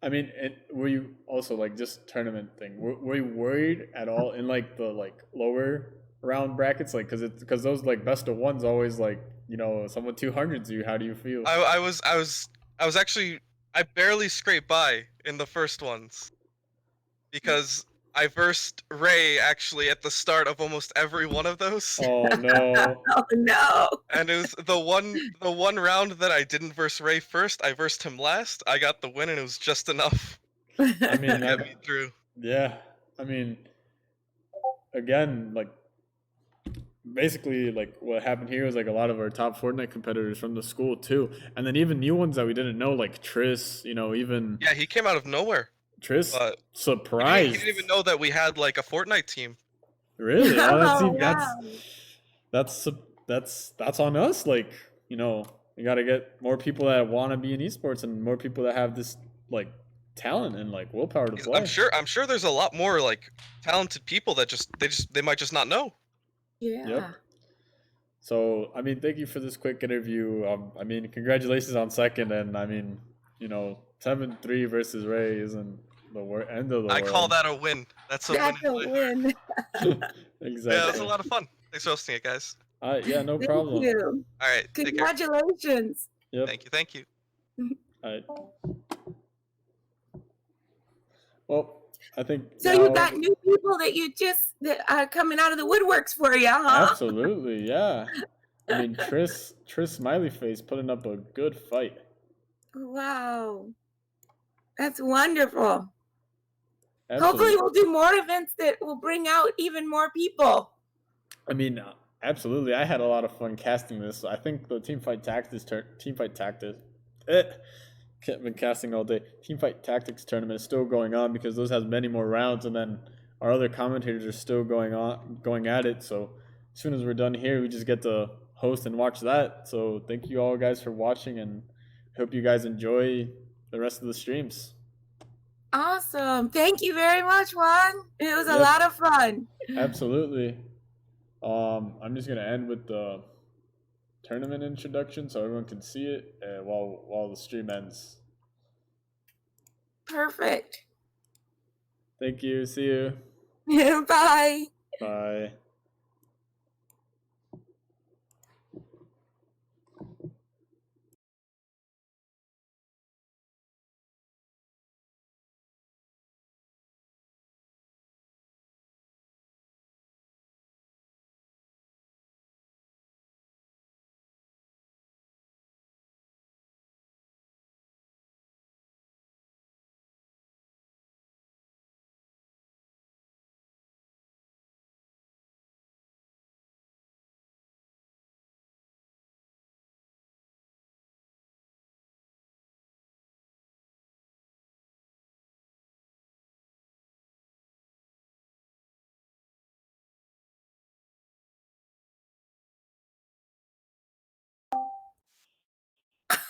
I mean, were you also like just tournament thing? Were you worried at all in like the like lower round brackets? Like, because those like best of ones always like someone 200s you. How do you feel? I was actually I barely scraped by in the first ones because I versed Ray actually at the start of almost every one of those. Oh no! Oh no. And it was the one round that I didn't verse Ray first, I versed him last. I got the win and it was just enough I mean to get that. me through. Yeah. I mean, again, like basically like what happened here was like a lot of our top Fortnite competitors from the school too, and then even new ones that we didn't know, like Tris. Even Yeah, he came out of nowhere. Tris But he didn't even surprised. know that we had like a Fortnite team. Really? Oh, Oh wow. that's that's on us. Like we got to get more people that want to be in esports and more people that have this like talent and like willpower to 'Cause I'm play. sure I'm sure there's a lot more like talented people that they might just not know. Yep. Yeah. So I mean, thank you for this quick interview. I mean, congratulations on second, and I mean, 7-3 versus Ray isn't the end of the I call world. that a win. That's a win That's in a my heart. win. Yeah, it was a Exactly. lot of fun. Thanks for hosting it, guys. Yeah, no Thank problem. you. All right, take care. Congratulations. Yep. Thank you. Thank you. All right. Well, I think So now. you got new people that are coming out of the woodworks for you, huh? Absolutely, yeah. I mean, Tris Smiley Face putting up a good fight. Wow. That's wonderful. Absolutely. Hopefully we'll do more events that will bring out even more people. I mean, absolutely. I had a lot of fun casting this. I think the Teamfight Tactics. Been casting all day. Teamfight Tactics tournament is still going on because those has many more rounds, and then our other commentators are still going at it. So as soon as we're done here, we just get to host and watch that. So thank you all guys for watching, and hope you guys enjoy the rest of the streams. Awesome. Thank you very much, Juan. It was a Yep. lot of fun. Absolutely. I'm just gonna end with the tournament introduction so everyone can see it while the stream ends. Perfect. Thank you. See you. Bye. Bye.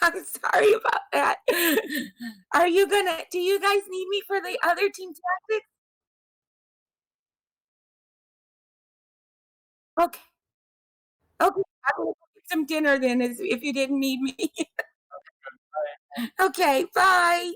I'm sorry about that. Do you guys need me for the other team tactics? Okay. Okay. I will go get some dinner then if you didn't need me. Okay. Bye.